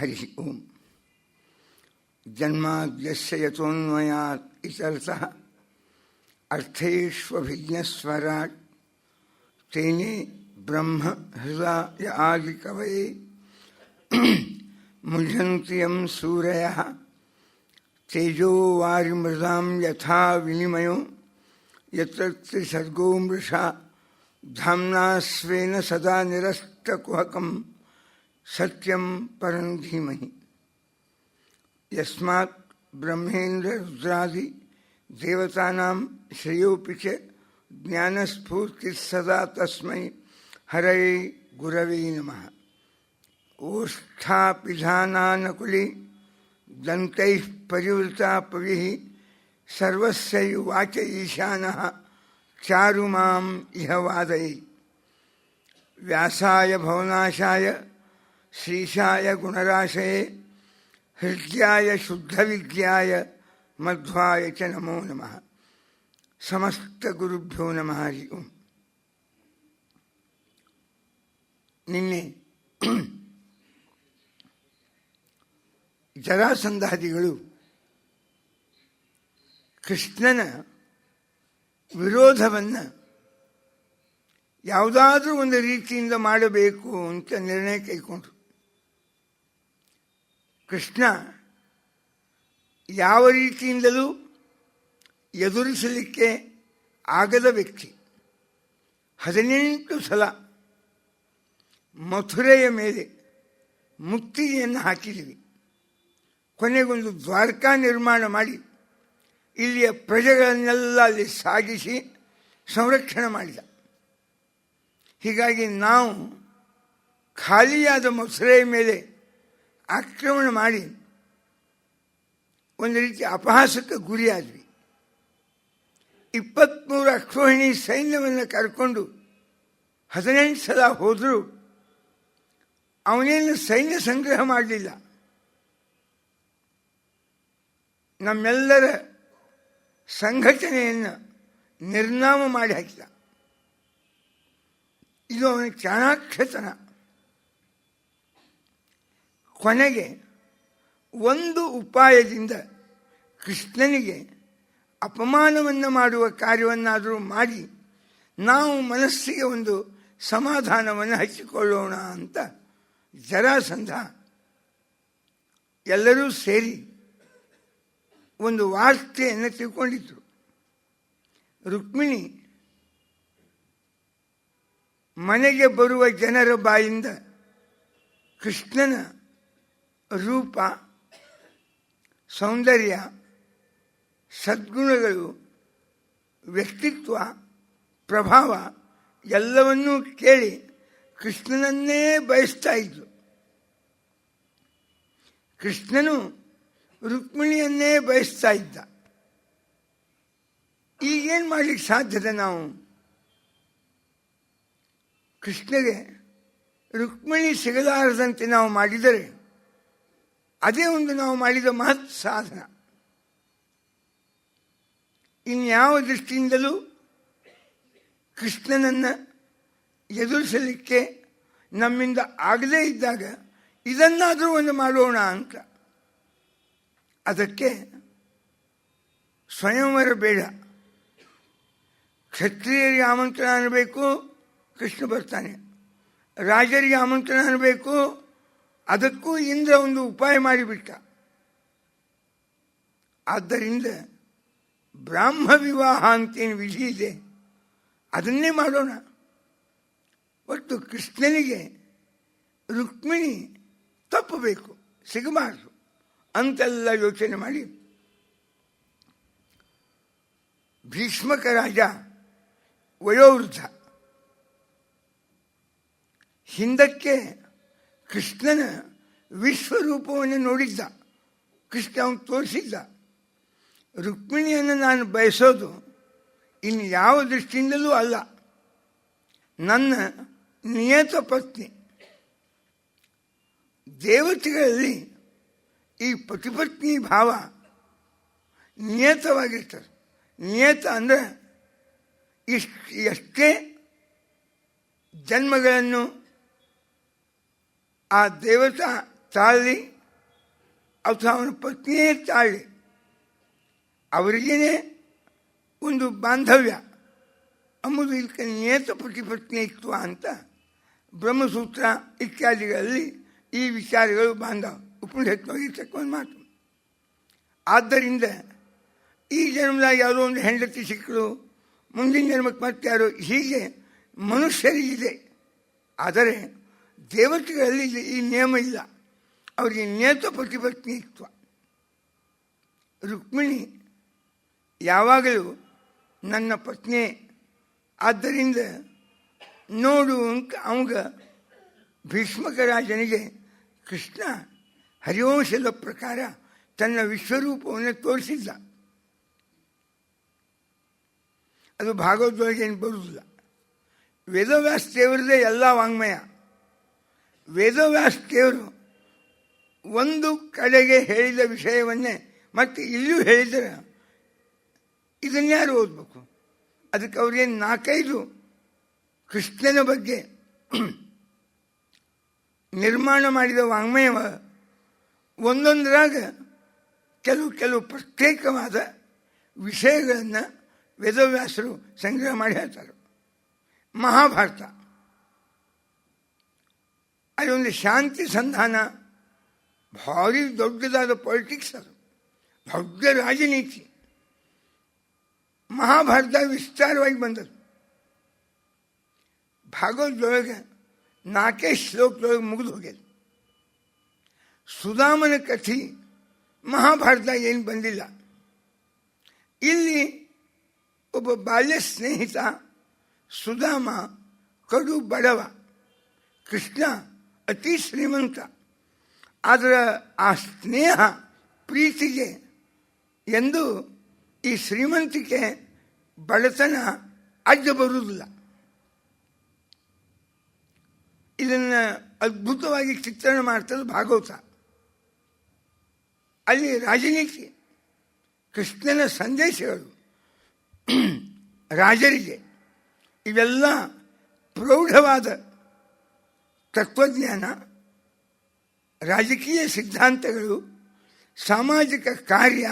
ಹರಿ ಓಂ. ಜನ್ಮಾದ್ಯಸ್ಯ ಯತೋನ್ಮಯಾತ್ ಇತರತಃ ಅರ್ಥೇಷ್ವಭಿಜ್ಞಸ್ವರಾಟ್ ತೇನೇ ಬ್ರಹ್ಮ ಹೃದಯ ಆದಿಕವಯೇ ಮುಹ್ಯಂತಿ ಯಂ ಸೂರಯಃ ತೇಜೋ ವಾರಿಮೃದಾಂ ಯಥಾ ವಿನಿಮಯೋ ಯತ್ರ ತ್ರಿಸರ್ಗೋ ಮೃಷಾ ಧಾಮ್ನಾ ಸ್ವೇನ ಸದಾ ನಿರಸ್ತಕುಹಕಂ ಸತ್ಯಂ ಪರಂ ಧೀಮಹಿ. ಯಸ್ಮಾತ್ ಬ್ರಹ್ಮೇಂದ್ರ ರುದ್ರಾದಿ ದೇವತಾನಾಂ ಶ್ರೇಯೋಪಿ ಚ ಜ್ಞಾನಸ್ಫೂರ್ತಿ ಸದಾ ತಸ್ಮೈ ಹರಯೇ ಗುರವೇ ನಮಃ. ಓಷ್ಠಾಪಿಧಾನಾನಕುಲಿ ದಂತೈಃ ಪರಿವೃತಾ ಪವಿಃ ಸರ್ವಸ್ಯೈವಾಚ ಈಶಾನಃ ಚಾರು ಮಾಂ ಇಹ ವಾದಯೇ. ವ್ಯಾಸಾಯ ಭವನಾಶಾಯ ಶ್ರೀಶಾಯ ಗುಣರಾಶಯೇ ಹೃದ್ಯಾಯ ಶುದ್ಧವಿದ್ಯಾಯ ಮಧ್ವಾಯ ಚ ನಮೋ ನಮಃ. ಸಮಸ್ತ ಗುರುಭ್ಯೋ ನಮಃ. ಹರಿ ಓಂ. ನಿನ್ನೆ ಜರಾಸಂಧಾದಿಗಳು ಕೃಷ್ಣನ ವಿರೋಧವನ್ನು ಯಾವುದಾದ್ರೂ ಒಂದು ರೀತಿಯಿಂದ ಮಾಡಬೇಕು ಅಂತ ನಿರ್ಣಯ ಕೈಗೊಂಡ್ರು. ಕೃಷ್ಣ ಯಾವ ರೀತಿಯಿಂದಲೂ ಎದುರಿಸಲಿಕ್ಕೆ ಆಗದ ವ್ಯಕ್ತಿ. 18 ಸಲ ಮಥುರೆಯ ಮೇಲೆ ಮುತ್ತಿಗೆಯನ್ನು ಹಾಕಿದ್ದೀವಿ. ಕೊನೆಗೊಂದು ದ್ವಾರಕಾ ನಿರ್ಮಾಣ ಮಾಡಿ ಇಲ್ಲಿಯ ಪ್ರಜೆಗಳನ್ನೆಲ್ಲ ಅಲ್ಲಿ ಸಾಗಿಸಿ ಸಂರಕ್ಷಣೆ ಮಾಡಿದ. ಹೀಗಾಗಿ ನಾವು ಖಾಲಿಯಾದ ಮಥುರೆಯ ಮೇಲೆ ಆಕ್ರಮಣ ಮಾಡಿ ಒಂದು ರೀತಿ ಅಪಹಾಸಕ್ಕೆ ಗುರಿಯಾದ್ವಿ. 23 ಅಕ್ಷೋಹಿಣಿ ಸೈನ್ಯವನ್ನು ಕರ್ಕೊಂಡು 18 ಸಲ ಹೋದರೂ ಅವನೇನು ಸೈನ್ಯ ಸಂಗ್ರಹ ಮಾಡಲಿಲ್ಲ. ನಮ್ಮೆಲ್ಲರ ಸಂಘಟನೆಯನ್ನು ನಿರ್ನಾಮ ಮಾಡಿ ಹಾಕಿದ. ಇದು ಅವನ ಚಾಣಾಕ್ಷತನ. ಕೊನೆಗೆ ಒಂದು ಉಪಾಯದಿಂದ ಕೃಷ್ಣನಿಗೆ ಅಪಮಾನವನ್ನು ಮಾಡುವ ಕಾರ್ಯವನ್ನಾದರೂ ಮಾಡಿ ನಾವು ಮನಸ್ಸಿಗೆ ಒಂದು ಸಮಾಧಾನವನ್ನು ಹಚ್ಚಿಕೊಳ್ಳೋಣ ಅಂತ ಜರಾಸಂಧ ಎಲ್ಲರೂ ಸೇರಿ ಒಂದು ವಾರ್ತೆಯನ್ನು ತಿಳ್ಕೊಂಡಿದ್ರು. ರುಕ್ಮಿಣಿ ಮನೆಗೆ ಬರುವ ಜನರ ಬಾಯಿಂದ ಕೃಷ್ಣನ ರೂಪ, ಸೌಂದರ್ಯ, ಸದ್ಗುಣಗಳು, ವ್ಯಕ್ತಿತ್ವ, ಪ್ರಭಾವ ಎಲ್ಲವನ್ನೂ ಕೇಳಿ ಕೃಷ್ಣನನ್ನೇ ಬಯಸ್ತಾ ಇದ್ರು. ಕೃಷ್ಣನು ರುಕ್ಮಿಣಿಯನ್ನೇ ಬಯಸ್ತಾ ಇದ್ದ. ಈಗೇನು ಮಾಡಲಿಕ್ಕೆ ಸಾಧ್ಯತೆ? ನಾವು ಕೃಷ್ಣಗೆ ರುಕ್ಮಿಣಿ ಸಿಗಲಾರದಂತೆ ನಾವು ಮಾಡಿದರೆ ಅದೇ ಒಂದು ನಾವು ಮಾಡಿದ ಮಹತ್ ಸಾಧನ. ಇನ್ಯಾವ ದೃಷ್ಟಿಯಿಂದಲೂ ಕೃಷ್ಣನನ್ನು ಎದುರಿಸಲಿಕ್ಕೆ ನಮ್ಮಿಂದ ಆಗದೇ ಇದ್ದಾಗ ಇದನ್ನಾದರೂ ಒಂದು ಮಾಡೋಣ ಅಂತ. ಅದಕ್ಕೆ ಸ್ವಯಂವರ ಬೇಡ, ಕ್ಷತ್ರಿಯರಿಗೆ ಆಮಂತ್ರಣ ಅನ್ನಬೇಕು, ಕೃಷ್ಣ ಬರ್ತಾನೆ. ರಾಜರಿಗೆ ಆಮಂತ್ರಣ ಅನ್ನಬೇಕು, ಅದಕ್ಕೂ ಇಂದ್ರ ಒಂದು ಉಪಾಯ ಮಾಡಿಬಿಟ್ಟ. ಆದ್ದರಿಂದ ಬ್ರಾಹ್ಮ ವಿವಾಹ ಅಂತೇನು ವಿಧಿ ಇದೆ, ಅದನ್ನೇ ಮಾಡೋಣ. ಒಟ್ಟು ಕೃಷ್ಣನಿಗೆ ರುಕ್ಮಿಣಿ ತಪ್ಪಬೇಕು, ಸಿಗಬಾರದು ಅಂತೆಲ್ಲ ಯೋಚನೆ ಮಾಡಿ ಭೀಷ್ಮಕ ರಾಜ ವಯೋವೃದ್ಧ ಹಿಂದಕ್ಕೆ ಕೃಷ್ಣನ ವಿಶ್ವರೂಪವನ್ನು ನೋಡಿದ್ದ. ಕೃಷ್ಣ ಅವನು ತೋರಿಸಿದ್ದ. ರುಕ್ಮಿಣಿಯನ್ನು ನಾನು ಬಯಸೋದು ಇನ್ನು ಯಾವ ದೃಷ್ಟಿಯಿಂದಲೂ ಅಲ್ಲ, ನನ್ನ ನಿಯತ ಪತ್ನಿ. ದೇವತೆಗಳಲ್ಲಿ ಈ ಪತಿಪತ್ನಿ ಭಾವ ನಿಯತವಾಗಿರ್ತದೆ. ನಿಯತ ಅಂದರೆ ಎಷ್ಟೇ ಜನ್ಮಗಳನ್ನು ಆ ದೇವತಾ ತಾಳಿ ಅಥವಾ ಅವನ ಪತ್ನಿಯೇ ತಾಳಿ ಅವರಿಗೇನೆ ಒಂದು ಬಾಂಧವ್ಯ ಅಂಬುದು ಇದಕ್ಕೆ ನಿಯತ ಪ್ರತಿಪತ್ನಿತ್ವ ಅಂತ ಬ್ರಹ್ಮಸೂತ್ರ ಇತ್ಯಾದಿಗಳಲ್ಲಿ ಈ ವಿಚಾರಗಳು ಬಾಂಧವ ಉಪನಿಷತ್ವಾಗಿರ್ತಕ್ಕ ಒಂದು ಮಾತು. ಆದ್ದರಿಂದ ಈ ಜನ್ಮದಾಗ ಯಾವುದೋ ಒಂದು ಹೆಂಡತಿ ಸಿಕ್ಕರು, ಮುಂದಿನ ಜನ್ಮಕ್ಕೆ ಮತ್ತೆ ಯಾರೋ, ಹೀಗೆ ಮನುಷ್ಯರಿಗಿದೆ. ಆದರೆ ದೇವತೆಗಳಲ್ಲಿ ಈ ನಿಯಮ ಇಲ್ಲ. ಅವರಿಗೆ ನಿಯತ ಪ್ರತಿಪತ್ನಿತ್ವ. ರುಕ್ಮಿಣಿ ಯಾವಾಗಲೂ ನನ್ನ ಪತ್ನಿ, ಆದ್ದರಿಂದ ನೋಡು ಅಂತ ಅವಾಗ ಭೀಷ್ಮಕ ರಾಜನಿಗೆ ಕೃಷ್ಣ ಹರಿವಂಶದ ಪ್ರಕಾರ ತನ್ನ ವಿಶ್ವರೂಪವನ್ನು ತೋರಿಸಿದ್ದ. ಅದು ಭಾಗವತದೊಳಗೆ ಏನು ಬರುವುದಿಲ್ಲ. ವೇದವ್ಯಾಸ ದೇವರದೇ ಎಲ್ಲ ವಾಂಗ್ಮಯ. ವೇದವ್ಯಾಸ ದೇವರು ಒಂದು ಕಡೆಗೆ ಹೇಳಿದ ವಿಷಯವನ್ನೇ ಮತ್ತೆ ಇಲ್ಲೂ ಹೇಳಿದರೆ ಇದನ್ಯಾರು ಓದಬೇಕು? ಅದಕ್ಕೆ ಅವ್ರಿಗೆ 4-5 ಕೃಷ್ಣನ ಬಗ್ಗೆ ನಿರ್ಮಾಣ ಮಾಡಿದ ವಾಂಗ್ಮಯ ಒಂದೊಂದರಾಗ ಕೆಲವು ಪ್ರತ್ಯೇಕವಾದ ವಿಷಯಗಳನ್ನು ವೇದವ್ಯಾಸರು ಸಂಗ್ರಹ ಮಾಡಿ ಹೇಳ್ತಾರೆ. ಮಹಾಭಾರತ ಅದೊಂದು ಶಾಂತಿ ಸಂಧಾನ, ಭಾರಿ ದೊಡ್ಡದಾದ ಪೊಲಿಟಿಕ್ಸ್, ಅದು ದೊಡ್ಡ ರಾಜನೀತಿ. ಮಹಾಭಾರತ ವಿಸ್ತಾರವಾಗಿ ಬಂದದ್ದು. ಭಾಗವತದೊಳಗೆ 4 ಶ್ಲೋಕದೊಳಗೆ ಮುಗಿದು ಹೋಗ್ಯದ. ಸುಧಾಮನ ಕಥೆ ಮಹಾಭಾರತ ಏನು ಬಂದಿಲ್ಲ. ಇಲ್ಲಿ ಒಬ್ಬ ಬಾಲ್ಯ ಸ್ನೇಹಿತ ಸುಧಾಮ ಕಡು ಬಡವ, ಕೃಷ್ಣ ಅತಿ ಶ್ರೀಮಂತ. ಆದರೆ ಆ ಸ್ನೇಹ ಪ್ರೀತಿಗೆ ಎಂದು ಈ ಶ್ರೀಮಂತಿಕೆ ಬಡತನ ಅಡ್ಡ ಬರುವುದಿಲ್ಲ. ಇದನ್ನು ಅದ್ಭುತವಾಗಿ ಚಿತ್ರಣ ಮಾಡ್ತದೆ ಭಾಗವತ. ಅಲ್ಲಿ ರಾಜನೀತಿ, ಕೃಷ್ಣನ ಸಂದೇಶಗಳು ರಾಜರಿಗೆ, ಇವೆಲ್ಲ ಪ್ರೌಢವಾದ ತತ್ವಜ್ಞಾನ, ರಾಜಕೀಯ ಸಿದ್ಧಾಂತಗಳು, ಸಾಮಾಜಿಕ ಕಾರ್ಯ,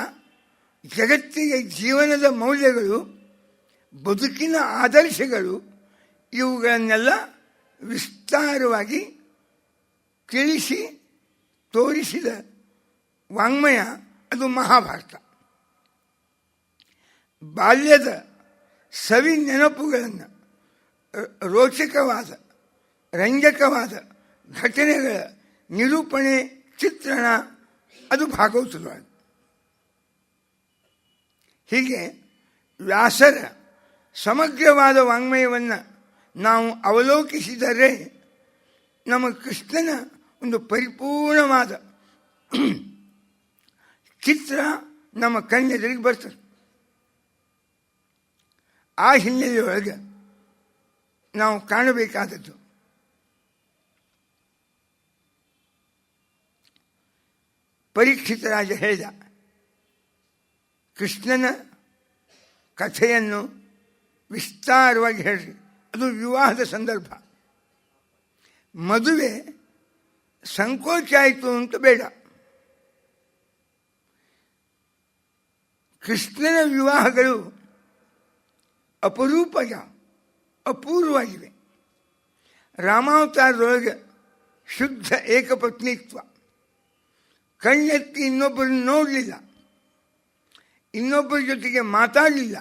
ಜಗತ್ತಿಗೆ ಜೀವನದ ಮೌಲ್ಯಗಳು, ಬದುಕಿನ ಆದರ್ಶಗಳು, ಇವುಗಳನ್ನೆಲ್ಲ ವಿಸ್ತಾರವಾಗಿ ತಿಳಿಸಿ ತೋರಿಸಿದ ವಾಂಗ್ಮಯ ಅದು ಮಹಾಭಾರತ. ಬಾಲ್ಯದ ಸವಿ ನೆನಪುಗಳನ್ನು, ರೋಚಕವಾದ ರಂಜಕವಾದ ಘಟನೆಗಳ ನಿರೂಪಣೆ, ಚಿತ್ರಣ ಅದು ಭಾಗವತದೊಳಗೆ. ಹೀಗೆ ವ್ಯಾಸರ ಸಮಗ್ರವಾದ ವಾಂಗ್ಮಯವನ್ನು ನಾವು ಅವಲೋಕಿಸಿದರೆ ನಮ್ಮ ಕೃಷ್ಣನ ಒಂದು ಪರಿಪೂರ್ಣವಾದ ಚಿತ್ರ ನಮ್ಮ ಕಣ್ಣೆದುರಿಗೆ ಬರ್ತದೆ. ಆ ಹಿನ್ನೆಲೆಯೊಳಗೆ ನಾವು ಕಾಣಬೇಕಾದದ್ದು ಪರೀಕ್ಷಿತ ರಾಜ ಹೇಳಿದ ಕೃಷ್ಣನ ಕಥೆಯನ್ನು ವಿಸ್ತಾರವಾಗಿ ಹೇಳ್ರಿ. ಅದು ವಿವಾಹದ ಸಂದರ್ಭ. ಮದುವೆ ಸಂಕೋಚ ಆಯಿತು ಅಂತ ಬೇಡ. ಕೃಷ್ಣನ ವಿವಾಹಗಳು ಅಪೂರ್ವವಾಗಿವೆ. ರಾಮಾವತಾರದೊಳಗೆ ಶುದ್ಧ ಏಕಪತ್ನಿತ್ವ, ಕಣ್ಣೆತ್ತಿ ಇನ್ನೊಬ್ಬರನ್ನು ನೋಡಲಿಲ್ಲ, ಇನ್ನೊಬ್ಬರ ಜೊತೆಗೆ ಮಾತಾಡಲಿಲ್ಲ.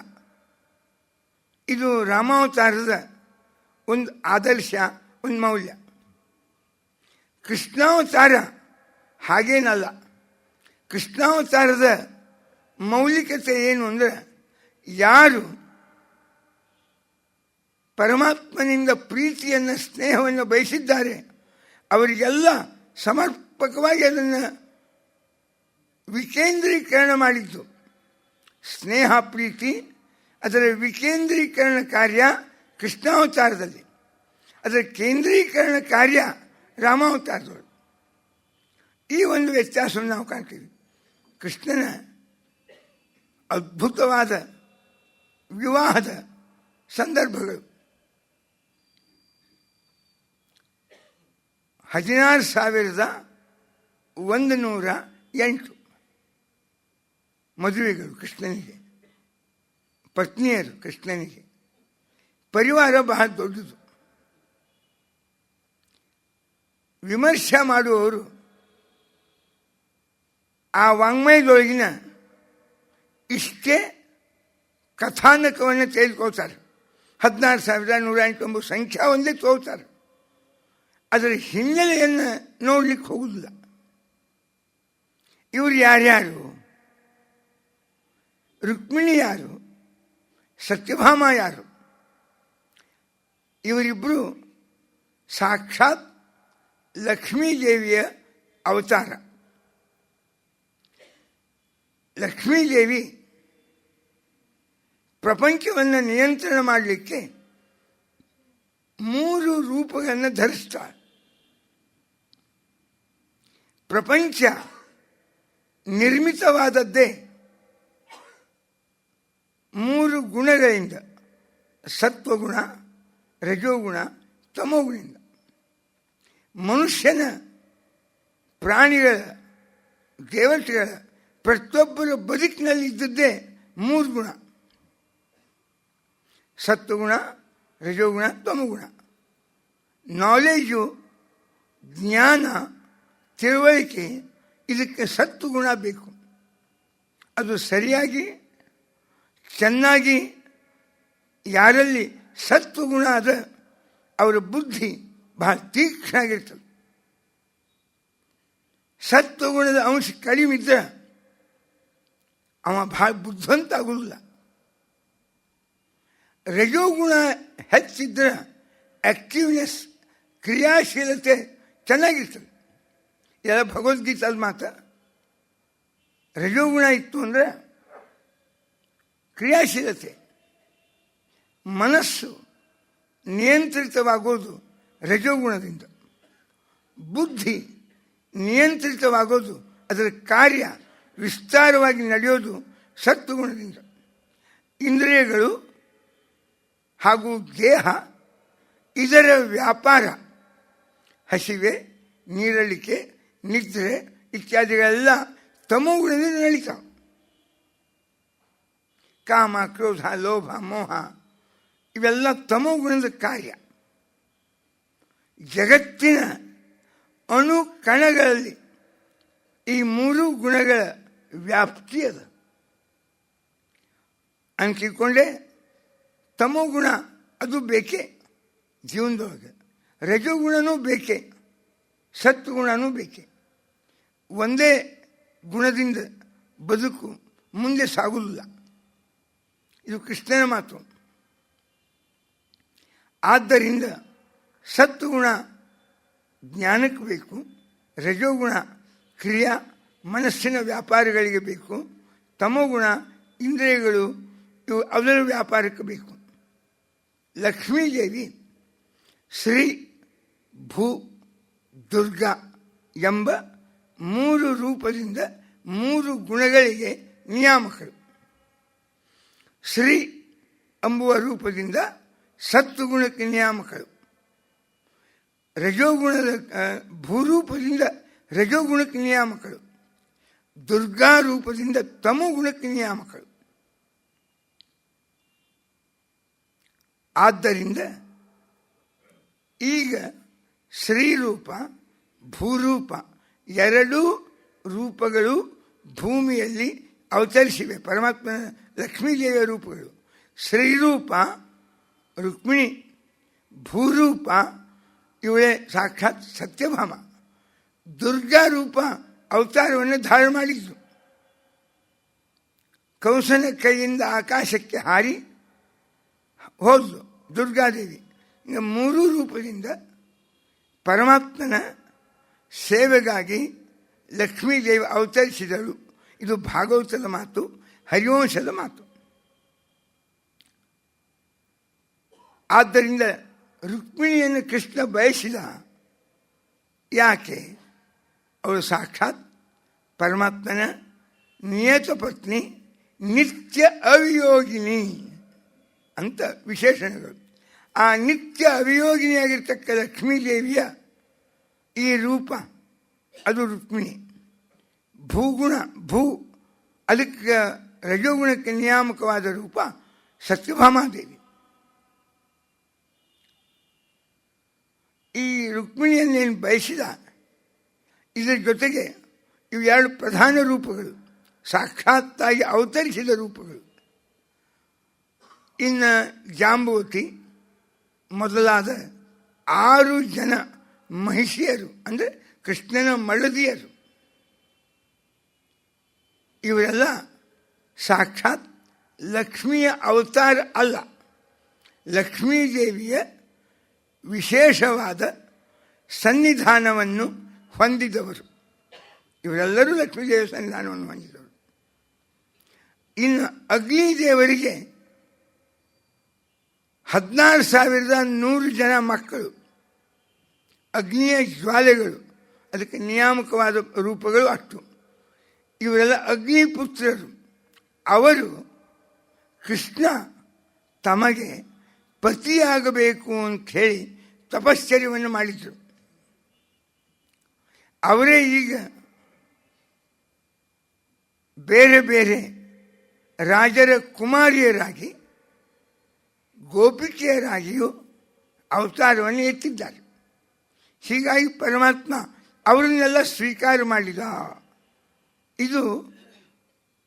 ಇದು ರಾಮಾವತಾರದ ಒಂದು ಆದರ್ಶ, ಒಂದು ಮೌಲ್ಯ. ಕೃಷ್ಣಾವತಾರ ಹಾಗೇನಲ್ಲ. ಕೃಷ್ಣಾವತಾರದ ಮೌಲಿಕತೆ ಏನು ಅಂದರೆ, ಯಾರು ಪರಮಾತ್ಮನಿಂದ ಪ್ರೀತಿಯನ್ನು, ಸ್ನೇಹವನ್ನು ಬಯಸಿದ್ದಾರೆ ಅವರಿಗೆಲ್ಲ ಸಮರ್ಪಕವಾಗಿ ಅದನ್ನು ವಿಕೇಂದ್ರೀಕರಣ ಮಾಡಿದ್ದು. ಸ್ನೇಹ ಪ್ರೀತಿ ಅದರ ವಿಕೇಂದ್ರೀಕರಣ ಕಾರ್ಯ ಕೃಷ್ಣಾವತಾರದಲ್ಲಿ, ಅದರ ಕೇಂದ್ರೀಕರಣ ಕಾರ್ಯ ರಾಮಾವತಾರದೊಳಗೆ. ಈ ಒಂದು ವ್ಯತ್ಯಾಸವನ್ನು ನಾವು ಕಾಣ್ತೀವಿ. ಕೃಷ್ಣನ ಅದ್ಭುತವಾದ ವಿವಾಹದ ಸಂದರ್ಭಗಳು 16,108 8 ಮದುವೆಗಳು ಕೃಷ್ಣನಿಗೆ, ಪತ್ನಿಯರು ಕೃಷ್ಣನಿಗೆ. ಪರಿವಾರ ಬಹಳ ದೊಡ್ಡದು. ವಿಮರ್ಶೆ ಮಾಡುವವರು ಆ ವಾಂಗ್ಮಯದೊಳಗಿನ ಇಷ್ಟೇ ಕಥಾನಕವನ್ನು ತೆಗೆದುಕೊಳ್ತಾರೆ. 16,189 ಸಂಖ್ಯಾ ಒಂದೇ ತೋಳ್ತಾರೆ. ಅದರ ಹಿನ್ನೆಲೆಯನ್ನು ನೋಡ್ಲಿಕ್ಕೆ ಹೋಗುವುದಿಲ್ಲ. ಇವರು ಯಾರ್ಯಾರು? ರುಕ್ಮಿಣಿ ಯಾರು? ಸತ್ಯಭಾಮ ಯಾರು? ಇವರಿಬ್ಬರು ಸಾಕ್ಷಾತ್ ಲಕ್ಷ್ಮೀದೇವಿಯ ಅವತಾರ. ಲಕ್ಷ್ಮೀದೇವಿ ಪ್ರಪಂಚವನ್ನು ನಿಯಂತ್ರಣ ಮಾಡಲಿಕ್ಕೆ 3 ರೂಪಗಳನ್ನು ಧರಿಸ್ತಾಳೆ. ಪ್ರಪಂಚ ನಿರ್ಮಿತವಾದದ್ದೇ 3 ಗುಣಗಳಿಂದ: ಸತ್ವಗುಣ, ರಜೋಗುಣ, ತಮೋಗುಣದಿಂದ. ಮನುಷ್ಯನ, ಪ್ರಾಣಿಗಳ, ದೇವತೆಗಳ ಪ್ರತಿಯೊಬ್ಬರ ಬದುಕಿನಲ್ಲಿ ಇದ್ದದ್ದೇ 3 ಗುಣ: ಸತ್ವಗುಣ, ರಜೋಗುಣ, ತಮೋಗುಣ. ನಾಲೆಜು, ಜ್ಞಾನ, ತಿಳುವಳಿಕೆ, ಇದಕ್ಕೆ ಸತ್ವಗುಣ ಬೇಕು. ಅದು ಸರಿಯಾಗಿ ಚೆನ್ನಾಗಿ ಯಾರಲ್ಲಿ ಸತ್ವಗುಣ ಅದ ಅವರ ಬುದ್ಧಿ ಬಹಳ ತೀಕ್ಷ್ಣ ಆಗಿರ್ತದೆ. ಸತ್ವಗುಣದ ಅಂಶ ಕಡಿಮೆ ಇದ್ದರೆ ಅವ ಬಹಳ ಬುದ್ಧಿವಂತ ಆಗುವುದಿಲ್ಲ. ರಜೋಗುಣ ಹೆಚ್ಚಿದ್ರೆ ಆಕ್ಟಿವ್ನೆಸ್, ಕ್ರಿಯಾಶೀಲತೆ ಚೆನ್ನಾಗಿರ್ತದೆ. ಎಲ್ಲ ಭಗವದ್ಗೀತಾದ ಮಾತ. ರಜೋಗುಣ ಇತ್ತು ಅಂದರೆ ಕ್ರಿಯಾಶೀಲತೆ, ಮನಸ್ಸು ನಿಯಂತ್ರಿತವಾಗೋದು ರಜೋಗುಣದಿಂದ. ಬುದ್ಧಿ ನಿಯಂತ್ರಿತವಾಗೋದು, ಅದರ ಕಾರ್ಯ ವಿಸ್ತಾರವಾಗಿ ನಡೆಯೋದು ಸತ್ವಗುಣದಿಂದ. ಇಂದ್ರಿಯಗಳು ಹಾಗೂ ದೇಹ, ಇದರ ವ್ಯಾಪಾರ ಹಸಿವೆ, ನೀರಳಿಕೆ, ನಿದ್ರೆ ಇತ್ಯಾದಿಗಳೆಲ್ಲ ತಮೋಗುಣದಿಂದ ನಡೀತಾವೆ. ಕಾಮ, ಕ್ರೋಧ, ಲೋಭ, ಮೋಹ ಇವೆಲ್ಲ ತಮೋಗುಣದ ಕಾರ್ಯ. ಜಗತ್ತಿನ ಅಣು ಕಣಗಳಲ್ಲಿ ಈ 3 ಗುಣಗಳ ವ್ಯಾಪ್ತಿ ಅದ. ಅಂಕಿಕೊಂಡೆ ತಮೋಗುಣ ಅದು ಬೇಕೇ ಜೀವನದೊಳಗೆ, ರಜೋಗುಣನೂ ಬೇಕೇ, ಸತ್ವಗುಣನೂ ಬೇಕೇ. ಒಂದೇ ಗುಣದಿಂದ ಬದುಕು ಮುಂದೆ ಸಾಗುವುದಿಲ್ಲ. ಇದು ಕೃಷ್ಣನ ಮಾತು. ಆದ್ದರಿಂದ ಸತ್ವಗುಣ ಜ್ಞಾನಕ್ಕೆ ಬೇಕು, ರಜೋಗುಣ ಕ್ರಿಯಾ ಮನಸ್ಸಿನ ವ್ಯಾಪಾರಗಳಿಗೆ ಬೇಕು, ತಮೋಗುಣ ಇಂದ್ರಿಯಗಳು ಇವು ಅದರ ವ್ಯಾಪಾರಕ್ಕೆ ಬೇಕು. ಲಕ್ಷ್ಮೀದೇವಿ ಶ್ರೀ, ಭೂ, ದುರ್ಗಾ ಎಂಬ 3 ರೂಪದಿಂದ 3 ಗುಣಗಳಿಗೆ ನಿಯಾಮಕರು. ಶ್ರೀ ಎಂಬುವ ರೂಪದಿಂದ ಸತ್ವಗುಣಕ್ಕೆ ನಿಯಾಮಕರು. ರಜೋಗುಣದ ಭೂರೂಪದಿಂದ ರಜೋಗುಣಕ್ಕೆ ನಿಯಾಮಕರು. ದುರ್ಗಾ ರೂಪದಿಂದ ತಮೋಗುಣಕ್ಕೆ ನಿಯಾಮಕರು. ಆದ್ದರಿಂದ ಈಗ ಶ್ರೀರೂಪ, ಭೂರೂಪ 2 ರೂಪಗಳು ಭೂಮಿಯಲ್ಲಿ ಅವತರಿಸಿವೆ. ಪರಮಾತ್ಮನ ಲಕ್ಷ್ಮೀದೇವಿಯ ರೂಪಗಳು. ಶ್ರೀರೂಪ ರುಕ್ಮಿಣಿ, ಭೂರೂಪ ಇವಳೇ ಸಾಕ್ಷಾತ್ ಸತ್ಯಭಾಮ. ದುರ್ಗಾ ರೂಪ ಅವತಾರವನ್ನು ಧಾರಣ ಮಾಡಿದ್ದು. ಕಂಸನ ಕೈಯಿಂದ ಆಕಾಶಕ್ಕೆ ಹಾರಿ ಹೋದ್ಲು ದುರ್ಗಾದೇವಿ. ಈಗ 3 ರೂಪದಿಂದ ಪರಮಾತ್ಮನ ಸೇವೆಗಾಗಿ ಲಕ್ಷ್ಮೀದೇವಿ ಅವತರಿಸಿದಳು. ಇದು ಭಾಗವತದ ಮಾತು, ಹರಿವಂಶದ ಮಾತು. ಆದ್ದರಿಂದ ರುಕ್ಮಿಣಿಯನ್ನು ಕೃಷ್ಣ ಬಯಸಿದ. ಯಾಕೆ? ಅವಳು ಸಾಕ್ಷಾತ್ ಪರಮಾತ್ಮನ ನಿಯತ ಪತ್ನಿ, ನಿತ್ಯ ಅವಿಯೋಗಿನಿ ಅಂತ ವಿಶೇಷಣಗಳು. ಆ ನಿತ್ಯ ಅವಿಯೋಗಿನಿಯಾಗಿರ್ತಕ್ಕ ಲಕ್ಷ್ಮೀದೇವಿಯ ಈ ರೂಪ ಅದು ರುಕ್ಮಿಣಿ. ಭೂಗುಣ ಅದಕ್ಕೆ ರಜೋಗುಣಕ್ಕೆ ನಿಯಾಮಕವಾದ ರೂಪ ಸತ್ಯಭಾಮಾದೇವಿ. ಈ ರುಕ್ಮಿಣಿಯನ್ನೇನು ಬಯಸಿದ, ಇದರ ಜೊತೆಗೆ ಇವು ಎರಡು ಪ್ರಧಾನ ರೂಪಗಳು, ಸಾಕ್ಷಾತ್ತಾಗಿ ಅವತರಿಸಿದ ರೂಪಗಳು. ಇನ್ನು ಜಾಂಬವತಿ ಮೊದಲಾದ 6 ಜನ ಮಹಿಷಿಯರು, ಅಂದರೆ ಕೃಷ್ಣನ ಮಳ್ಳದಿಯರು, ಇವರೆಲ್ಲ ಸಾಕ್ಷಾತ್ ಲಕ್ಷ್ಮಿಯ ಅವತಾರ ಅಲ್ಲ, ಲಕ್ಷ್ಮೀದೇವಿಯ ವಿಶೇಷವಾದ ಸನ್ನಿಧಾನವನ್ನು ಹೊಂದಿದವರು. ಇವರೆಲ್ಲರೂ ಲಕ್ಷ್ಮೀದೇವಿಯ ಸನ್ನಿಧಾನವನ್ನು ಹೊಂದಿದವರು. ಇನ್ನು ಅಗ್ನಿದೇವರಿಗೆ 16,100 ಜನ ಮಕ್ಕಳು, ಅಗ್ನಿಯ ಜ್ವಾಲೆಗಳು, ಅದಕ್ಕೆ ನಿಯಾಮಕವಾದ ರೂಪಗಳು ಅಷ್ಟು. ಇವರೆಲ್ಲ ಅಗ್ನಿಪುತ್ರರು. ಅವರು ಕೃಷ್ಣ ತಮಗೆ ಪತಿಯಾಗಬೇಕು ಅಂತ ಹೇಳಿ ತಪಶ್ಚರ್ಯವನ್ನು ಮಾಡಿದರು. ಅವರೇ ಈಗ ಬೇರೆ ಬೇರೆ ರಾಜರ ಕುಮಾರಿಯರಾಗಿ ಗೋಪಿಕೆಯರಾಗಿಯೂ ಅವತಾರವನ್ನು ಎತ್ತಿದ್ದಾರೆ. ಹೀಗಾಗಿ ಪರಮಾತ್ಮ ಅವರನ್ನೆಲ್ಲ ಸ್ವೀಕಾರ ಮಾಡಿದ. ಇದು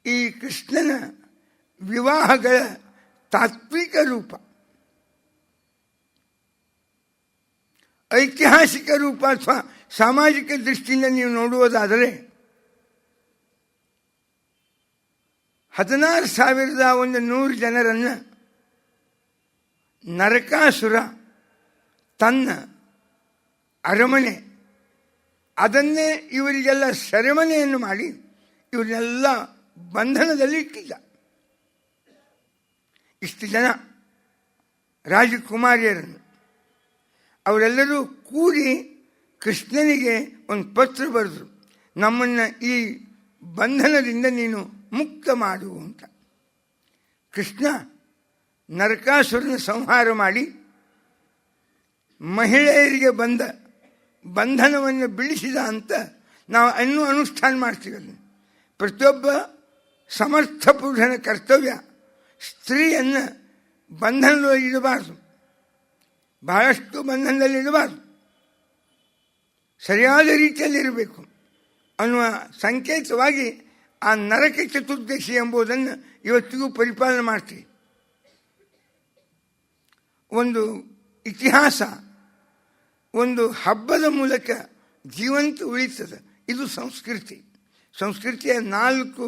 ಈ ಕೃಷ್ಣನ ವಿವಾಹಗಳ ತಾತ್ವಿಕ ರೂಪ. ಐತಿಹಾಸಿಕ ರೂಪ ಅಥವಾ ಸಾಮಾಜಿಕ ದೃಷ್ಟಿಯಿಂದ ನೀವು ನೋಡುವುದಾದರೆ 16,100 ಜನರನ್ನು ನರಕಾಸುರ ತನ್ನ ಅರಮನೆ ಅದನ್ನೇ ಇವರಿಗೆಲ್ಲ ಸೆರೆಮನೆಯನ್ನು ಮಾಡಿ ಇವರನ್ನೆಲ್ಲ ಬಂಧನದಲ್ಲಿ ಇಟ್ಟಿದ್ದ. ಇಷ್ಟು ಜನ ರಾಜಕುಮಾರಿಯರನ್ನು ಅವರೆಲ್ಲರೂ ಕೂಡಿ ಕೃಷ್ಣನಿಗೆ ಒಂದು ಪತ್ರ ಬರೆದರು, ನಮ್ಮನ್ನು ಈ ಬಂಧನದಿಂದ ನೀನು ಮುಕ್ತ ಮಾಡು ಅಂತ. ಕೃಷ್ಣ ನರಕಾಸುರನ ಸಂಹಾರ ಮಾಡಿ ಮಹಿಳೆಯರಿಗೆ ಬಂದ ಬಂಧನವನ್ನು ಬಿಡಿಸಿದ ಅಂತ ನಾವು ಇನ್ನೂ ಅನುಷ್ಠಾನ ಮಾಡ್ತೀವಿ. ಪ್ರತಿಯೊಬ್ಬ ಸಮರ್ಥ ಪುರುಷನ ಕರ್ತವ್ಯ ಸ್ತ್ರೀಯನ್ನು ಬಂಧನದಲ್ಲಿ ಇಡಬಾರ್ದು, ಬಹಳಷ್ಟು ಬಂಧನದಲ್ಲಿ ಇಡಬಾರ್ದು, ಸರಿಯಾದ ರೀತಿಯಲ್ಲಿರಬೇಕು ಅನ್ನುವ ಸಂಕೇತವಾಗಿ ಆ ನರಕ ಚತುರ್ದಶಿ ಎಂಬುದನ್ನು ಇವತ್ತಿಗೂ ಪರಿಪಾಲನೆ ಮಾಡ್ತೀವಿ. ಒಂದು ಇತಿಹಾಸ ಒಂದು ಹಬ್ಬದ ಮೂಲಕ ಜೀವಂತ ಉಳಿತದೆ. ಇದು ಸಂಸ್ಕೃತಿ. ಸಂಸ್ಕೃತಿಯ 4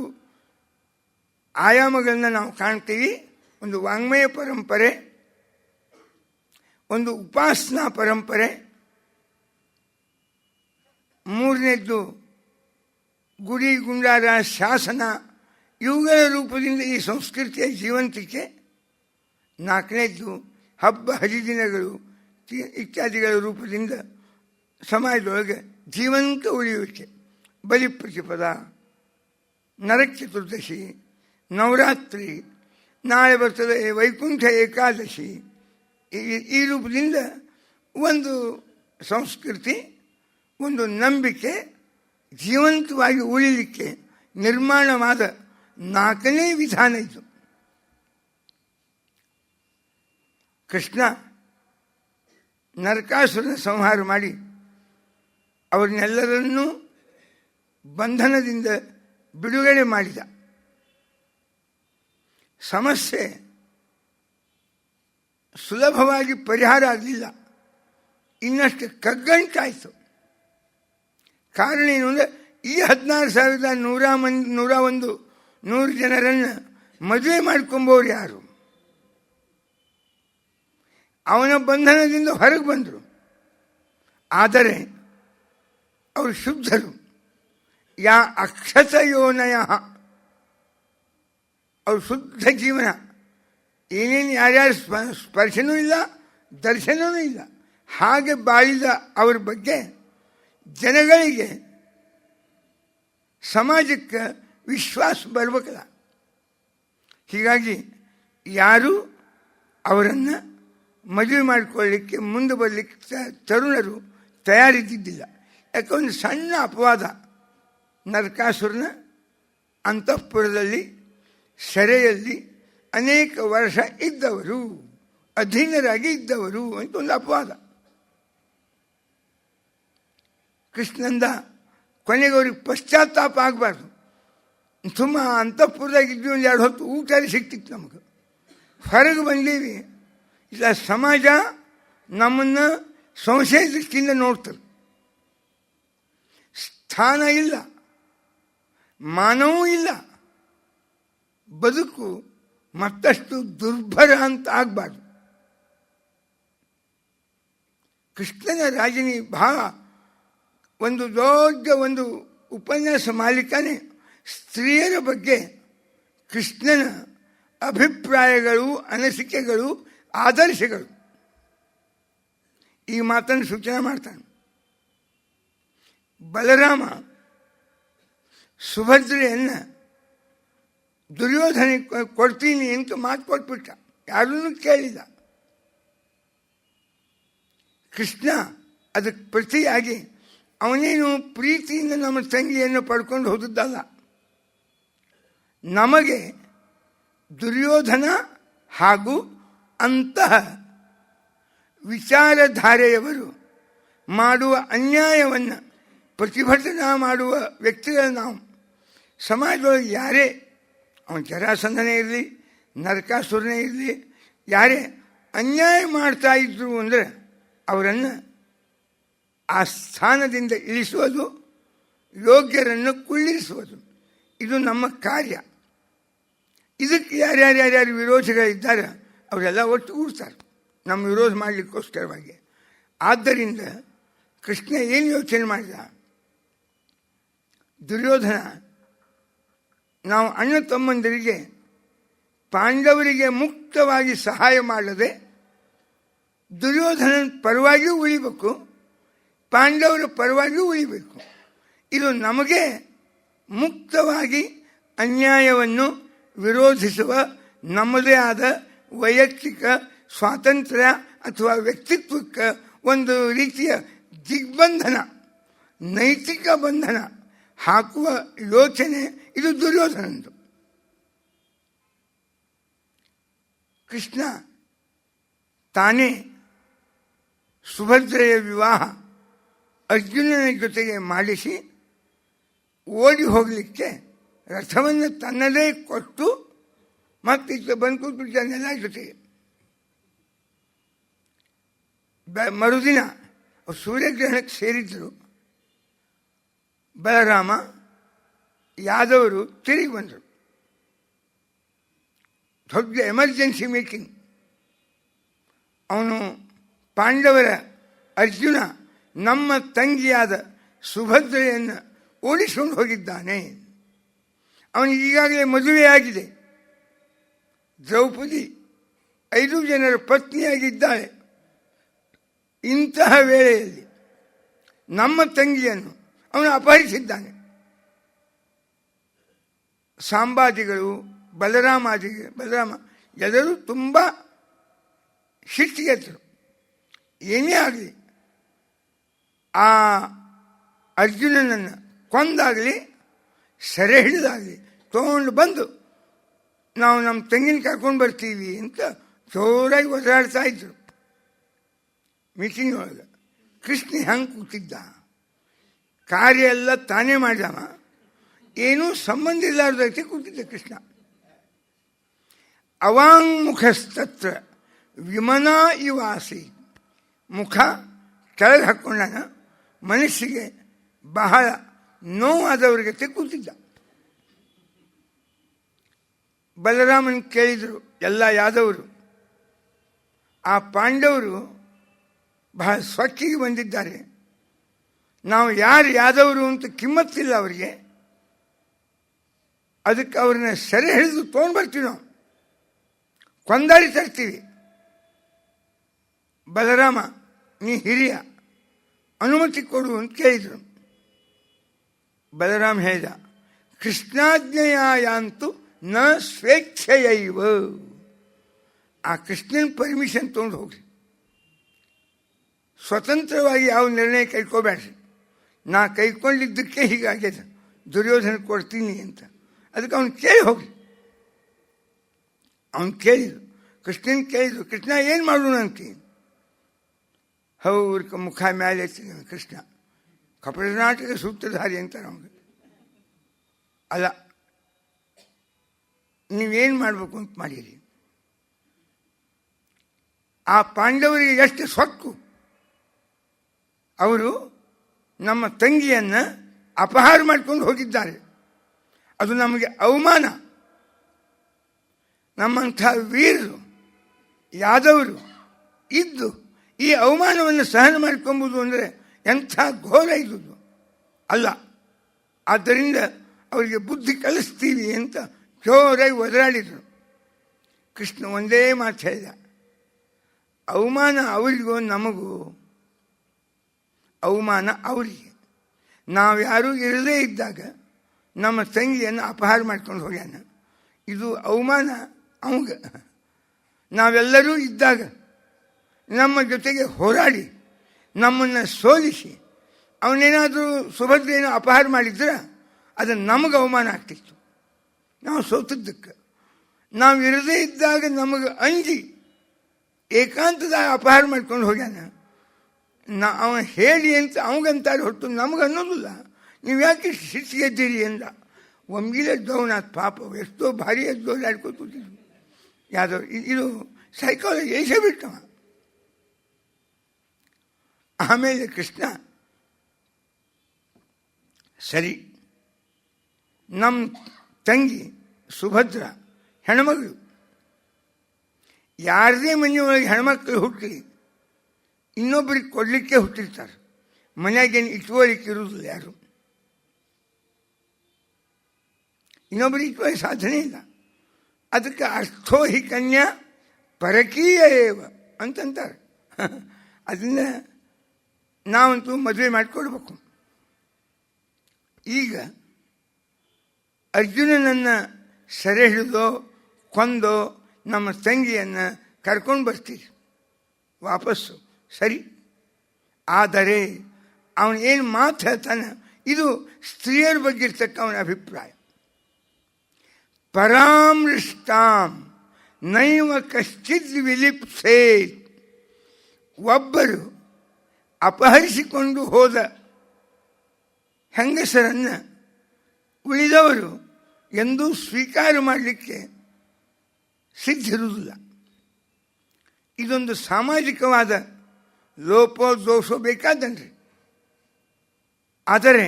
ಆಯಾಮಗಳನ್ನ ನಾವು ಕಾಣ್ತೀವಿ. ಒಂದು ವಾಂಗ್ಮಯ ಪರಂಪರೆ, ಒಂದು ಉಪಾಸನಾ ಪರಂಪರೆ, 3ನೇದ್ದು ಗುಡಿ ಗುಂಡಾರ ಶಾಸನ, ಇವುಗಳ ರೂಪದಿಂದ ಈ ಸಂಸ್ಕೃತಿಯ ಜೀವಂತಿಕೆ, 4ನೇದ್ದು ಹಬ್ಬ ಹರಿದಿನಗಳು ಇತ್ಯಾದಿಗಳ ರೂಪದಿಂದ ಸಮಾಜದೊಳಗೆ ಜೀವಂತ ಉಳಿಯುವಿಕೆ. ಬಲಿ ಪ್ರತಿಪದ, ನರಕ ಚತುರ್ದಶಿ, ನವರಾತ್ರಿ, ನಾಳೆ ಬರ್ತದೆ ವೈಕುಂಠ ಏಕಾದಶಿ, ಈ ರೂಪದಿಂದ ಒಂದು ಸಂಸ್ಕೃತಿ, ಒಂದು ನಂಬಿಕೆ ಜೀವಂತವಾಗಿ ಉಳಿಲಿಕ್ಕೆ ನಿರ್ಮಾಣವಾದ 4ನೇ ವಿಧಾನ ಇದು. ಕೃಷ್ಣ ನರಕಾಸುರನ ಸಂಹಾರ ಮಾಡಿ ಅವರನ್ನೆಲ್ಲರನ್ನೂ ಬಂಧನದಿಂದ ಬಿಡುಗಡೆ ಮಾಡಿದ. ಸಮಸ್ಯೆ ಸುಲಭವಾಗಿ ಪರಿಹಾರ ಆಗಲಿಲ್ಲ, ಇನ್ನಷ್ಟು ಕಗ್ಗಂಟಾಯಿತು. ಕಾರಣ ಏನು ಅಂದರೆ ಈ 16,101 ಜನರನ್ನು ಮದುವೆ ಮಾಡ್ಕೊಂಬೋರು ಯಾರು? ಅವನ ಬಂಧನದಿಂದ ಹೊರಗೆ ಬಂದರು. ಆದರೆ ಅವರು ಶುದ್ಧರು. ಯಾ ಅಕ್ಷತಯೋನಯ, ಅವರು ಶುದ್ಧ ಜೀವನ, ಏನೇನು ಯಾರ್ಯಾರು ಸ್ಪರ್ಶನೂ ಇಲ್ಲ, ದರ್ಶನವೂ ಇಲ್ಲ, ಹಾಗೆ ಬಾಳಿದ ಅವ್ರ ಬಗ್ಗೆ ಜನಗಳಿಗೆ, ಸಮಾಜಕ್ಕೆ ವಿಶ್ವಾಸ ಬರಬೇಕಲ್ಲ. ಹೀಗಾಗಿ ಯಾರೂ ಅವರನ್ನು ಮದುವೆ ಮಾಡಿಕೊಳ್ಳಲಿಕ್ಕೆ ಮುಂದೆ ಬರಲಿಕ್ಕೆ ತರುಣರು ತಯಾರಿದ್ದಿದ್ದಿಲ್ಲ. ಯಾಕೆ ಒಂದು ಸಣ್ಣ ಅಪವಾದ ನರಕಾಸುರನ ಅಂತಃಪುರದಲ್ಲಿ ಸೆರೆಯಲ್ಲಿ ಅನೇಕ ವರ್ಷ ಇದ್ದವರು, ಅಧೀನರಾಗಿ ಇದ್ದವರು ಅಂತ ಒಂದು ಅಪವಾದ. ಕೃಷ್ಣಂದ ಕೊನೆಗೆ ಅವ್ರಿಗೆ ಪಶ್ಚಾತ್ತಾಪ ಆಗಬಾರ್ದು. ಸುಮ್ಮ ಅಂತಃಪುರದಾಗಿದ್ವಿ, ಒಂದು 2 ಹೊತ್ತು ಊಟ ಸಿಕ್ತಿತ್ತು ನಮಗೆ. ಹೊರಗೆ ಬಂದೀವಿ, ಇಲ್ಲ ಸಮಾಜ ನಮ್ಮನ್ನು ಸಂಶಯ ದೃಷ್ಟಿಯಿಂದ ನೋಡ್ತದೆ. ಸ್ಥಾನ ಇಲ್ಲ, ಮಾನವೂ ಇಲ್ಲ, ಬದುಕು ಮತ್ತಷ್ಟು ದುರ್ಭರ ಅಂತ ಆಗಬಾರ್ದು. ಕೃಷ್ಣನ ರಾಜನಿ ಭಾವ ಒಂದು ದೊಡ್ಡ ಒಂದು ಉಪನ್ಯಾಸ ಮಾಲಿಕನೇ ಸ್ತ್ರೀಯರ ಬಗ್ಗೆ ಕೃಷ್ಣನ ಅಭಿಪ್ರಾಯಗಳು, ಅನಿಸಿಕೆಗಳು, ಆದರ್ಶಗಳು ಈ ಮಾತನ್ನು ಸೂಚನೆ ಮಾಡ್ತಾನೆ. ಬಲರಾಮ ಸುಭದ್ರೆಯನ್ನು ದುರ್ಯೋಧನ ಕೊಡ್ತೀನಿ ಅಂತ ಮಾತು ಕೊಟ್ಬಿಟ್ಟ, ಯಾರನ್ನೂ ಕೇಳಿಲ್ಲ. ಕೃಷ್ಣ ಅದಕ್ಕೆ ಪ್ರತಿಯಾಗಿ ಅವನೇನು ಪ್ರೀತಿಯಿಂದ ನಮ್ಮ ತಂಗಿಯನ್ನು ಪಡ್ಕೊಂಡು ಹೋದದ್ದಲ್ಲ. ನಮಗೆ ದುರ್ಯೋಧನ ಹಾಗೂ ಅಂತಹ ವಿಚಾರಧಾರೆಯವರು ಮಾಡುವ ಅನ್ಯಾಯವನ್ನು ಪ್ರತಿಭಟನಾ ಮಾಡುವ ವ್ಯಕ್ತಿಗಳು ನಾವು. ಸಮಾಜದೊಳಗೆ ಯಾರೇ ಅವನು ಜರಾಸಂಧನೇ ಇರಲಿ, ನರಕಾಸುರನೇ ಇರಲಿ, ಯಾರೇ ಅನ್ಯಾಯ ಮಾಡ್ತಾ ಇದ್ರು ಅಂದರೆ ಅವರನ್ನು ಆ ಸ್ಥಾನದಿಂದ ಇಳಿಸುವುದು, ಯೋಗ್ಯರನ್ನು ಕುಳ್ಳಿರಿಸುವುದು, ಇದು ನಮ್ಮ ಕಾರ್ಯ. ಇದಕ್ಕೆ ಯಾರ್ಯಾರು ವಿರೋಧಿಗಳಿದ್ದಾರೆ ಅವರೆಲ್ಲ ಒಟ್ಟುಗೂಡ್ತಾರೆ ನಮ್ಮ ವಿರೋಧ ಮಾಡಲಿಕ್ಕೋಸ್ಕರವಾಗಿ. ಆದ್ದರಿಂದ ಕೃಷ್ಣ ಏನು ಯೋಚನೆ ಮಾಡಿದ? ದುರ್ಯೋಧನ ನಾವು ಅಣ್ಣ ತಮ್ಮಂದರಿಗೆ ಪಾಂಡವರಿಗೆ ಮುಕ್ತವಾಗಿ ಸಹಾಯ ಮಾಡದೆ ದುರ್ಯೋಧನನ ಪರವಾಗಿಯೂ ಉಳಿಬೇಕು, ಪಾಂಡವರ ಪರವಾಗಿಯೂ ಉಳಿಬೇಕು. ಇದು ನಮಗೆ ಮುಕ್ತವಾಗಿ ಅನ್ಯಾಯವನ್ನು ವಿರೋಧಿಸುವ ನಮ್ಮದೇ ಆದ ವೈಯಕ್ತಿಕ ಸ್ವಾತಂತ್ರ್ಯ ಅಥವಾ ವ್ಯಕ್ತಿತ್ವಕ್ಕೆ ಒಂದು ರೀತಿಯ ದಿಗ್ಬಂಧನ, ನೈತಿಕ ಬಂಧನ ಹಾಕುವ ಯೋಚನೆ ಇದು ದುರ್ಯೋಧನಂದು. ಕೃಷ್ಣ ತಾನೇ ಸುಭದ್ರೆಯ ವಿವಾಹ ಅರ್ಜುನನ ಜೊತೆಗೆ ಮಾಡಿಸಿ ಓಡಿ ಹೋಗಲಿಕ್ಕೆ ರಥವನ್ನು ತನ್ನದೇ ಕೊಟ್ಟು ಮತ್ತೆ ಬಂದು ಕೂತ್ಬಿಟ್ಟಿದ್ದಾನೆಲ್ಲ ಜೊತೆಗೆ. ಮರುದಿನ ಸೂರ್ಯಗ್ರಹಣಕ್ಕೆ ಸೇರಿದ್ರು. ಬಲರಾಮ ಯಾದವರು ತಿರುಗಿ ಬಂದರು. ದೊಡ್ಡ ಎಮರ್ಜೆನ್ಸಿ ಮೀಟಿಂಗ್. ಅವನು ಪಾಂಡವರ ಅರ್ಜುನ ನಮ್ಮ ತಂಗಿಯಾದ ಸುಭದ್ರೆಯನ್ನು ಓಡಿಸಿಕೊಂಡು ಹೋಗಿದ್ದಾನೆ. ಅವನಿಗೆ ಈಗಾಗಲೇ ಮದುವೆಯಾಗಿದೆ. ದ್ರೌಪದಿ 5 ಜನರ ಪತ್ನಿಯಾಗಿದ್ದಾಳೆ. ಇಂತಹ ವೇಳೆಯಲ್ಲಿ ನಮ್ಮ ತಂಗಿಯನ್ನು ಅವನು ಅಪಹರಿಸಿದ್ದಾನೆ. ಸಾಂಬಾದಿಗಳು, ಬಲರಾಮ ಎಲ್ಲರೂ ತುಂಬ ಶಿಸ್ತಿಗೆತ್ತರು. ಏನೇ ಆಗಲಿ ಆ ಅರ್ಜುನನನ್ನು ಕೊಂದಾಗಲಿ ಸೆರೆ ಹಿಡಿದಾಗಲಿ ತೊಗೊಂಡು ಬಂದು ನಾವು ನಮ್ಮ ತಂಗಿನ ಕರ್ಕೊಂಡು ಬರ್ತೀವಿ ಅಂತ ಜೋರಾಗಿ ಒದ್ದಾಡ್ತಾ ಇದ್ರು ಮೀಟಿಂಗ್ ಒಳಗೆ. ಕೃಷ್ಣ ಹೆಂಗೆ ಕೂತಿದ್ದ, ಕಾರ್ಯ ಎಲ್ಲ ತಾನೇ ಮಾಡಿದವ, ಏನೂ ಸಂಬಂಧ ಇಲ್ಲಾರ್ದಕ್ಕೆ ಕೂತಿದ್ದ ಕೃಷ್ಣ. ಅವಾಂಗ್ಮುಖಸ್ತತ್ರ ವಿಮನಾ ಇವಾಸಿ. ಮುಖ ಕೆಳಗೆ ಹಾಕ್ಕೊಂಡಾನ, ಮನಸ್ಸಿಗೆ ಬಹಳ ನೋವಾದವ್ರಿಗೆ ಕೂತಿದ್ದ. ಬಲರಾಮನ್ ಕೇಳಿದರು ಎಲ್ಲ ಯಾದವರು, ಆ ಪಾಂಡವರು ಬಹಳ ಸ್ವಚ್ಛಿಗೆ ಬಂದಿದ್ದಾರೆ, ನಾವು ಯಾರು ಯಾದವರು ಅಂತ ಕಿಮ್ಮತ್ತಿಲ್ಲ ಅವರಿಗೆ, ಅದಕ್ಕೆ ಅವ್ರನ್ನ ಸೆರೆ ಹಿಡಿದು ತೊಗೊಂಡು ಬರ್ತೀವಿ, ನಾವು ಕೊಂದಾಡಿ ತರ್ತೀವಿ. ಬಲರಾಮ ನೀ ಹಿರಿಯ, ಅನುಮತಿ ಕೊಡು ಅಂತ ಕೇಳಿದರು. ಬಲರಾಮ ಹೇಳಿದ, ಕೃಷ್ಣಾಜ್ಞೆಯಾಂತೂ ನ ಸ್ವೇಚ್ಛೆಯೈವ. ಆ ಕೃಷ್ಣನ ಪರ್ಮಿಷನ್ ತೊಗೊಂಡು ಹೋಗ್ರಿ, ಸ್ವತಂತ್ರವಾಗಿ ಯಾವ ನಿರ್ಣಯ ಕೈಕೋಬೇಡ್ರಿ, ನಾ ಕೈಕೊಂಡಿದ್ದಕ್ಕೆ ಹೀಗಾಗ್ಯದ, ದುರ್ಯೋಧನ ಕೊಡ್ತೀನಿ ಅಂತ. ಅದಕ್ಕೆ ಅವನು ಕೇಳಿ ಹೋಗಿ, ಅವನು ಕೇಳಿದ್ರು, ಕೃಷ್ಣನ್ ಕೇಳಿದ್ರು, ಕೃಷ್ಣ ಏನು ಮಾಡೋಣ ಅಂತೀನಿ. ಅವ್ರ ಮುಖ ಮೇಲೆ ಎತ್ತಿದ ಕೃಷ್ಣ, ಕಪಟನಾಟಕ ಸೂತ್ರಧಾರಿ ಅಂತಾರೆ ಅವನಿಗೆ. ಅಲ್ಲ, ನೀವೇನು ಮಾಡಬೇಕು ಅಂತ ಮಾಡಿರಿ. ಆ ಪಾಂಡವರಿಗೆ ಎಷ್ಟು ಸೊಕ್ಕು, ಅವರು ನಮ್ಮ ತಂಗಿಯನ್ನು ಅಪಹಾರ ಮಾಡ್ಕೊಂಡು ಹೋಗಿದ್ದಾರೆ. ಅದು ನಮಗೆ ಅವಮಾನ. ನಮ್ಮಂಥ ವೀರರು ಯಾದವರು ಇದ್ದು ಈ ಅವಮಾನವನ್ನು ಸಹನ ಮಾಡ್ಕೊಂಬುದು ಅಂದರೆ ಎಂಥ ಘೋರ ಇದ್ದುದು ಅಲ್ಲ. ಆದ್ದರಿಂದ ಅವರಿಗೆ ಬುದ್ಧಿ ಕಲಿಸ್ತೀವಿ ಅಂತ ಜೋರಾಗಿ ಒದರಾಡಿದರು. ಕೃಷ್ಣ ಒಂದೇ ಮಾತು ಹೇಳಿದ, ಅವಮಾನ ಅವರಿಗೂ ನಮಗೂ ಅವಮಾನ ಅವರಿಗೆ. ನಾವ್ಯಾರೂ ಇರದೇ ಇದ್ದಾಗ ನಮ್ಮ ತಂಗಿಯನ್ನು ಅಪಹಾರ ಮಾಡ್ಕೊಂಡು ಹೋಗ್ಯಾನ, ಇದು ಅವಮಾನ ಅವಂಗ. ನಾವೆಲ್ಲರೂ ಇದ್ದಾಗ ನಮ್ಮ ಜೊತೆಗೆ ಹೋರಾಡಿ ನಮ್ಮನ್ನು ಸೋಲಿಸಿ ಅವನೇನಾದರೂ ಸುಭದ್ರೇನೋ ಅಪಹಾರ ಮಾಡಿದ್ರೆ ಅದು ನಮಗೆ ಅವಮಾನ ಆಗ್ತಿತ್ತು, ನಾವು ಸೋತದ್ದಕ್ಕೆ. ನಾವು ಇರದೇ ಇದ್ದಾಗ ನಮಗೆ ಅಂಜಿ ಏಕಾಂತದಾಗ ಅಪಹಾರ ಮಾಡ್ಕೊಂಡು ಹೋಗ್ಯಾನ. ಅವನು ಹೇಳಿ ಅಂತ ಅವಂಗಂತಾರೆ ಹೊರತು ನಮಗೆ ಅನ್ನೋದಿಲ್ಲ. ನೀವು ಯಾಕೆ ಶಿಸ್ತಿಗೆದ್ದೀರಿ ಎಂದ. ಒಮ್ಗಿಲೆ ದೋನಾಥ್ ಪಾಪ ಎಷ್ಟೋ ಭಾರಿ ದೋಲಾಡ್ಕೊತಿದ್ರು ಯಾವ್ದೋ. ಇದು ಸೈಕಾಲಜಿ ಏಸೇ ಬಿಟ್ಟವ. ಆಮೇಲೆ ಕೃಷ್ಣ, ಸರಿ, ನಮ್ಮ ತಂಗಿ ಸುಭದ್ರ ಹೆಣ್ಮಗಳು, ಯಾರದೇ ಮನೆಯೊಳಗೆ ಹೆಣ್ಮಕ್ಳು ಹುಟ್ಟಲಿ ಇನ್ನೊಬ್ಬರಿಗೆ ಕೊಡಲಿಕ್ಕೆ ಹುಟ್ಟಿರ್ತಾರೆ, ಮನೆಯಾಗೇನು ಇಟ್ಕೊಳ್ಳಿಕ್ಕೆ ಇರುವುದಿಲ್ಲ. ಯಾರು ಇನ್ನೊಬ್ಬರಿಗೆ ಇಟ್ಕೊಳ್ಳಿ ಸಾಧನೆ ಇಲ್ಲ. ಅದಕ್ಕೆ ಅರ್ಥೋ ಹಿ ಕನ್ಯಾ ಪರಕೀಯ ಏವ ಅಂತಂತಾರೆ. ಅದನ್ನ ನಾವಂತೂ ಮದುವೆ ಮಾಡಿಕೊಡ್ಬೇಕು. ಈಗ ಅರ್ಜುನನನ್ನು ಸೆರೆ ಹಿಡಿದೋ ಕೊಂದೋ ನಮ್ಮ ತಂಗಿಯನ್ನು ಕರ್ಕೊಂಡು ಬರ್ತೀರಿ ವಾಪಸ್ಸು, ಸರಿ. ಆದರೆ ಅವನು ಏನು ಮಾತು ಹೇಳ್ತಾನೆ, ಇದು ಸ್ತ್ರೀಯರ ಬಗ್ಗೆ ಇರ್ತಕ್ಕ ಅವನ ಅಭಿಪ್ರಾಯ. ಪರಾಮೃಷ್ಟಾಂ ನೈವ ಕಶ್ಚಿದ್ ವಿಲಿಪ್ಸೇತ್. ಒಬ್ಬರು ಅಪಹರಿಸಿಕೊಂಡು ಹೋದ ಹೆಂಗಸರನ್ನು ಉಳಿದವರು ಎಂದೂ ಸ್ವೀಕಾರ ಮಾಡಲಿಕ್ಕೆ ಸಿದ್ಧಿರುವುದಿಲ್ಲ. ಇದೊಂದು ಸಾಮಾಜಿಕವಾದ ಲೋಪೋ ದೋಷೋ ಬೇಕಾದನ್ರಿ. ಆದರೆ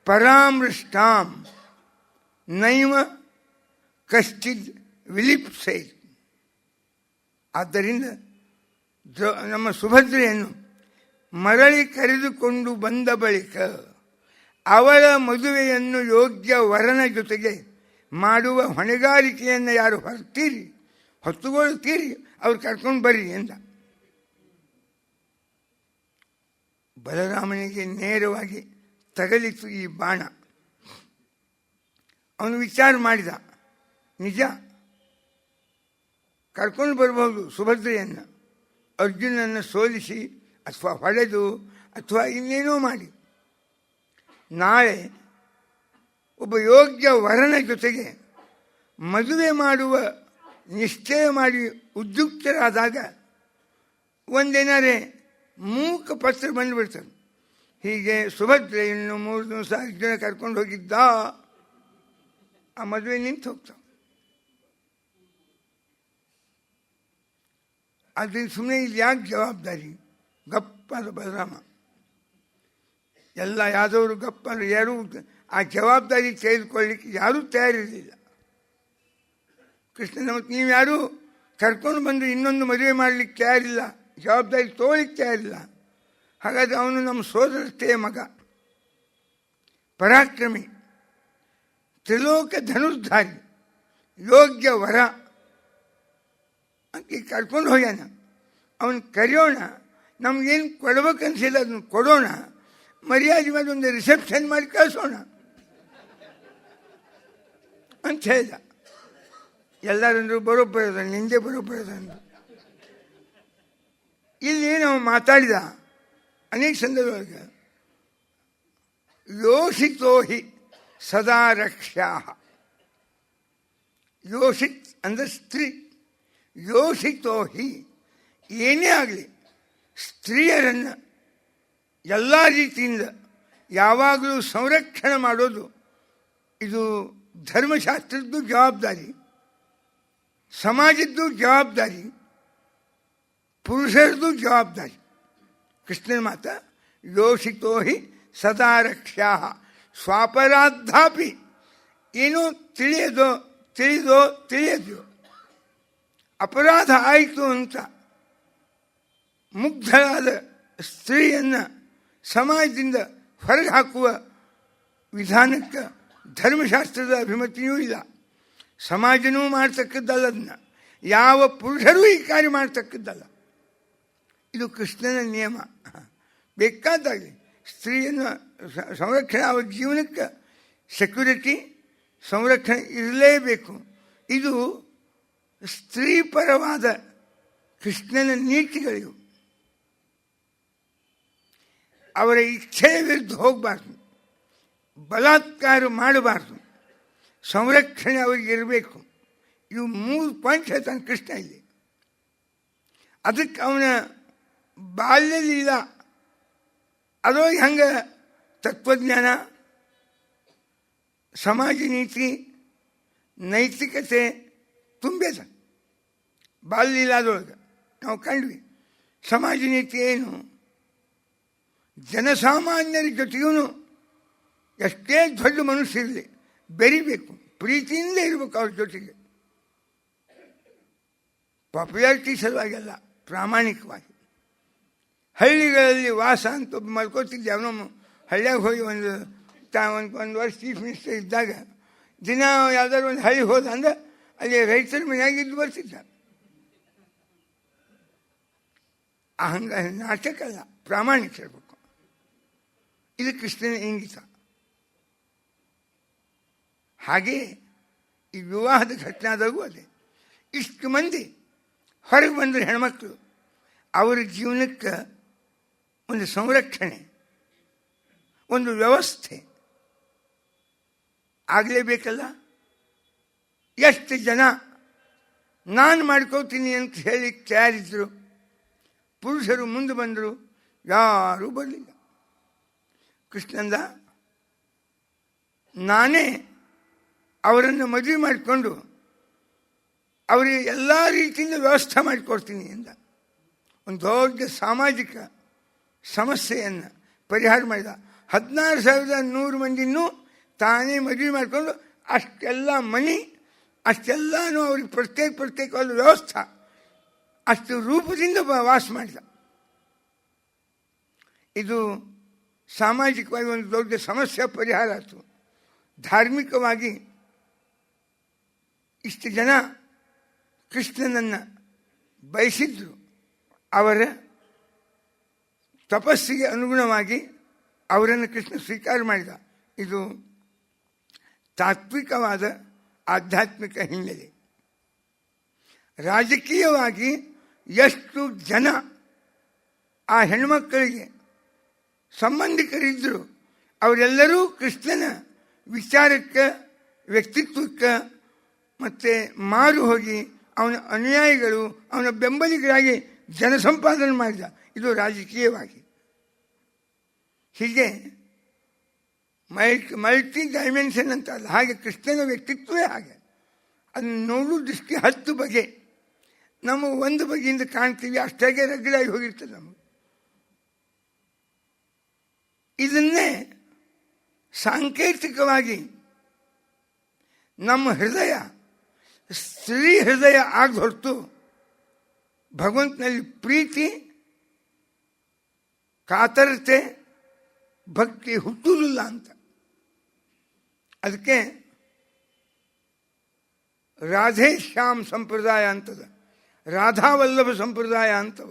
ಪರಾಮೃಷ್ಟಾಂ ನೈವ ಕಶ್ಚಿದ್ ವಿಲಿಪ್ಸೇತ್. ಆದ್ದರಿಂದ ನಮ್ಮ ಸುಭದ್ರೆಯನ್ನು ಮರಳಿ ಕರೆದುಕೊಂಡು ಬಂದ ಬಳಿಕ ಅವಳ ಮದುವೆಯನ್ನು ಯೋಗ್ಯ ವರನ ಜೊತೆಗೆ ಮಾಡುವ ಹೊಣೆಗಾರಿಕೆಯನ್ನು ಯಾರು ಹೊತ್ತುಕೊಳ್ತೀರಿ ಅವ್ರು ಕರ್ಕೊಂಡು ಬರ್ರಿ ಎಂದ. ಬಲರಾಮನಿಗೆ ನೇರವಾಗಿ ತಗಲಿತು ಈ ಬಾಣ. ಅವನು ವಿಚಾರ ಮಾಡಿದ, ನಿಜ ಕರ್ಕೊಂಡು ಬರ್ಬೋದು ಸುಭದ್ರೆಯನ್ನು, ಅರ್ಜುನನ್ನು ಸೋಲಿಸಿ ಅಥವಾ ಹೊಡೆದು ಅಥವಾ ಇನ್ನೇನೋ ಮಾಡಿ. ನಾಳೆ ಒಬ್ಬ ಯೋಗ್ಯ ವರನ ಜೊತೆಗೆ ಮದುವೆ ಮಾಡುವ ನಿಶ್ಚಯ ಮಾಡಿ ಉದ್ಯುಕ್ತರಾದಾಗ ಒಂದೇನಾರೇ ಮೂಕ ಪತ್ರ ಬಂದುಬಿಡ್ತಾರೆ. ಹೀಗೆ ಸುಭದ್ರೆ ಇನ್ನು 3 ದಿವಸ ಅರ್ಜುನ ಕರ್ಕೊಂಡು ಹೋಗಿದ್ದ, ಆ ಮದುವೆ ನಿಂತು ಹೋಗ್ತಾವೆ. ಅದರಿಂದ ಸುಮ್ಮನೆ ಇಲ್ಲಿ ಯಾಕೆ ಜವಾಬ್ದಾರಿ? ಗಪ್ಪಾದ ಬಲರಾಮ. ಎಲ್ಲ ಯಾದವರು ಗಪ್ಪಾದ, ಯಾರೂ ಆ ಜವಾಬ್ದಾರಿ ತೆಗೆದುಕೊಳ್ಳಿಕ್ಕೆ ಯಾರೂ ತಯಾರಿರಲಿಲ್ಲ. ಕೃಷ್ಣನ ಮತ್ತು ನೀವು ಯಾರೂ ಕರ್ಕೊಂಡು ಬಂದು ಇನ್ನೊಂದು ಮದುವೆ ಮಾಡಲಿಕ್ಕೆ ತಯಾರಿಲ್ಲ, ಜವಾಬ್ದಾರಿ ತೋಳಿಕ್ಕೆ ತಯಾರಿಲ್ಲ. ಹಾಗಾದರೆ ಅವನು ನಮ್ಮ ಸೋದರತೆಯ ಮಗ, ಪರಾಕ್ರಮಿ, ತ್ರಿಲೋಕ ಧನುರ್ಧಾರಿ, ಯೋಗ್ಯ ವರ ಅಂತ ಕರ್ಕೊಂಡು ಹೋಗ್ಯಾನ. ಅವನು ಕರೆಯೋಣ, ನಮಗೇನು ಕೊಡ್ಬೇಕನ್ಸಿಲ್ಲ ಅದನ್ನು ಕೊಡೋಣ, ಮರ್ಯಾದೆ ಮಾಡಿ ಒಂದು ರಿಸೆಪ್ಷನ್ ಮಾಡಿ ಕಳಿಸೋಣ ಅಂತ ಹೇಳಿದ. ಎಲ್ಲರಂದ್ರು ಬರೋಬ್ಬರ ಅದ, ನಿಂದೆ ಬರೋಬ್ಬರ ಅದ ಅಂದರು. ಇಲ್ಲಿ ನಾವು ಮಾತಾಡಿದ ಅನೇಕ ಸಂದರ್ಭದೊಳಗೆ ಯೋಷಿತೋಹಿ ಸದಾ ರಕ್ಷ್ಯಾ. ಯೋಷಿತ್ ಅಂದರೆ ಸ್ತ್ರೀ. ಯೋಷಿತೋ ಹಿ, ಏನೇ ಆಗಲಿ ಸ್ತ್ರೀಯರನ್ನು ಎಲ್ಲ ರೀತಿಯಿಂದ ಯಾವಾಗಲೂ ಸಂರಕ್ಷಣೆ ಮಾಡೋದು ಇದು ಧರ್ಮಶಾಸ್ತ್ರದ್ದು ಜವಾಬ್ದಾರಿ, ಸಮಾಜದ್ದು ಜವಾಬ್ದಾರಿ, ಪುರುಷರದ್ದು ಜವಾಬ್ದಾರಿ. ಕೃಷ್ಣನ ಮಾತ ಯೋಷಿತೋ ಹಿ ಸದಾ ರಕ್ಷ್ಯಾ ಸ್ವಾಪರಾಧಾಪಿ. ಏನೋ ತಿಳಿಯದೋ ಅಪರಾಧ ಆಯಿತು ಅಂತ ಮುಗ್ಧರಾದ ಸ್ತ್ರೀಯನ್ನು ಸಮಾಜದಿಂದ ಹೊರಗೆ ಹಾಕುವ ವಿಧಾನಕ್ಕೆ ಧರ್ಮಶಾಸ್ತ್ರದ ಅಭಿಮತಿಯೂ ಇಲ್ಲ. ಸಮಾಜನೂ ಮಾಡ್ತಕ್ಕದ್ದಲ್ಲ, ಅದನ್ನು ಯಾವ ಪುರುಷರೂ ಈ ಕಾರ್ಯ ಮಾಡ್ತಕ್ಕದ್ದಲ್ಲ. ಇದು ಕೃಷ್ಣನ ನಿಯಮ. ಬೇಕಾದಾಗಲಿ ಸ್ತ್ರೀಯನ್ನು ಸಂರಕ್ಷಣೆ, ಅವರ ಜೀವನಕ್ಕೆ ಸೆಕ್ಯುರಿಟಿ ಸಂರಕ್ಷಣೆ ಇರಲೇಬೇಕು. ಇದು ಸ್ತ್ರೀಪರವಾದ ಕೃಷ್ಣನ ನೀತಿಗಳಿವು. ಅವರ ಇಚ್ಛೆಯ ವಿರುದ್ಧ ಹೋಗಬಾರ್ದು, ಬಲಾತ್ಕಾರ ಮಾಡಬಾರ್ದು, ಸಂರಕ್ಷಣೆ ಅವರಿಗೆ ಇರಬೇಕು. ಇವು 3 ಪಾಯಿಂಟ್ ಹೇಳ್ತಾನೆ ಕೃಷ್ಣ ಇಲ್ಲಿ. ಅದಕ್ಕೆ ಅವನ ಬಾಲ್ಯಲೀಲ ಅದರೊಳಗೆ ಹಂಗೆ ತತ್ವಜ್ಞಾನ, ಸಮಾಜ ನೀತಿ, ನೈತಿಕತೆ ತುಂಬ್ಯದ. ಬಾಲ್ಯಲೀಲಾದೊಳಗೆ ನಾವು ಕಂಡ್ವಿ. ಸಮಾಜ ನೀತಿ ಏನು? ಜನಸಾಮಾನ್ಯರ ಜೊತೆಗೂ ಎಷ್ಟೇ ದೊಡ್ಡ ಮನುಷ್ಯರಿರಲಿ ಬೆರಿಬೇಕು, ಪ್ರೀತಿಯಿಂದ ಇರಬೇಕು ಅವ್ರ ಜೊತೆಗೆ. ಪಾಪ್ಯುಲಾರಿಟಿ ಸಲುವಾಗಿಲ್ಲ, ಪ್ರಾಮಾಣಿಕವಾಗಿ. ಹಳ್ಳಿಗಳಲ್ಲಿ ವಾಸ ಅಂತ ಒಬ್ಬ ಮಲ್ಕೋತಿದ್ದೆ. ಅವನೊಮ್ಮೆ ಹಳ್ಳಿಯಾಗ ಹೋಗಿ ಒಂದು ವರ್ಷ ಚೀಫ್ ಮಿನಿಸ್ಟರ್ ಇದ್ದಾಗ ದಿನ ಯಾವ್ದಾದ್ರು ಒಂದು ಹಳ್ಳಿ ಹೋದ ಅಂದ್ರೆ ಅಲ್ಲಿ ರೈತರ ಮನೆಯಾಗಿದ್ದು ಬರ್ತಿದ್ದ. ಹಂಗೆ ನಾಟಕ ಅಲ್ಲ, ಪ್ರಾಮಾಣಿಕ ಇರಬೇಕು. ಇದು ಕೃಷ್ಣನ ಇಂಗಿತ. ಹಾಗೆ ಈ ವಿವಾಹದ ಘಟನಾದಾಗೂ ಅದೇ. ಇಷ್ಟು ಮಂದಿ ಹೊರಗೆ ಬಂದರೆ ಹೆಣ್ಮಕ್ಳು, ಅವರ ಜೀವನಕ್ಕೆ ಒಂದು ಸಂರಕ್ಷಣೆ, ಒಂದು ವ್ಯವಸ್ಥೆ ಆಗಲೇಬೇಕಲ್ಲ. ಎಷ್ಟು ಜನ ನಾನು ಮಾಡ್ಕೋತೀನಿ ಅಂತ ಹೇಳಿ ತಯಾರಿದ್ರು, ಪುರುಷರು ಮುಂದೆ ಬಂದರು, ಯಾರೂ ಬರಲಿಲ್ಲ. ಕೃಷ್ಣಂದ ನಾನೇ ಅವರನ್ನು ಮದುವೆ ಮಾಡಿಕೊಂಡು ಅವರಿಗೆ ಎಲ್ಲ ರೀತಿಯಿಂದ ವ್ಯವಸ್ಥೆ ಮಾಡಿಕೊಡ್ತೀನಿ ಎಂದ. ಒಂದು ದೊಡ್ಡ ಸಾಮಾಜಿಕ ಸಮಸ್ಯೆಯನ್ನು ಪರಿಹಾರ ಮಾಡಿದ. 16,100 ಮಂದಿನೂ ತಾನೇ ಮದುವೆ ಮಾಡಿಕೊಂಡು ಅಷ್ಟೆಲ್ಲ ಮನೆ, ಅಷ್ಟೆಲ್ಲನೂ ಅವ್ರಿಗೆ ಪ್ರತ್ಯೇಕವಾದ ವ್ಯವಸ್ಥೆ, ಅಷ್ಟು ರೂಪದಿಂದ ವಾಸ ಮಾಡಿದ. ಇದು ಸಾಮಾಜಿಕವಾಗಿ ಒಂದು ದೊಡ್ಡ ಸಮಸ್ಯೆ ಪರಿಹಾರ ಆಯಿತು. ಧಾರ್ಮಿಕವಾಗಿ ಇಷ್ಟು ಜನ ಕೃಷ್ಣನನ್ನು ಬಯಸಿದ್ರು. ಅವರ ತಪಸ್ಸಿಗೆ ಅನುಗುಣವಾಗಿ ಅವರನ್ನು ಕೃಷ್ಣ ಸ್ವೀಕಾರ ಮಾಡಿದ. ಇದು ತಾತ್ವಿಕವಾದ ಆಧ್ಯಾತ್ಮಿಕ ಹಿನ್ನೆಲೆ. ರಾಜಕೀಯವಾಗಿ ಎಷ್ಟು ಜನ ಆ ಹೆಣ್ಮಕ್ಕಳಿಗೆ ಸಂಬಂಧಿಕರಿದ್ದರು, ಅವರೆಲ್ಲರೂ ಕೃಷ್ಣನ ವಿಚಾರಕ್ಕೆ, ವ್ಯಕ್ತಿತ್ವಕ್ಕೆ ಮತ್ತು ಮಾರು ಹೋಗಿ ಅವನ ಅನುಯಾಯಿಗಳು, ಅವನ ಬೆಂಬಲಿಗರಾಗಿ ಜನಸಂಪಾದನೆ ಮಾಡಿದ. ಇದು ರಾಜಕೀಯವಾಗಿ. ಹೀಗೆ ಮಲ್ಟಿ ಡೈಮೆನ್ಷನ್ ಅಂತ ಅಲ್ಲ, ಹಾಗೆ ಕೃಷ್ಣನ ವ್ಯಕ್ತಿತ್ವವೇ ಹಾಗೆ. ಅದನ್ನು ನೋಡೋ ದೃಷ್ಟಿ 10 ಬಗೆ. ನಮಗೆ ಒಂದು ಬಗೆಯಿಂದ ಕಾಣ್ತೀವಿ, ಅಷ್ಟಾಗೆ ರಗಡಾಗಿ ಹೋಗಿರ್ತದೆ ನಮಗೆ. ಇದನ್ನೇ ಸಾಂಕೇತಿಕವಾಗಿ ನಮ್ಮ ಹೃದಯ ಸ್ತ್ರೀ ಹೃದಯ ಆಗ ಹೊರತು ಭಗವಂತನಲ್ಲಿ ಪ್ರೀತಿ, ಕಾತರತೆ, ಭಕ್ತಿ ಹುಟ್ಟುವುದಿಲ್ಲ ಅಂತ. ಅದಕ್ಕೆ ರಾಧೇ ಶ್ಯಾಮ್ ಸಂಪ್ರದಾಯ ಅಂತದ, ರಾಧಾವಲ್ಲಭ ಸಂಪ್ರದಾಯ ಅಂತವ.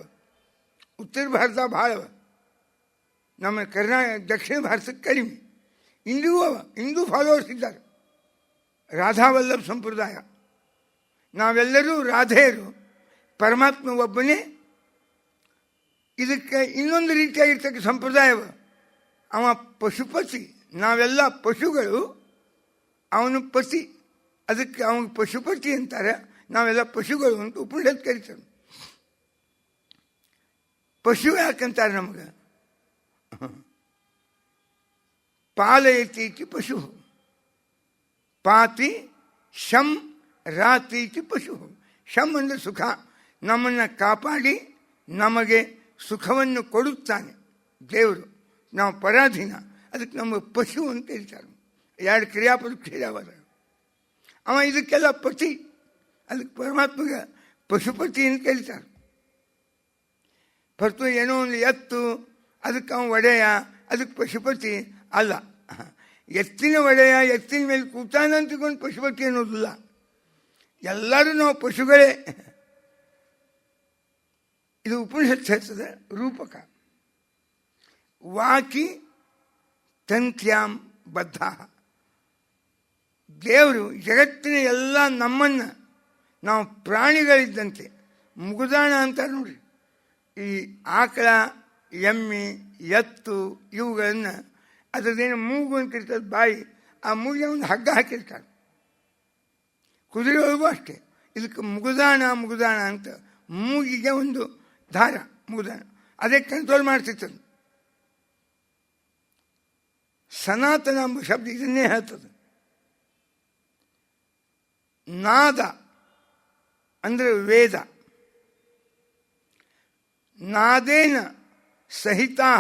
ಉತ್ತರ ಭಾರತ ಭಾಳವ, ನಮ್ಮ ದಕ್ಷಿಣ ಭಾರತಕ್ಕೆ ಕಡಿಮೆ. ಇಂದಿಗೂ ಇಂದು ಫಾಲೋವರ್ಸ್ ಇದ್ದಾರೆ ರಾಧಾವಲ್ಲಭ ಸಂಪ್ರದಾಯ. ನಾವೆಲ್ಲರೂ ರಾಧೆಯರು, ಪರಮಾತ್ಮ ಒಬ್ಬನೇ. ಇದಕ್ಕೆ ಇನ್ನೊಂದು ರೀತಿಯಾಗಿರ್ತಕ್ಕ ಸಂಪ್ರದಾಯವ. ಅವ ಪಶುಪತಿ, ನಾವೆಲ್ಲ ಪಶುಗಳು, ಅವನು ಪತಿ, ಅದಕ್ಕೆ ಅವನಿಗೆ ಪಶುಪತಿ ಅಂತಾರೆ. ನಾವೆಲ್ಲ ಪಶುಗಳು ಅಂತ ಉಪನಿಷತ್ ಕರೀತಾರೆ. ಪಶು ಯಾಕಂತಾರೆ ನಮಗೆ? ಪಾಲಯತಿ ಪಶು, ಪಾತಿ ಶಂ ರಾತಿ ಪಶು. ಶಂ ಅಂದರೆ ಸುಖ, ನಮ್ಮನ್ನು ಕಾಪಾಡಿ ನಮಗೆ ಸುಖವನ್ನು ಕೊಡುತ್ತಾನೆ ದೇವರು. ನಾವು ಪರಾಧೀನ, ಅದಕ್ಕೆ ನಮಗೆ ಪಶು ಅಂತ ಹೇಳ್ತಾರೆ. ಎರಡು ಕ್ರಿಯಾಪದ ಸೇರಿಯಾವಾಗ ಅವ ಇದಕ್ಕೆಲ್ಲ ಪತಿ, ಅದಕ್ಕೆ ಪರಮಾತ್ಮಗೆ ಪಶುಪತಿ ಅಂತ ಕೇಳ್ತಾರೆ. ಹೊರತು ಏನೋ ಒಂದು ಎತ್ತು ಅದಕ್ಕೆ ಅವನು ಒಡೆಯ, ಅದಕ್ಕೆ ಪಶುಪತಿ ಅಲ್ಲ. ಎತ್ತಿನ ಒಡೆಯ ಎತ್ತಿನ ಮೇಲೆ ಕೂತಾನ ಅಂತಕೊಂಡು ಪಶುಪತಿ ಅನ್ನೋದಿಲ್ಲ. ಎಲ್ಲರೂ ನಾವು ಪಶುಗಳೇ. ಇದು ಉಪನಿಷತ್ ಹೇಳ್ತದೆ ರೂಪಕ. ವಾಕಿ ತಂತ್ಯಾಂ ಬದ್ಧ. ದೇವರು ಜಗತ್ತಿನ ಎಲ್ಲ ನಮ್ಮನ್ನು, ನಾವು ಪ್ರಾಣಿಗಳಿದ್ದಂತೆ ಮುಗುದಾಣ ಅಂತಾರೆ ನೋಡ್ರಿ. ಈ ಆಕಳ, ಎಮ್ಮೆ, ಎತ್ತು ಇವುಗಳನ್ನು ಅದರದೇನು ಮೂಗು ಅಂತಿರ್ತದೆ ಬಾಯಿ, ಆ ಮೂಗಿಗೆ ಒಂದು ಹಗ್ಗ ಹಾಕಿರ್ತಾರೆ. ಕುದುರೆಯೊಳಗೂ ಅಷ್ಟೇ, ಇದಕ್ಕೆ ಮುಗುದಾಣ ಅಂತ ಮೂಗಿಗೆ ಒಂದು ದಾರ, ಮುಗುದಾಣ, ಅದೇ ಕಂಟ್ರೋಲ್ ಮಾಡ್ತಿರ್ತದೆ. ಸನಾತನ ಎಂಬ ಶಬ್ದ ಇದನ್ನೇ ಹೇಳ್ತದೆ. ನಾದ ಅಂದರೆ ವೇದ. ನಾದೇನ ಸಹಿತಾ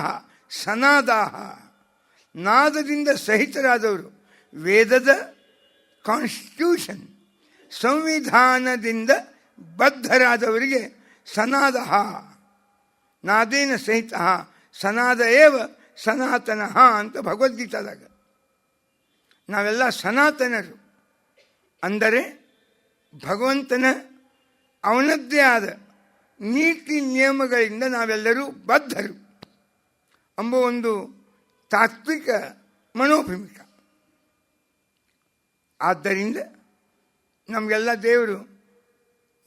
ಸನಾದಾ. ನಾದದಿಂದ ಸಹಿತರಾದವರು, ವೇದದ ಕಾನ್ಸ್ಟಿಟ್ಯೂಷನ್ ಸಂವಿಧಾನದಿಂದ ಬದ್ಧರಾದವರಿಗೆ ಸನಾದ. ನಾದೇನ ಸಹಿತ ಸನಾದ ಏವ ಸನಾತನ ಅಂತ ಭಗವದ್ಗೀತಾದಾಗ. ನಾವೆಲ್ಲ ಸನಾತನರು ಅಂದರೆ ಭಗವಂತನ ಅವನದ್ದೇ ಆದ ನೀತಿ ನಿಯಮಗಳಿಂದ ನಾವೆಲ್ಲರೂ ಬದ್ಧರು ಎಂಬ ಒಂದು ತಾತ್ವಿಕ ಮನೋಭೂಮಿಕ. ಆದ್ದರಿಂದ ನಮಗೆಲ್ಲ ದೇವರು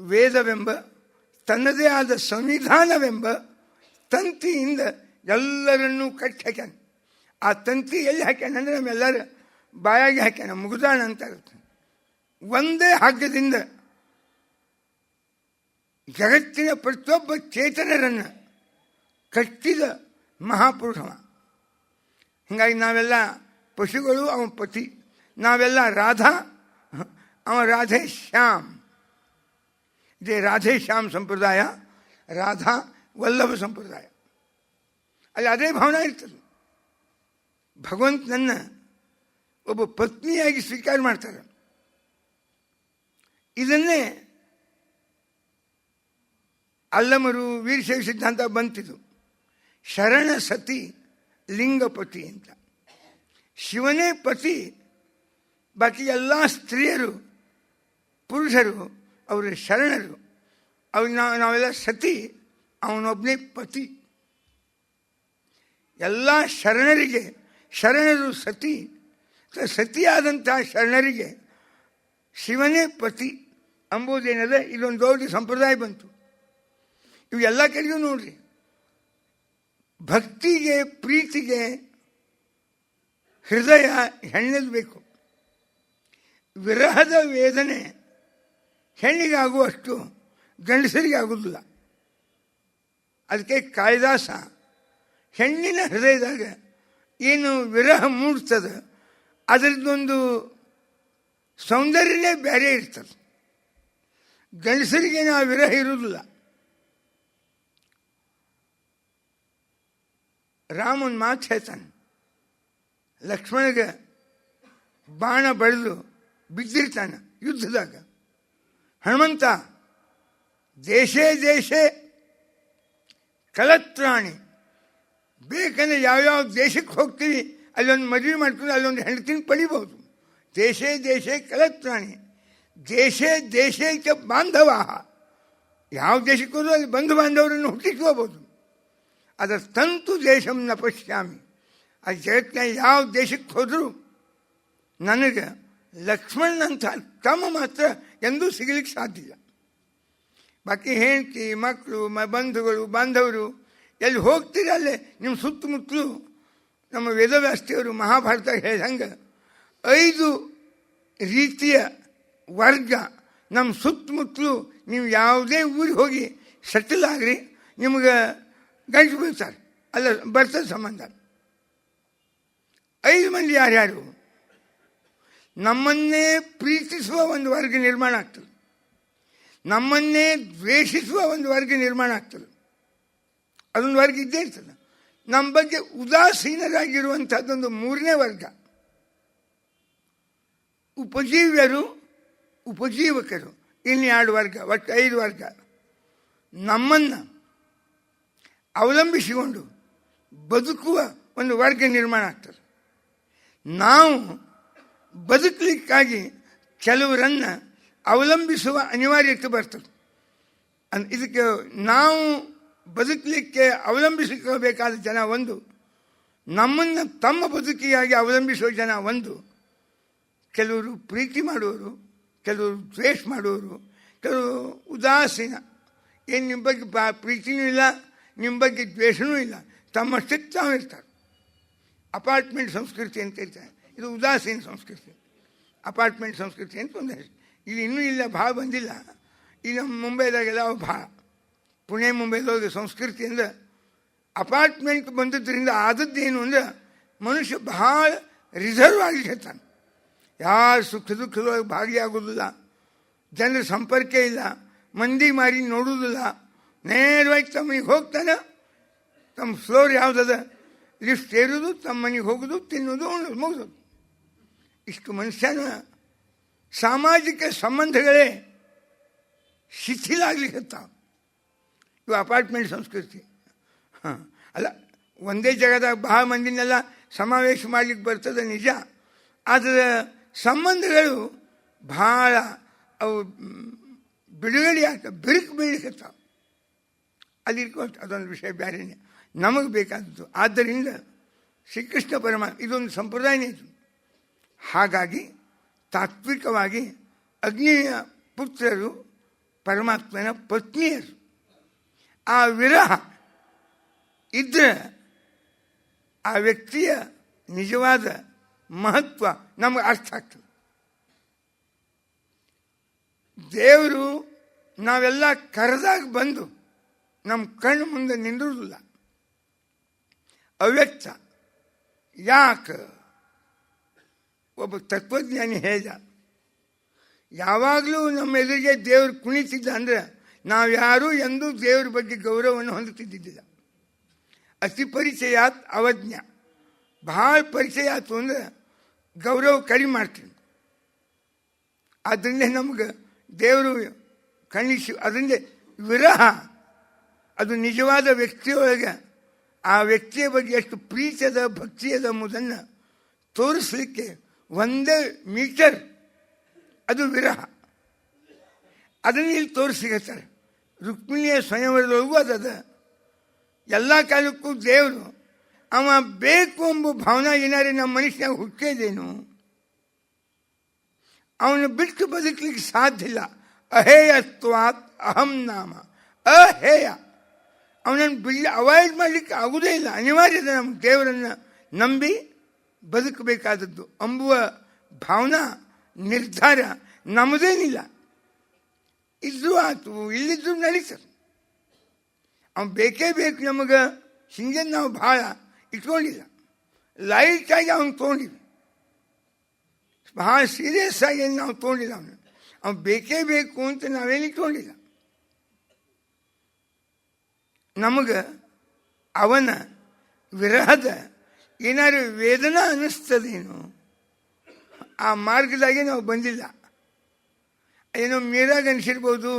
ವೇದವೆಂಬ ತನ್ನದೇ ಆದ ಸಂವಿಧಾನವೆಂಬ ತಂತಿಯಿಂದ ಎಲ್ಲರನ್ನೂ ಕಟ್ಟಿ ಹಾಕ್ಯಾನ. ಆ ತಂತಿ ಎಲ್ಲಿ ಹಾಕ್ಯಾನ ಅಂದರೆ ನಮ್ಮೆಲ್ಲರ ಬಾಯಾಗಿ ಹಾಕ್ಯಾನ, ಮುಗುದಾಣ ಅಂತ ಇರುತ್ತೆ. ಒಂದೇ ಹಗ್ಗದಿಂದ ಜಗತ್ತಿನ ಪ್ರತಿಯೊಬ್ಬ ಚೇತನರನ್ನು ಕಟ್ಟಿದ ಮಹಾಪುರುಷವ. ಹೀಗಾಗಿ ನಾವೆಲ್ಲ ಪಶುಗಳು, ಅವನ ಪತಿ. ನಾವೆಲ್ಲ ರಾಧಾ, ಅವ ರಾಧೆ ಶ್ಯಾಮ್. ಇದೇ ರಾಧೆ ಶ್ಯಾಮ್ ಸಂಪ್ರದಾಯ, ರಾಧಾ ವಲ್ಲಭ ಸಂಪ್ರದಾಯ. ಅಲ್ಲಿ ಅದೇ ಭಾವನೆ ಇರ್ತದೆ. ಭಗವಂತನನ್ನು ಒಬ್ಬ ಪತ್ನಿಯಾಗಿ ಸ್ವೀಕಾರ ಮಾಡ್ತಾರೆ. ಇದನ್ನೇ ಅಲ್ಲಮರು ವೀರಶೈವ ಸಿದ್ಧಾಂತ ಬಂತಿದ್ದು. ಶರಣ ಸತಿ ಲಿಂಗಪತಿ ಅಂತ. ಶಿವನೇ ಪತಿ, ಬಾಕಿ ಎಲ್ಲ ಸ್ತ್ರೀಯರು ಪುರುಷರು ಅವರು ಶರಣರು. ನಾವೆಲ್ಲ ಸತಿ, ಅವನೊಬ್ಬನೇ ಪತಿ. ಎಲ್ಲ ಶರಣರಿಗೆ, ಶರಣರು ಸತಿ, ಸತಿಯಾದಂತಹ ಶರಣರಿಗೆ ಶಿವನೇ ಪತಿ ಎಂಬುದೇನದ ಇದೊಂದು ದೊಡ್ಡ ಸಂಪ್ರದಾಯ ಬಂತು. ಇವು ಎಲ್ಲ ಕಡೆಗೂ ನೋಡ್ರಿ, ಭಕ್ತಿಗೆ ಪ್ರೀತಿಗೆ ಹೃದಯ ಹೆಣ್ಣದು ಬೇಕು. ವಿರಹದ ವೇದನೆ ಹೆಣ್ಣಿಗಾಗುವಷ್ಟು ಗಂಡಸರಿಗೆ ಆಗುವುದಿಲ್ಲ. ಅದಕ್ಕೆ ಕಾಳಿದಾಸ ಹೆಣ್ಣಿನ ಹೃದಯದಾಗ ಏನು ವಿರಹ ಮೂಡ್ತದೆ ಅದರದ್ದೊಂದು ಸೌಂದರ್ಯನೇ ಬೇರೆ ಇರ್ತದೆ. ಗಂಡಸರಿಗೆ ಆ ವಿರಹ ಇರುವುದಿಲ್ಲ. ರಾಮನ ಮಾತು ಹೇಳ್ತಾನೆ, ಲಕ್ಷ್ಮಣಗೆ ಬಾಣ ಬಡಿದು ಬಿದ್ದಿರ್ತಾನೆ ಯುದ್ಧದಾಗ. ಹನುಮಂತ ದೇಶೇ ದೇಶೇ ಕಲತ್ರಾಣಿ, ಬೇಕಂದ್ರೆ ಯಾವ್ಯಾವ ದೇಶಕ್ಕೆ ಹೋಗ್ತೀವಿ ಅಲ್ಲೊಂದು ಮದುವೆ ಮಾಡ್ಕೊಂಡು ಅಲ್ಲೊಂದು ಹೆಂಡತಿನ ಪಡಿಬಹುದು. ದೇಶೇ ದೇಶೇ ಕಲತ್ರಾಣಿ, ದೇಶೇ ದೇಶಕ್ಕೆ ಬಾಂಧವ. ಯಾವ ದೇಶಕ್ಕೆ ಹೋದ್ರೂ ಅಲ್ಲಿ ಬಂಧು ಬಾಂಧವರನ್ನು ಹುಟ್ಟಿಸ್ಕೋಬೋದು. ಅದರ ತಂತು ದೇಶಂ ನ ಪಶ್ಯಾಮಿ. ಆ ಜಗತ್ತಿನ ಯಾವ ದೇಶಕ್ಕೆ ಹೋದರೂ ನನಗೆ ಲಕ್ಷ್ಮಣನಂಥ ತಮ್ಮ ಮಾತ್ರ ಎಂದೂ ಸಿಗಲಿಕ್ಕೆ ಸಾಧ್ಯ ಇಲ್ಲ. ಬಾಕಿ ಹೆಂಡತಿ, ಮಕ್ಕಳು, ಬಂಧುಗಳು, ಬಾಂಧವರು ಎಲ್ಲಿ ಹೋಗ್ತೀರಿ ಅಲ್ಲೇ ನಿಮ್ಮ ಸುತ್ತಮುತ್ತಲು ನಮ್ಮ ವೇದವ್ಯಾಸದೇವರು ಮಹಾಭಾರತ ಹೇಳಿದಂಗೆ 5 ರೀತಿಯ ವರ್ಗ ನಮ್ಮ ಸುತ್ತಮುತ್ತಲು ನೀವು ಯಾವುದೇ ಊರಿಗೆ ಹೋಗಿ ಸೆಟಲ್ ಆಗ್ರಿ, ನಿಮ್ಗೆ ಗಂಟು ಬೀಳ್ತಾರೆ, ಅಲ್ಲ ಬರ್ತದೆ ಸಂಬಂಧ. 5 ಮಂದಿ ಯಾರ್ಯಾರು ನಮ್ಮನ್ನೇ ಪ್ರೀತಿಸುವ ಒಂದು ವರ್ಗ ನಿರ್ಮಾಣ ಆಗ್ತದೆ, ನಮ್ಮನ್ನೇ ದ್ವೇಷಿಸುವ ಒಂದು ವರ್ಗ ನಿರ್ಮಾಣ ಆಗ್ತದೆ. ಅದೊಂದು ವರ್ಗ ಇದ್ದೇ ಇರ್ತದೆ. ನಮ್ಮ ಬಗ್ಗೆ ಉದಾಸೀನರಾಗಿರುವಂಥದ್ದೊಂದು 3ನೇ ವರ್ಗ, ಉಪಜೀವ್ಯರು, ಉಪಜೀವಕರು. ಇನ್ನು 2 ವರ್ಗ, ಒಟ್ಟು 5 ವರ್ಗ. ನಮ್ಮನ್ನು ಅವಲಂಬಿಸಿಕೊಂಡು ಬದುಕುವ ಒಂದು ವರ್ಗ ನಿರ್ಮಾಣ ಆಗ್ತದೆ. ನಾವು ಬದುಕಲಿಕ್ಕಾಗಿ ಕೆಲವರನ್ನು ಅವಲಂಬಿಸುವ ಅನಿವಾರ್ಯತೆ ಬರ್ತದೆ. ಇದಕ್ಕೆ ನಾವು ಬದುಕಲಿಕ್ಕೆ ಅವಲಂಬಿಸಿಕೊಳ್ಳಬೇಕಾದ ಜನ ಒಂದು, ನಮ್ಮನ್ನು ತಮ್ಮ ಬದುಕಿಗಾಗಿ ಅವಲಂಬಿಸುವ ಜನ ಒಂದು. ಕೆಲವರು ಪ್ರೀತಿ ಮಾಡುವವರು, ಕೆಲವರು ದ್ವೇಷ ಮಾಡುವವರು, ಕೆಲವರು ಉದಾಸೀನ. ಏನು ನಿಮ್ಮ ಬಗ್ಗೆ ಪ್ರೀತಿನೂ ಇಲ್ಲ, ನಿಮ್ಮ ಬಗ್ಗೆ ದ್ವೇಷವೂ ಇಲ್ಲ, ತಮ್ಮಷ್ಟಕ್ಕೆ ತಾವು ಇರ್ತಾರೆ. ಅಪಾರ್ಟ್ಮೆಂಟ್ ಸಂಸ್ಕೃತಿ ಅಂತ ಇರ್ತಾರೆ. ಇದು ಉದಾಸೀನ ಸಂಸ್ಕೃತಿ, ಅಪಾರ್ಟ್ಮೆಂಟ್ ಸಂಸ್ಕೃತಿ ಅಂತ ಒಂದು ಹೆಸರು. ಇದು ಇನ್ನೂ ಇಲ್ಲ, ಭಾಳ ಬಂದಿಲ್ಲ. ಈ ನಮ್ಮ ಮುಂಬೈದಾಗೆಲ್ಲ ಭಾಳ, ಪುಣೆ ಮುಂಬೈದಾಗ ಸಂಸ್ಕೃತಿ ಅಂದರೆ ಅಪಾರ್ಟ್ಮೆಂಟ್ ಬಂದದ್ರಿಂದ ಆದದ್ದೇನು ಅಂದರೆ ಮನುಷ್ಯ ಭಾಳ ರಿಸರ್ವ್ ಆಗಿರ್ತಾನೆ. ಯಾರು ಸುಖ ದುಃಖದೊಳಗೆ ಭಾಗಿಯಾಗೋದಿಲ್ಲ, ಜನರ ಸಂಪರ್ಕ ಇಲ್ಲ, ಮಂದಿ ಮಾರಿ ನೋಡುವುದಿಲ್ಲ, ನೇರವಾಗಿ ತಮ್ಮ ಮನೆಗೆ ಹೋಗ್ತಾನೆ. ತಮ್ಮ ಫ್ಲೋರ್ ಯಾವುದದ ಲಿಫ್ಟ್ ಏರೋದು, ತಮ್ಮ ಮನೆಗೆ ಹೋಗೋದು, ತಿನ್ನೋದು, ಉಣ್ಣೋದು, ಮುಗಿಸೋದು. ಇಷ್ಟು ಮನುಷ್ಯನ ಸಾಮಾಜಿಕ ಸಂಬಂಧಗಳೇ ಶಿಥಿಲಾಗ್ಲಿಕ್ಕತ್ತಾವ. ಇವು ಅಪಾರ್ಟ್ಮೆಂಟ್ ಸಂಸ್ಕೃತಿ. ಅಲ್ಲ, ಒಂದೇ ಜಾಗದಾಗ ಬಹಳ ಮಂದಿನೆಲ್ಲ ಸಮಾವೇಶ ಮಾಡ್ಲಿಕ್ಕೆ ಬರ್ತದೆ ನಿಜ, ಆದರೆ ಸಂಬಂಧಗಳು ಭಾಳ ಅವು ಬಿಡುಗಡೆ ಆಗ್ತವೆ, ಬಿರುಕು ಬೀಳಿಕತ್ತಾವ. ಅದಿರ್ಕೊಂಡು ಅದೊಂದು ವಿಷಯ ಬೇರೆಯೇ, ನಮಗೆ ಬೇಕಾದದ್ದು. ಆದ್ದರಿಂದ ಶ್ರೀಕೃಷ್ಣ ಪರಮಾತ್ಮ ಇದೊಂದು ಸಂಪ್ರದಾಯನೇ ಇದು. ಹಾಗಾಗಿ ತಾತ್ವಿಕವಾಗಿ ಅಗ್ನಿಯ ಪುತ್ರರು ಪರಮಾತ್ಮನ ಪತ್ನಿಯರು. ಆ ವಿರಹ ಇದ್ದರೆ ಆ ವ್ಯಕ್ತಿಯ ನಿಜವಾದ ಮಹತ್ವ ನಮಗೆ ಅರ್ಥ ಆಗ್ತದೆ. ದೇವರು ನಾವೆಲ್ಲ ಕರೆದಾಗ ಬಂದು ನಮ್ಮ ಕಣ್ಣು ಮುಂದೆ ನಿಂದಿರುವುದಿಲ್ಲ. ಅವ್ಯಕ್ತ. ಯಾಕೆ? ಒಬ್ಬ ತತ್ವಜ್ಞಾನಿ ಹೇಳಿದ, ಯಾವಾಗಲೂ ನಮ್ಮ ಎದುರಿಗೆ ದೇವರು ಕುಣಿತಿದ್ದ ಅಂದರೆ ನಾವ್ಯಾರೂ ಎಂದೂ ದೇವ್ರ ಬಗ್ಗೆ ಗೌರವವನ್ನು ಹೊಂದುತ್ತಿದ್ದಿದ್ದಿಲ್ಲ. ಅತಿ ಪರಿಚಯಾತ್ ಅವಜ್ಞ. ಭಾಳ ಪರಿಚಯ ಆಯ್ತು ಅಂದರೆ ಗೌರವ ಕಡಿಮೆ ಮಾಡ್ತೀನಿ. ಅದರಿಂದ ನಮ್ಗೆ ದೇವರು ಕಣಿಸಿ, ಅದರಿಂದ ವಿರಹ ಅದು ನಿಜವಾದ ವ್ಯಕ್ತಿಯೊಳಗೆ ಆ ವ್ಯಕ್ತಿಯ ಬಗ್ಗೆ ಎಷ್ಟು ಪ್ರೀತಿ ಅದ, ಭಕ್ತಿ ಅದ ಎಂಬುದನ್ನು ತೋರಿಸಲಿಕ್ಕೆ 1 ಮೀಟರ್ ಅದು ವಿರಹ. ಅದನ್ನು ಇಲ್ಲಿ ತೋರಿಸಿಗತ್ತಾರೆ. ರುಕ್ಮಿಣಿಯ ಸ್ವಯಂವರದೊಳಗೂ ಅದದ. ಎಲ್ಲ ಕಾಲಕ್ಕೂ ದೇವರು ಅವ ಬೇಕು ಎಂಬ ಭಾವನಾ ಏನಾರು ನಮ್ಮ ಮನುಷ್ಯನಾಗ ಹುಟ್ಟೇದೇನು? ಅವನು ಬಿಟ್ಟು ಬದುಕಲಿಕ್ಕೆ ಸಾಧ್ಯ ಇಲ್ಲ. ಅಹೇಯತ್ವಾತ್ ಅಹಂ ನಾಮ. ಅಹೇಯ, ಅವನನ್ನು ಅವಾಯ್ಡ್ ಮಾಡಲಿಕ್ಕೆ ಆಗುವುದೇ ಇಲ್ಲ. ಅನಿವಾರ್ಯದ ನಮ್ಮ ದೇವರನ್ನು ನಂಬಿ ಬದುಕಬೇಕಾದದ್ದು ಎಂಬುವ ಭಾವನಾ ನಿರ್ಧಾರ ನಮ್ಮದೇನಿಲ್ಲ. ಇದ್ರೂ ಆಯ್ತು, ಇಲ್ಲಿದ್ರೂ ನಡೀತದೆ. ಅವನು ಬೇಕೇ ಬೇಕು ನಮಗೆ. ಹಿಂಗೆ ನಾವು ಭಾಳ ಇಟ್ಕೊಂಡಿಲ್ಲ, ಲೈಟಾಗಿ ಅವನು ತೊಗೊಂಡಿಲ್ಲ, ಭಾಳ ಸೀರಿಯಸ್ ಆಗಿ ಏನು ನಾವು ತೊಗೊಂಡಿಲ್ಲ. ಅವನು ಬೇಕೇ ಬೇಕು ಅಂತ ನಾವೇನು ಇಟ್ಕೊಂಡಿಲ್ಲ. ನಮಗೆ ಅವನ ವಿರಹದ ಏನಾದ್ರು ವೇದನಾ ಅನ್ನಿಸ್ತದೇನು? ಆ ಮಾರ್ಗದಾಗೆ ನಾವು ಬಂದಿಲ್ಲ. ಏನೋ ಮೀರಾಗ ಅನಿಸಿರ್ಬೋದು,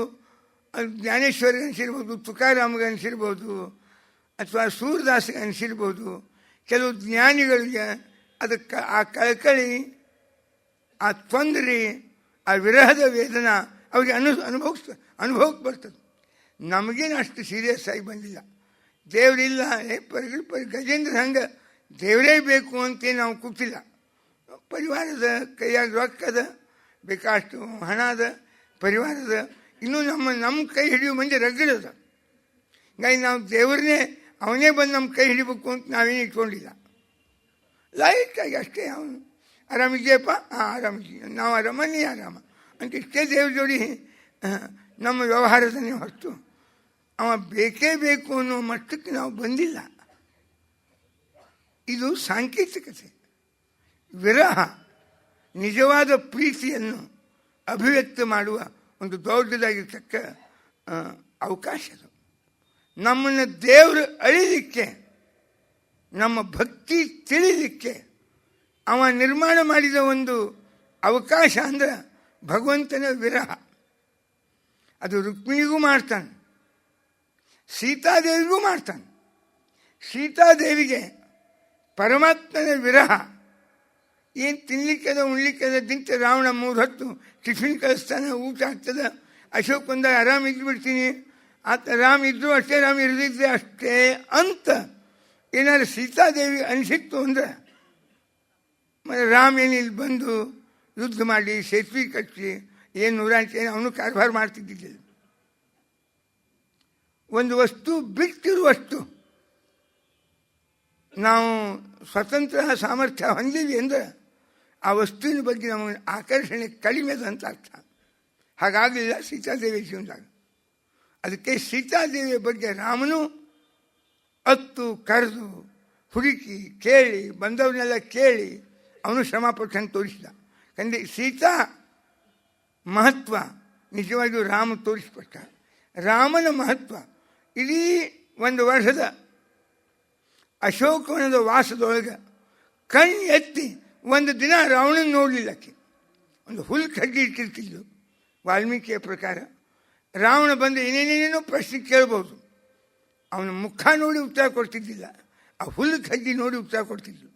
ಜ್ಞಾನೇಶ್ವರಿಗೆ ಅನಿಸಿರ್ಬೋದು, ತುಕಾರಾಮ್ಗೆ ಅನಿಸಿರ್ಬೋದು, ಅಥವಾ ಸೂರದಾಸ್ಗೆ ಅನಿಸಿರ್ಬೋದು. ಕೆಲವು ಜ್ಞಾನಿಗಳಿಗೆ ಅದಕ್ಕೆ ಆ ಕಳಕಳಿ, ಆ ತೊಂದರೆ, ಆ ವಿರಹದ ವೇದನಾ ಅವ್ರಿಗೆ ಅನುಭವಕ್ಕೆ ಬರ್ತದೆ. ನಮಗೇನು ಅಷ್ಟು ಸೀರಿಯಸ್ ಆಗಿ ಬಂದಿಲ್ಲ. ದೇವರಿಲ್ಲ, ಗಜೇಂದ್ರ ಹಂಗೆ ದೇವರೇ ಬೇಕು ಅಂತೇನು ನಾವು ಕೂತಿಲ್ಲ. ಪರಿವಾರದ ಕೈಯಾಗ ರೊಕ್ಕ ಅದ, ಬೇಕಾಷ್ಟು ಹಣ ಅದ, ಪರಿವಾರದ ಇನ್ನೂ ನಮ್ಮ ಕೈ ಹಿಡಿಯೋ ಮಂದಿ ರಗಡದ. ಹಂಗಾಗಿ ನಾವು ದೇವ್ರನ್ನೇ ಅವನೇ ಬಂದು ನಮ್ಮ ಕೈ ಹಿಡಿಬೇಕು ಅಂತ ನಾವೇನು ಇಟ್ಕೊಂಡಿಲ್ಲ. ಲೈಟಾಗಿ ಅಷ್ಟೇ. ಅವನು ಆರಾಮಿದೆಯಪ್ಪ? ಹಾಂ ಆರಾಮಿದ್ದೀವಿ, ನಾವು ಆರಾಮ, ನೀ ಆರಾಮ ಅಂತ ಇಷ್ಟೇ ದೇವ್ರ ಜೋಡಿ ನಮ್ಮ ವ್ಯವಹಾರದನ್ನೇ ಹೊರತು ಅವ ಬೇಕೇ ಬೇಕು ಅನ್ನೋ ಮಟ್ಟಕ್ಕೆ ನಾವು ಬಂದಿಲ್ಲ. ಇದು ಸಾಂಕೇತಿಕತೆ. ವಿರಹ ನಿಜವಾದ ಪ್ರೀತಿಯನ್ನು ಅಭಿವ್ಯಕ್ತ ಮಾಡುವ ಒಂದು ದೊಡ್ಡದಾಗಿರ್ತಕ್ಕ ಅವಕಾಶ. ಅದು ನಮ್ಮನ್ನು ದೇವರು ಅಳಿಲಿಕ್ಕೆ, ನಮ್ಮ ಭಕ್ತಿ ತಿಳಿಲಿಕ್ಕೆ ಅವ ನಿರ್ಮಾಣ ಮಾಡಿದ ಒಂದು ಅವಕಾಶ ಅಂದ್ರೆ ಭಗವಂತನ ವಿರಹ. ಅದು ರುಕ್ಮಿಣಿಗೂ ಮಾಡ್ತಾನೆ, ಸೀತಾದೇವಿಗೂ ಮಾಡ್ತಾನೆ. ಸೀತಾದೇವಿಗೆ ಪರಮಾತ್ಮನ ವಿರಹ, ಏನು ತಿನ್ಲಿಕ್ಕದ ಉಣ್ಲಿಕ್ಕದ ದಿಂತ ರಾವಣ 3 ಹೊತ್ತು ಟಿಫಿನ್ ಕಳಿಸ್ತಾನೆ, ಊಟ ಆಗ್ತದೆ, ಅಶೋಕ್ ಬಂದಾಗ ಆರಾಮಿದ್ದು ಬಿಡ್ತೀನಿ, ಆತ ರಾಮ್ ಇದ್ದರೂ ಅಷ್ಟೇ, ರಾಮ್ ಇರದಿದ್ದರೆ ಅಷ್ಟೇ ಅಂತ ಏನಾದ್ರು ಸೀತಾದೇವಿ ಅನಿಸಿತ್ತು ಅಂದರೆ ಮತ್ತು ರಾಮ್ ಏನು ಇಲ್ಲಿ ಬಂದು ಯುದ್ಧ ಮಾಡಿ ಸೇತುವೆ ಕಟ್ಟಿ ಏನು 108 ಅವನು ಕಾರ್ಭಾರ ಮಾಡ್ತಿದ್ದಿಲ್ಲ. ಒಂದು ವಸ್ತು ಬಿಟ್ಟಿರುವಷ್ಟು ನಾವು ಸ್ವತಂತ್ರ ಸಾಮರ್ಥ್ಯ ಹೊಂದಿವಿ ಅಂದರೆ ಆ ವಸ್ತುವಿನ ಬಗ್ಗೆ ನಮಗೆ ಆಕರ್ಷಣೆ ಕಡಿಮೆ ಅಂತ ಅರ್ಥ. ಹಾಗಾಗಲಿಲ್ಲ ಸೀತಾದೇವಿ ಜೀವನದಾಗ. ಅದಕ್ಕೆ ಸೀತಾದೇವಿಯ ಬಗ್ಗೆ ರಾಮನು ಅತ್ತು ಕರೆದು ಹುಡುಕಿ ಕೇಳಿ ಬಂದವನ್ನೆಲ್ಲ ಕೇಳಿ ಅವನು ಶ್ರಮಪಟ್ಟಂಗೆ ತೋರಿಸಿದ. ಕಂಡು ಸೀತಾ ಮಹತ್ವ ನಿಜವಾಗಿಯೂ ರಾಮ ತೋರಿಸ್ಕೊಟ್ಟ. ರಾಮನ ಮಹತ್ವ ಇಡೀ ಒಂದು ವರ್ಷದ ಅಶೋಕವನದ ವಾಸದೊಳಗೆ ಕಣ್ಣು ಎತ್ತಿ ಒಂದು ದಿನ ರಾವಣನ ನೋಡಲಿಲ್ಲಕ್ಕೆ. ಒಂದು ಹುಲ್ಲು ಕಡ್ಡಿ ಇಟ್ಟಿರ್ತಿದ್ಲು. ವಾಲ್ಮೀಕಿಯ ಪ್ರಕಾರ ರಾವಣ ಬಂದು ಏನೇನೇನೇನೋ ಪ್ರಶ್ನೆ ಕೇಳ್ಬೋದು, ಅವನ ಮುಖ ನೋಡಿ ಉತ್ತರ ಕೊಡ್ತಿದ್ದಿಲ್ಲ, ಆ ಹುಲ್ಲು ಕಡ್ಡಿ ನೋಡಿ ಉತ್ತರ ಕೊಡ್ತಿದ್ಲು.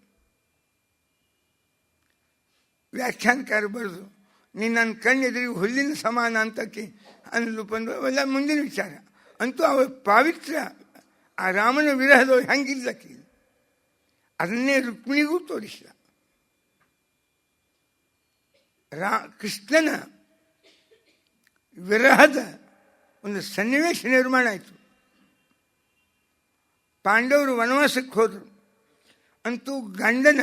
ವ್ಯಾಖ್ಯಾನಕಾರ ಬರೆದು ನೀನು ನನ್ನ ಕಣ್ಣೆದುರಿಗೆ ಹುಲ್ಲಿನ ಸಮಾನ ಅಂತಕ್ಕೆ ಅನ್ನಲು ಬಂದು ಅವೆಲ್ಲ ಮುಂದಿನ ವಿಚಾರ. ಅಂತೂ ಅವಳ ಪಾವಿತ್ರ್ಯ ಆ ರಾಮನ ವಿರಹದೊಳಗೆ ಹೆಂಗಿಲ್ಲಕ್ಕೆ ಅದನ್ನೇ ರುಕ್ಮಿಣಿಗೂ ತೋರಿಸಿದ. ಕೃಷ್ಣನ ವಿರಹದ ಒಂದು ಸನ್ನಿವೇಶ ನಿರ್ಮಾಣ ಆಯಿತು. ಪಾಂಡವರು ವನವಾಸಕ್ಕೆ ಹೋದರು. ಅಂತೂ ಗಂಡನ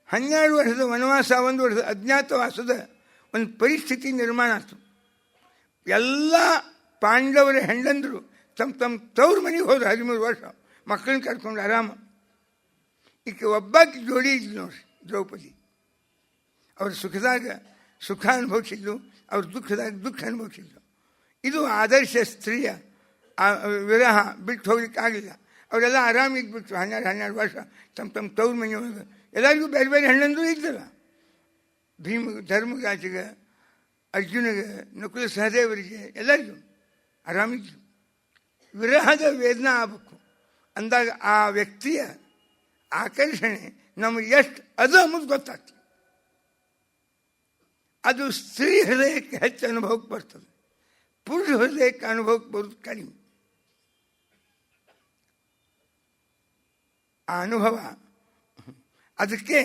12 ವರ್ಷದ ವನವಾಸ, 1 ವರ್ಷದ ಅಜ್ಞಾತವಾಸದ ಒಂದು ಪರಿಸ್ಥಿತಿ ನಿರ್ಮಾಣ ಆಯಿತು. ಎಲ್ಲ ಪಾಂಡವರ ಹೆಂಡಂದರು ತಮ್ಮ ತವ್ರ ಮನೆಗೆ ಹೋದ್ರು. 13 ವರ್ಷ ಮಕ್ಕಳನ್ನ ಕರ್ಕೊಂಡು ಆರಾಮ. ಈಕೆ ಒಬ್ಬಾಕಿ ಜೋಡಿ ಇದ್ಲು ನೋಡ್ರಿ, ದ್ರೌಪದಿ. ಅವ್ರ ಸುಖದಾಗ ಸುಖ ಅನುಭವಿಸಿದ್ಲು, ಅವ್ರ ದುಃಖದಾಗ ದುಃಖ ಅನುಭವಿಸಿದ್ಲು. ಇದು ಆದರ್ಶ ಸ್ತ್ರೀಯ ವಿರಹ ಬಿಟ್ಟು ಹೋಗ್ಲಿಕ್ಕೆ ಆಗಲಿಲ್ಲ. ಅವರೆಲ್ಲ ಆರಾಮಿದ್ಬಿಟ್ರು. 12 ವರ್ಷ ತಮ್ಮ ತವ್ರ ಮನೆಯೊಳಗೆ. ಎಲ್ಲರಿಗೂ ಬೇರೆ ಬೇರೆ ಹೆಣ್ಣಂದ್ರು ಇದ್ದಲ್ಲ. ಭೀಮಿಗೆ, ಧರ್ಮರಾಜಿಗೆ, ಅರ್ಜುನಿಗೆ, ನಕುಲ ಸಹದೇವರಿಗೆ ಎಲ್ಲರಿಗೂ ಆರಾಮಿದ್ರು. ವಿರಹದ ವೇದನಾ ಆಗಬೇಕು ಅಂದಾಗ ಆ ವ್ಯಕ್ತಿಯ ಆಕರ್ಷಣೆ ನಮಗೆ ಎಷ್ಟು ಅದು ಅನ್ನೋದು ಗೊತ್ತಾಗ್ತದೆ. ಅದು ಸ್ತ್ರೀ ಹೃದಯಕ್ಕೆ ಹೆಚ್ಚು ಅನುಭವಕ್ಕೆ ಬರ್ತದೆ, ಪುರುಷ ಹೃದಯಕ್ಕೆ ಅನುಭವಕ್ಕೆ ಬರೋದು ಕಡಿಮೆ. ಆ ಅನುಭವ ಅದಕ್ಕೆ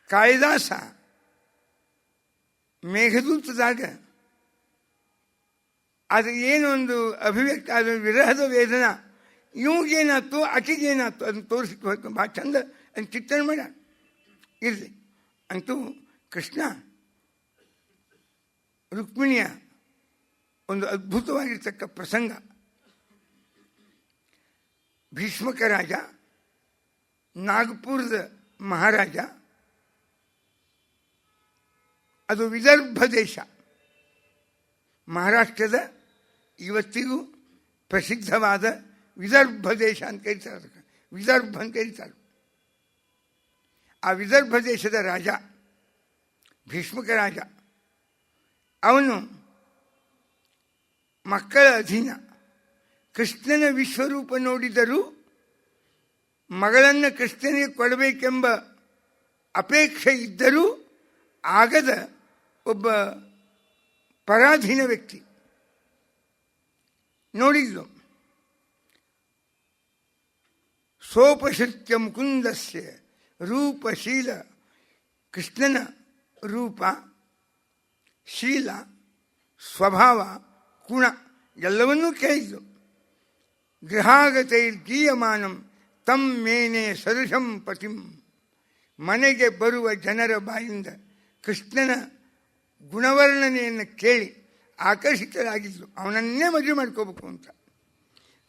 ಕಾಳಿದಾಸ ಮೇಘದೂತದಾಗ ಅದು ಏನೊಂದು ಅಭಿವ್ಯಕ್ತಿ, ಅದು ವಿರಹದ ವೇದನ, ಇವಾಗೇನಾಯ್ತು ಆಕೆಗೇನಾಯ್ತು ಅದನ್ನು ತೋರಿಸಿಟ್ಟು ಹೋಯ್ತು. ಭಾಳ ಚಂದ ಅದನ್ನು ಚಿತ್ರಣ ಮಾಡ ಇರಲಿ. ಅಂತೂ ಕೃಷ್ಣ ರುಕ್ಮಿಣಿಯ ಒಂದು ಅದ್ಭುತವಾಗಿರ್ತಕ್ಕ ಪ್ರಸಂಗ. ಭೀಷ್ಮಕ ರಾಜ, ನಾಗಪುರದ ಮಹಾರಾಜ, ಅದು ವಿದರ್ಭ ದೇಶ, ಮಹಾರಾಷ್ಟ್ರದ ಇವತ್ತಿಗೂ ಪ್ರಸಿದ್ಧವಾದ ವಿದರ್ಭ ದೇಶ ಅಂತ ಕರೀತಾರೆ. ಅದಕ್ಕೆ ವಿದರ್ಭ ಅಂತ ಕರೀತಾರೆ. ಆ ವಿದರ್ಭ ದೇಶದ ರಾಜ ಭೀಷ್ಮಕ ರಾಜ, ಅವನು ಮಕ್ಕಳ ಅಧೀನ. ಕೃಷ್ಣನ ವಿಶ್ವರೂಪ ನೋಡಿದರೂ ಮಗಳನ್ನು ಕೃಷ್ಣನಿಗೆ ಕೊಡಬೇಕೆಂಬ ಅಪೇಕ್ಷೆ ಇದ್ದರೂ ಆಗದ ಒಬ್ಬ ಪರಾಧೀನ ವ್ಯಕ್ತಿ. ನೋಡಿದ್ಲು. ಸೋಪಶ್ರುತ್ಯ ಮುಕುಂದಸ್ಯ ರೂಪಶೀಲ, ಕೃಷ್ಣನ ರೂಪ, ಶೀಲ, ಸ್ವಭಾವ, ಗುಣ ಎಲ್ಲವನ್ನೂ ಕೇಳಿದ್ಲು. ಗೃಹಾಗತೈರ್ಗೀಯಮಾನಂ ತಂ ಮೇನೆ ಸದೃಶಂ ಪತಿಂ, ಮನೆಗೆ ಬರುವ ಜನರ ಬಾಯಿಂದ ಕೃಷ್ಣನ ಗುಣವರ್ಣನೆಯನ್ನು ಕೇಳಿ ಆಕರ್ಷಿತರಾಗಿದ್ದರು, ಅವನನ್ನೇ ಮದುವೆ ಮಾಡ್ಕೋಬೇಕು ಅಂತ.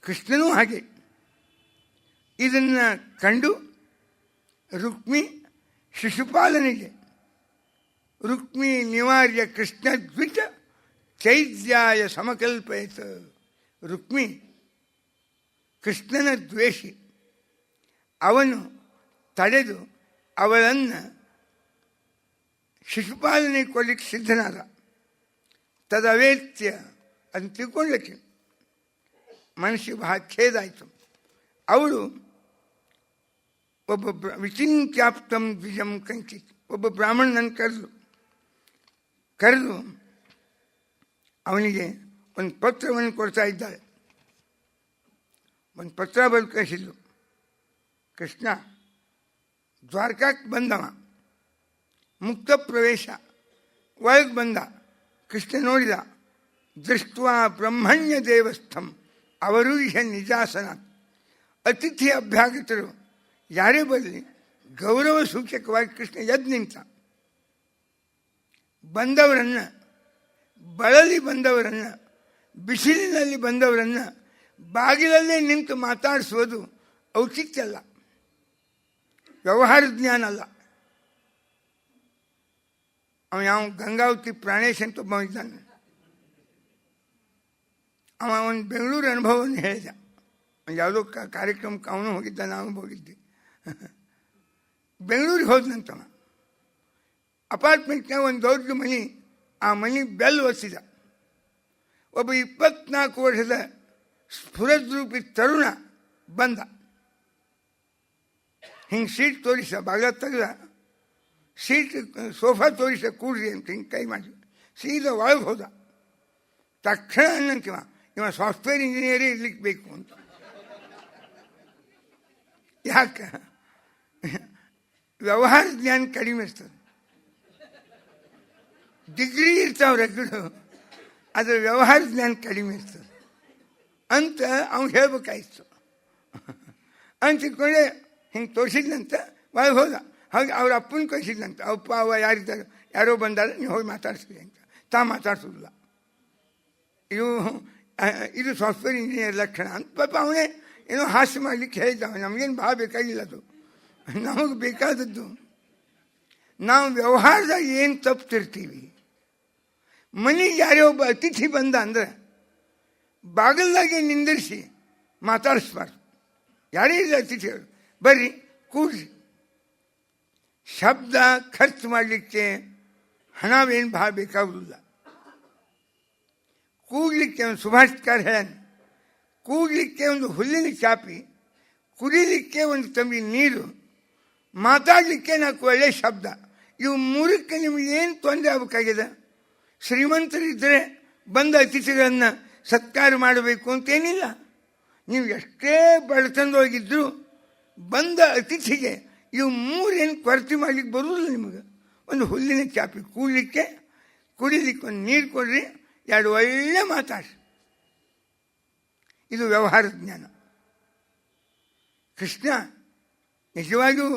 ಕೃಷ್ಣನೂ ಹಾಗೆ. ಇದನ್ನು ಕಂಡು ರುಕ್ಮಿ ಶಿಶುಪಾಲನಿಗೆ ರುಕ್ಮಿ ನಿವಾರ್ಯ ಕೃಷ್ಣ ದ್ವಿಜ ಚೈದ್ಯಾಯ ಸಮಕಲ್ಪಯತ. ರುಕ್ಮಿ ಕೃಷ್ಣನ ದ್ವೇಷಿ, ಅವನು ತಡೆದು ಅವಳನ್ನು ಶಿಶುಪಾಲನೆ ಕೊಡಲಿಕ್ಕೆ ಸಿದ್ಧನಾದ. ತದವೇತ್ಯ ಅಂತ ತಿಳ್ಕೊಳ್ಳಕ್ಕೆ ಮನಸ್ಸಿಗೆ ಬಹಳ ಖೇದಾಯಿತು. ಅವಳು ಒಬ್ಬ ವಿಚಿಂತ್ಯಾಪ್ತಂ ದ್ವಿಜಂ ಕಂಚಿತ್, ಒಬ್ಬ ಬ್ರಾಹ್ಮಣನನ್ನು ಕರೆದು ಅವನಿಗೆ ಒಂದು ಪತ್ರವನ್ನು ಕೊಡ್ತಾ ಇದ್ದಾಳೆ. ಒಂದು ಪತ್ರ ಬರೆದು ಕಳಿಸಿದ್ಲು. ಕೃಷ್ಣ ದ್ವಾರಕಾಕ್ಕೆ ಬಂದವ, ಮುಕ್ತ ಪ್ರವೇಶ, ಒಳಗೆ ಬಂದ. ಕೃಷ್ಣ ನೋಡಿದ. ದೃಷ್ಟ್ವಾ ಬ್ರಹ್ಮಣ್ಯ ದೇವಸ್ಥಂ ಅವರು ನಿಜಾಸನ. ಅತಿಥಿ ಅಭ್ಯಾಗತರು ಯಾರೇ ಬರಲಿ ಗೌರವ ಸೂಚಕವಾಗಿ ಕೃಷ್ಣ ಎದ್ದು ನಿಂತ. ಬಂದವರನ್ನು, ಬಳಲಿ ಬಂದವರನ್ನು, ಬಿಸಿಲಿನಲ್ಲಿ ಬಂದವರನ್ನು ಬಾಗಿಲಲ್ಲೇ ನಿಂತು ಮಾತಾಡಿಸುವುದು ಔಚಿತ್ಯ ಅಲ್ಲ, ವ್ಯವಹಾರ ಜ್ಞಾನ ಅಲ್ಲ. ಅವ ಯಾವ ಗಂಗಾವತಿ ಪ್ರಾಣೇಶ್ ಅಂತ ಒಬ್ಬ ಇದ್ದಾನೆ. ಅವ ಒಂದು ಬೆಂಗಳೂರು ಅನುಭವವನ್ನು ಹೇಳಿದ. ಯಾವುದೋ ಕಾರ್ಯಕ್ರಮಕ್ಕೆ ಅವನು ಹೋಗಿದ್ದ, ನಾವು ಹೋಗಿದ್ದೆ. ಬೆಂಗಳೂರಿಗೆ ಹೋದ್ನಂತವ. ಅಪಾರ್ಟ್ಮೆಂಟ್ನಾಗ ಒಂದು ದೊಡ್ಡ ಮನೆ, ಆ ಮನೆ ಬೆಲ್ ಒತ್ತಿದ. ಒಬ್ಬ 24 ವರ್ಷದ ಸ್ಫುರದ್ರೂಪಿ ತರುಣ ಬಂದ. ಹಿಂಗೆ ಸೀಟ್ ತೋರಿಸ, ಬಾಗಿಲ ತೆಗೆದ, ಸೀಟ್ ಸೋಫಾ ತೋರಿಸ, ಕೂಡ್ರಿ ಅಂತ ಹಿಂಗೆ ಕೈ ಮಾಡಿ ಸೀದಾ ಒಳಗೆ ಹೋದ. ತಕ್ಷಣ ಅನ್ನಂತೀವ ಇವ ಸಾಫ್ಟ್ವೇರ್ ಇಂಜಿನಿಯರೇ ಇರ್ಲಿಕ್ಕೆ ಬೇಕು ಅಂತ. ಯಾಕೆ? ವ್ಯವಹಾರ ಜ್ಞಾನ ಕಡಿಮೆ ಇರ್ತದೆ. ಡಿಗ್ರಿ ಇರ್ತಾವ ರಗಡು, ಅದರ ವ್ಯವಹಾರ ಜ್ಞಾನ ಕಡಿಮೆ ಇರ್ತದೆ ಅಂತ ಅವ್ನು ಹೇಳ್ಬೇಕಾಯ್ತು. ಅಂತಿಕೊಂಡೆ ಹಿಂಗೆ ತೋರಿಸಿದ್ನಂತ ಒಳಗೆ ಹೋದ. ಹಾಗೆ ಅವ್ರ ಅಪ್ಪನ ಕಳಿಸಿದ್ನಂತ. ಅಪ್ಪ ಅವ ಯಾರಿದ್ದಾರೆ, ಯಾರೋ ಬಂದಾರೆ, ನೀವು ಹೋಗಿ ಮಾತಾಡ್ಸಿದೆ ಅಂತ. ಮಾತಾಡ್ಸೋದಿಲ್ಲ. ಇದು ಸಾಫ್ಟ್ವೇರ್ ಇಂಜಿನಿಯರ್ ಲಕ್ಷಣ ಅಂತ ಪಾಪ ಅವನೇ ಏನೋ ಹಾಸ್ಯ ಮಾಡಲಿಕ್ಕೆ ಹೇಳಿದ್ದಾವ. ನಮಗೇನು ಭಾಳ ಬೇಕಾಗಿಲ್ಲ ಅದು. ನಮಗೆ ಬೇಕಾದದ್ದು ನಾವು ವ್ಯವಹಾರದಾಗ ಏನು ತಪ್ಪಿರ್ತೀವಿ. ಮನೆಗೆ ಯಾರೇ ಒಬ್ಬ ಅತಿಥಿ ಬಂದ ಅಂದರೆ ಬಾಗಿಲ್ದಾಗೆ ನಿಂದಿರಿಸಿ ಮಾತಾಡಿಸ್ಬಾರ್ದು. ಯಾರೇ ಇಲ್ಲ ಅತಿಥಿಗಳು, ಬರ್ರಿ ಕೂಡ್ರಿ. ಶಬ್ದ ಖರ್ಚು ಮಾಡಲಿಕ್ಕೆ ಹಣವೇನು ಭಾಳ ಬೇಕಾಗುವುದಿಲ್ಲ. ಕೂಗಲಿಕ್ಕೆ ಒಂದು ಸುಭಾಷಿತಕಾರ ಹೇಳ, ಕೂಗಲಿಕ್ಕೆ ಒಂದು ಹುಲ್ಲಿನ ಚಾಪಿ, ಕುಡಿಲಿಕ್ಕೆ ಒಂದು ತಂಬಿ ನೀರು, ಮಾತಾಡಲಿಕ್ಕೆ 4 ಒಳ್ಳೆಯ ಶಬ್ದ. ಇವು 3ಕ್ಕೆ ನಿಮಗೆ ಏನು ತೊಂದರೆ ಆಗಬೇಕಾಗಿದೆ? ಶ್ರೀಮಂತರಿದ್ದರೆ ಬಂದ ಅತಿಥಿಗಳನ್ನು ಸತ್ಕಾರ ಮಾಡಬೇಕು ಅಂತೇನಿಲ್ಲ. ನೀವು ಎಷ್ಟೇ ಬಡತನದೊಳಗಿದ್ದರೂ ಬಂದ ಅತಿಥಿಗೆ ಇವು 3 ಏನು ಕೊರತೆ ಮಾಡಲಿಕ್ಕೆ ಬರುವುದಿಲ್ಲ ನಿಮಗೆ. ಒಂದು ಹುಲ್ಲಿನ ಚಾಪಿ ಕೂಡಲಿಕ್ಕೆ, ಕುಡಿಲಿಕ್ಕೆ ಒಂದು ನೀರು ಕೊಡ್ರಿ, 2 ಒಳ್ಳೆ ಮಾತಾಡಿ. ಇದು ವ್ಯವಹಾರ ಜ್ಞಾನ. ಕೃಷ್ಣ ನಿಜವಾಗಿಯೂ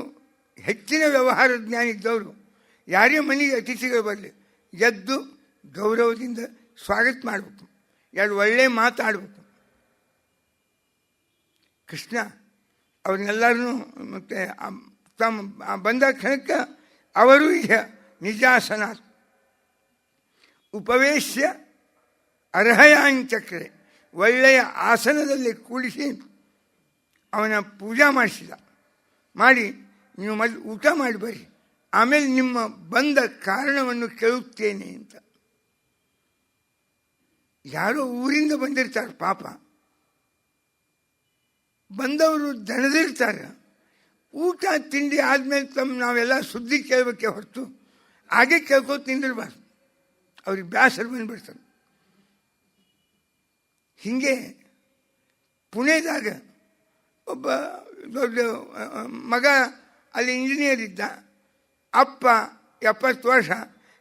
ಹೆಚ್ಚಿನ ವ್ಯವಹಾರ ಜ್ಞಾನ ಇದ್ದವರು. ಯಾರೇ ಮನೆಗೆ ಅತಿಥಿಗಳು ಬರಲಿ ಎದ್ದು ಗೌರವದಿಂದ ಸ್ವಾಗತ ಮಾಡಬೇಕು, 2 ಒಳ್ಳೆ ಮಾತಾಡಬೇಕು. ಕೃಷ್ಣ ಅವ್ರನ್ನೆಲ್ಲರೂ ಮತ್ತು ತಮ್ಮ ಬಂದ ಕ್ಷಣಕ್ಕೆ ಅವರು ಈಗ ನಿಜಾಸನ ಉಪವೇಶ್ಯ ಅರ್ಹಯಾಂಚಕ್ರೆ, ಒಳ್ಳೆಯ ಆಸನದಲ್ಲಿ ಕೂಡಿಸಿ ಅವನ ಪೂಜಾ ಮಾಡಿಸಿದ. ಮಾಡಿ ನೀವು ಮೊದಲು ಊಟ ಮಾಡಿ ಬರ್ರಿ, ಆಮೇಲೆ ನಿಮ್ಮ ಬಂದ ಕಾರಣವನ್ನು ಕೇಳುತ್ತೇನೆ ಅಂತ. ಯಾರೋ ಊರಿಂದ ಬಂದಿರ್ತಾರೆ ಪಾಪ, ಬಂದವರು ದಣದಿರ್ತಾರೆ. ಊಟ ತಿಂಡಿ ಆದಮೇಲೆ ನಾವೆಲ್ಲ ಸುದ್ದಿ ಕೇಳಬೇಕೆ ಹೊರತು ಹಾಗೆ ಕೇಳ್ಕೋತ ತಿಂದಿರ್ಬಾರ್ದು. ಅವ್ರಿಗೆ ಬೇಸರ ಬಂದ್ಬಿಡ್ತಾರೆ. ಹೀಗೆ ಪುಣೆದಾಗ ಒಬ್ಬ ದೊಡ್ಡ ಮಗ ಅಲ್ಲಿ ಇಂಜಿನಿಯರ್ ಇದ್ದ. ಅಪ್ಪ 70 ವರ್ಷ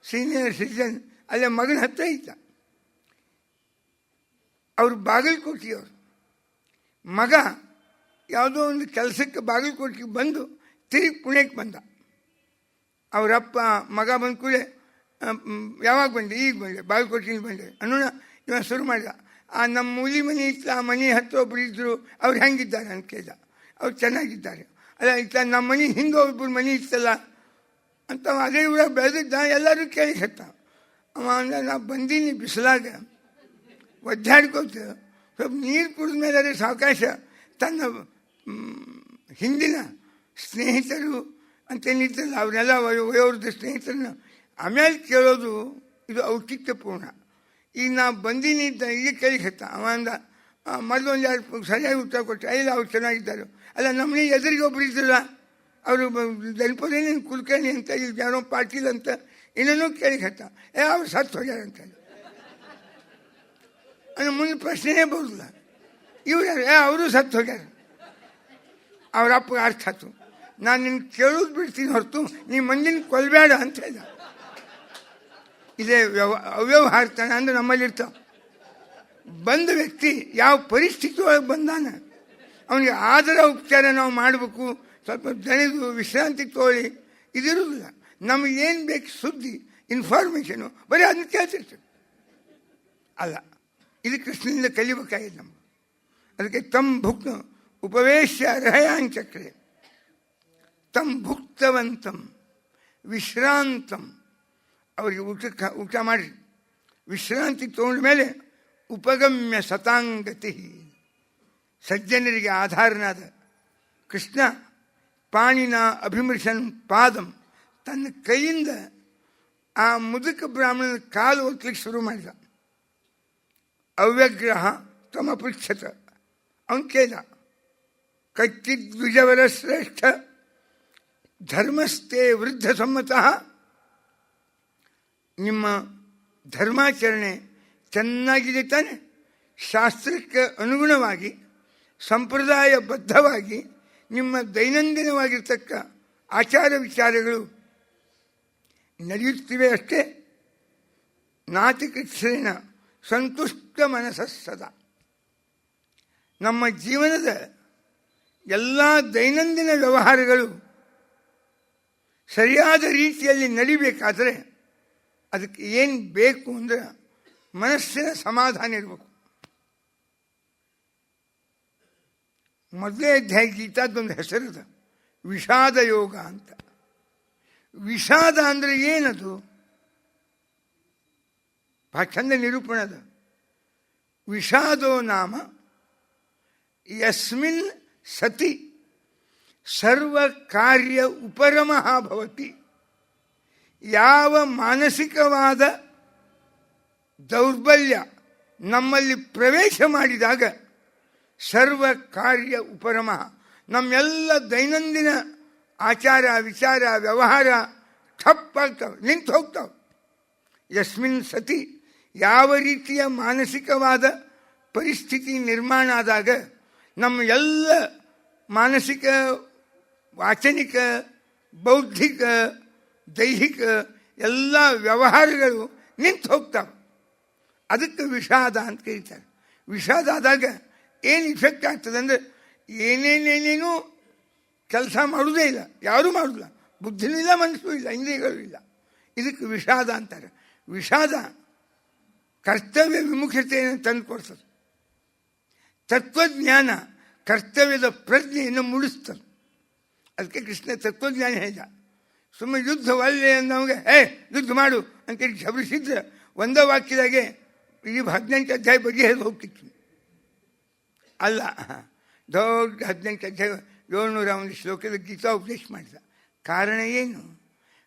ಸೀನಿಯರ್ ಸಿಟಿಜನ್, ಅಲ್ಲೇ ಮಗನ ಹತ್ರ ಇದ್ದ. ಅವರು ಬಾಗಲಕೋಟೆಯವರು. ಮಗ ಯಾವುದೋ ಒಂದು ಕೆಲಸಕ್ಕೆ ಬಾಗಲಕೋಟೆಗೆ ಬಂದು ತಿರುಗಿ ಪುಣೆಗೆ ಬಂದ. ಅವರಪ್ಪ ಮಗ ಬಂದ ಕೂಡಲೇ ಯಾವಾಗ ಬಂದೆ, ಈಗ ಬಂದೆ, ಬಾಗಲಕೋಟೆಯಿಂದ ಬಂದೆ ಅನ್ನೋಣ ಇವ ಶುರು ಮಾಡಿದ. ನಮ್ಮ ಮೂಲಿ ಮನೆ ಇತ್ತು, ಆ ಮನೆ ಹತ್ತು ಒಬ್ಬರು ಇದ್ದರು, ಅವ್ರು ಹೆಂಗಿದ್ದಾರೆ ಅಂತ ಕೇಳಿದ. ಅವ್ರು ಚೆನ್ನಾಗಿದ್ದಾರೆ. ಅಲ್ಲ ಇತ್ತ ನಮ್ಮ ಮನೆ ಹಿಂದೆ ಒಬ್ಬರು ಮನೆ ಇತ್ತಲ್ಲ ಅಂತ ಅದೇ ಊರಾಗ ಬೆಳೆದಿದ್ದ. ಎಲ್ಲರೂ ಕೇಳಿ ಹತ್ತ ಅವ ಅಂದ್ರೆ ನಾವು ಬಂದೀನಿ ಬಿಸಿಲಾಗ ಒದ್ದಾಡ್ಕೋತ ಸ್ವಲ್ಪ ನೀರು ಕುಡಿದ ಮೇಲೆ ಅದೇ ಸಾವಕಾಶ ತನ್ನ ಹಿಂದಿನ ಸ್ನೇಹಿತರು ಅಂತೇನಿರ್ತಲ್ಲ ಅವರೆಲ್ಲ ವಯೋವೃದ್ಧ ಸ್ನೇಹಿತರನ್ನ ಆಮೇಲೆ ಕೇಳೋದು ಇದು ಔಚಿತ್ಯಪೂರ್ಣ. ಈಗ ನಾವು ಬಂದೀನಿ ಅಂತ ಈಗ ಕೇಳಿಕತ್ತ ಅವ ಅಂದ. ಮೊದಲು ಒಂದು ಎರಡು ಸರಿಯಾಗಿ ಉತ್ತರ ಕೊಟ್ಟೆ. ಇಲ್ಲ ಅವ್ರು ಚೆನ್ನಾಗಿದ್ದಾರೆ. ಅಲ್ಲ ನಮ್ಮನೆ ಎದುರಿಗೆ ಒಬ್ರು ಇದ್ರಲ್ಲ ಅವರು ದಲ್ಪದೇನೇನು ಕುಲ್ಕರ್ಣಿ ಅಂತ ಈಗ ಯಾರೋ ಪಾಟೀಲ್ ಅಂತ ಇನ್ನೂ ಕೇಳಿಕತ್ತ. ಅವ್ರು ಸತ್ತು ಹೋಗ್ಯಾರ ಅಂತ ಅಂದ್ರೆ ಮುಂದೆ ಪ್ರಶ್ನೆನೇ ಬರೋದಿಲ್ಲ. ಇವ್ರು ಯಾರು? ಅವರು ಸತ್ತು ಹೋಗ್ಯಾರ. ಅವ್ರ ಅಪ್ಪಗೆ ಅರ್ಥ ಆಯ್ತು, ನಾನು ನಿನ್ನ ಕೇಳೋದು ಬಿಡ್ತೀನಿ ಹೊರತು ನೀ ಮಂದಿನ ಕೊಲ್ಬೇಡ ಅಂತ ಹೇಳಿದ. ಇದೇ ಅವ್ಯವಹಾರತನ ಅಂದ್ರೆ ನಮ್ಮಲ್ಲಿರ್ತಾವ. ಬಂದ ವ್ಯಕ್ತಿ ಯಾವ ಪರಿಸ್ಥಿತಿ ಒಳಗೆ ಬಂದಾನ ಅವನಿಗೆ ಆದರ ಉಪಚಾರ ನಾವು ಮಾಡಬೇಕು. ಸ್ವಲ್ಪ ದಣಿದು ವಿಶ್ರಾಂತಿ ತಗೊಳ್ಳಿ ಇದಿರುವುದಿಲ್ಲ. ನಮಗೇನು ಬೇಕು ಸುದ್ದಿ ಇನ್ಫಾರ್ಮೇಷನು ಬರೀ ಅದನ್ನ ಕೇಳ್ತಿರ್ತೇವೆ. ಅಲ್ಲ, ಇದು ಕೃಷ್ಣನಿಂದ ಕಲಿಬೇಕಾಗಿದೆ ನಮ್ಗೆ. ಅದಕ್ಕೆ ತಮ್ ಭುಕ್ ಉಪವೇಶ್ಯ ರಹಯಾಂಚಕ್ರೆ ತಮ್ ಭುಕ್ತವಂತಂ ವಿಶ್ರಾಂತಂ. ಅವರಿಗೆ ಊಟ ಮಾಡಿ ವಿಶ್ರಾಂತಿ ತಗೊಂಡ ಮೇಲೆ ಉಪಗಮ್ಯ ಸತಾಂಗತಿ, ಸಜ್ಜನರಿಗೆ ಆಧಾರನಾದ ಕೃಷ್ಣ ಪಾಣಿನ ಅಭಿಮೃಶನ್ ಪಾದಂ, ತನ್ನ ಕೈಯಿಂದ ಆ ಮುದುಕ ಬ್ರಾಹ್ಮಣನ ಕಾಲು ಒತ್ತಲಿಕ್ಕೆ ಶುರು ಮಾಡಿದ. ಅವ್ಯಗ್ರಹ ತಮಪೃಚ್ಛತ. ಅವನು ಕೇಳ, ಕಚ್ಚಿದ್ವಿಜವರ ಶ್ರೇಷ್ಠ ಧರ್ಮಸ್ಥೆ ವೃದ್ಧ ಸಮ್ಮತಃ. ನಿಮ್ಮ ಧರ್ಮಾಚರಣೆ ಚೆನ್ನಾಗಿದೆ ತಾನೆ? ಶಾಸ್ತ್ರಕ್ಕೆ ಅನುಗುಣವಾಗಿ ಸಂಪ್ರದಾಯಬದ್ಧವಾಗಿ ನಿಮ್ಮ ದೈನಂದಿನವಾಗಿರ್ತಕ್ಕ ಆಚಾರ ವಿಚಾರಗಳು ನಡೆಯುತ್ತಿವೆ ಅಷ್ಟೇ. ನಾತಿಕೃಚ್ಛೇನ ಸಂತುಷ್ಟ ಮನಸ್ಸದ. ನಮ್ಮ ಜೀವನದ ಎಲ್ಲ ದೈನಂದಿನ ವ್ಯವಹಾರಗಳು ಸರಿಯಾದ ರೀತಿಯಲ್ಲಿ ನಡಿಬೇಕಾದರೆ ಅದಕ್ಕೆ ಏನು ಬೇಕು ಅಂದರೆ ಮನಸ್ಸಿನ ಸಮಾಧಾನ ಇರಬೇಕು. ಮೊದಲೇ ಅಧ್ಯಾಯ ಗೀತಾದೊಂದು ಹೆಸರದ ವಿಷಾದ ಯೋಗ ಅಂತ. ವಿಷಾದ ಅಂದರೆ ಏನದು? ಭಾಳ ಚಂದ ನಿರೂಪಣದ. ವಿಷಾದೋ ನಾಮ ಯಸ್ಮಿನ್ ಸತಿ ಸರ್ವ ಕಾರ್ಯ ಉಪರಮಃ ಭವತಿ. ಯಾವ ಮಾನಸಿಕವಾದ ದೌರ್ಬಲ್ಯ ನಮ್ಮಲ್ಲಿ ಪ್ರವೇಶ ಮಾಡಿದಾಗ ಸರ್ವ ಕಾರ್ಯ ಉಪರಮಃ, ನಮ್ಮೆಲ್ಲ ದೈನಂದಿನ ಆಚಾರ ವಿಚಾರ ವ್ಯವಹಾರ ठप्पाಗ್ತವೆ, ನಿಂತು ಹೋಗ್ತಾವೆ. ಯಸ್ಮಿನ್ ಸತಿ, ಯಾವ ರೀತಿಯ ಮಾನಸಿಕವಾದ ಪರಿಸ್ಥಿತಿ ನಿರ್ಮಾಣ ಆದಾಗ ನಮ್ಮ ಎಲ್ಲ ಮಾನಸಿಕ ವಾಚನಿಕ ಬೌದ್ಧಿಕ ದೈಹಿಕ ಎಲ್ಲ ವ್ಯವಹಾರಗಳು ನಿಂತು ಹೋಗ್ತಾವೆ. ಅದಕ್ಕೆ ವಿಷಾದ ಅಂತ ಕರೀತಾರೆ. ವಿಷಾದ ಆದಾಗ ಏನು ಇಫೆಕ್ಟ್ ಆಗ್ತದೆ ಅಂದರೆ ಏನೇನೇನೇನೂ ಕೆಲಸ ಮಾಡೋದೇ ಇಲ್ಲ, ಯಾರೂ ಮಾಡೋದಿಲ್ಲ, ಬುದ್ಧಿನೂ ಇಲ್ಲ, ಮನಸ್ಸೂ ಇಲ್ಲ, ಇಂದ್ರಿಯಗಳು ಇಲ್ಲ. ಇದಕ್ಕೆ ವಿಷಾದ ಅಂತಾರೆ. ವಿಷಾದ ಕರ್ತವ್ಯ ವಿಮುಖತೆಯನ್ನು ತಂದು ಕೊಡ್ತದೆ. ತತ್ವಜ್ಞಾನ ಕರ್ತವ್ಯದ ಪ್ರಜ್ಞೆಯನ್ನು ಮೂಡಿಸ್ತದೆ. ಅದಕ್ಕೆ ಕೃಷ್ಣ ತತ್ವಜ್ಞಾನ ಹೇಳಿದ. ಸುಮ್ಮನೆ ಯುದ್ಧ ಒಳ್ಳೆ ನಮಗೆ ಯುದ್ಧ ಮಾಡು ಅಂತೇಳಿ ಝಬರಿಸಿದ್ರೆ ಒಂದೇ ವಾಕ್ಯದಾಗೆ ಈ 18 ಅಧ್ಯಾಯ ಬಗೆಹರಿದು ಹೋಗ್ತಿತ್ತು. ಅಲ್ಲ, ದೊಡ್ಡ 18 ಅಧ್ಯಾಯ 701 ಶ್ಲೋಕದ ಗೀತಾ ಉಪದೇಶ ಮಾಡಿದ. ಕಾರಣ ಏನು?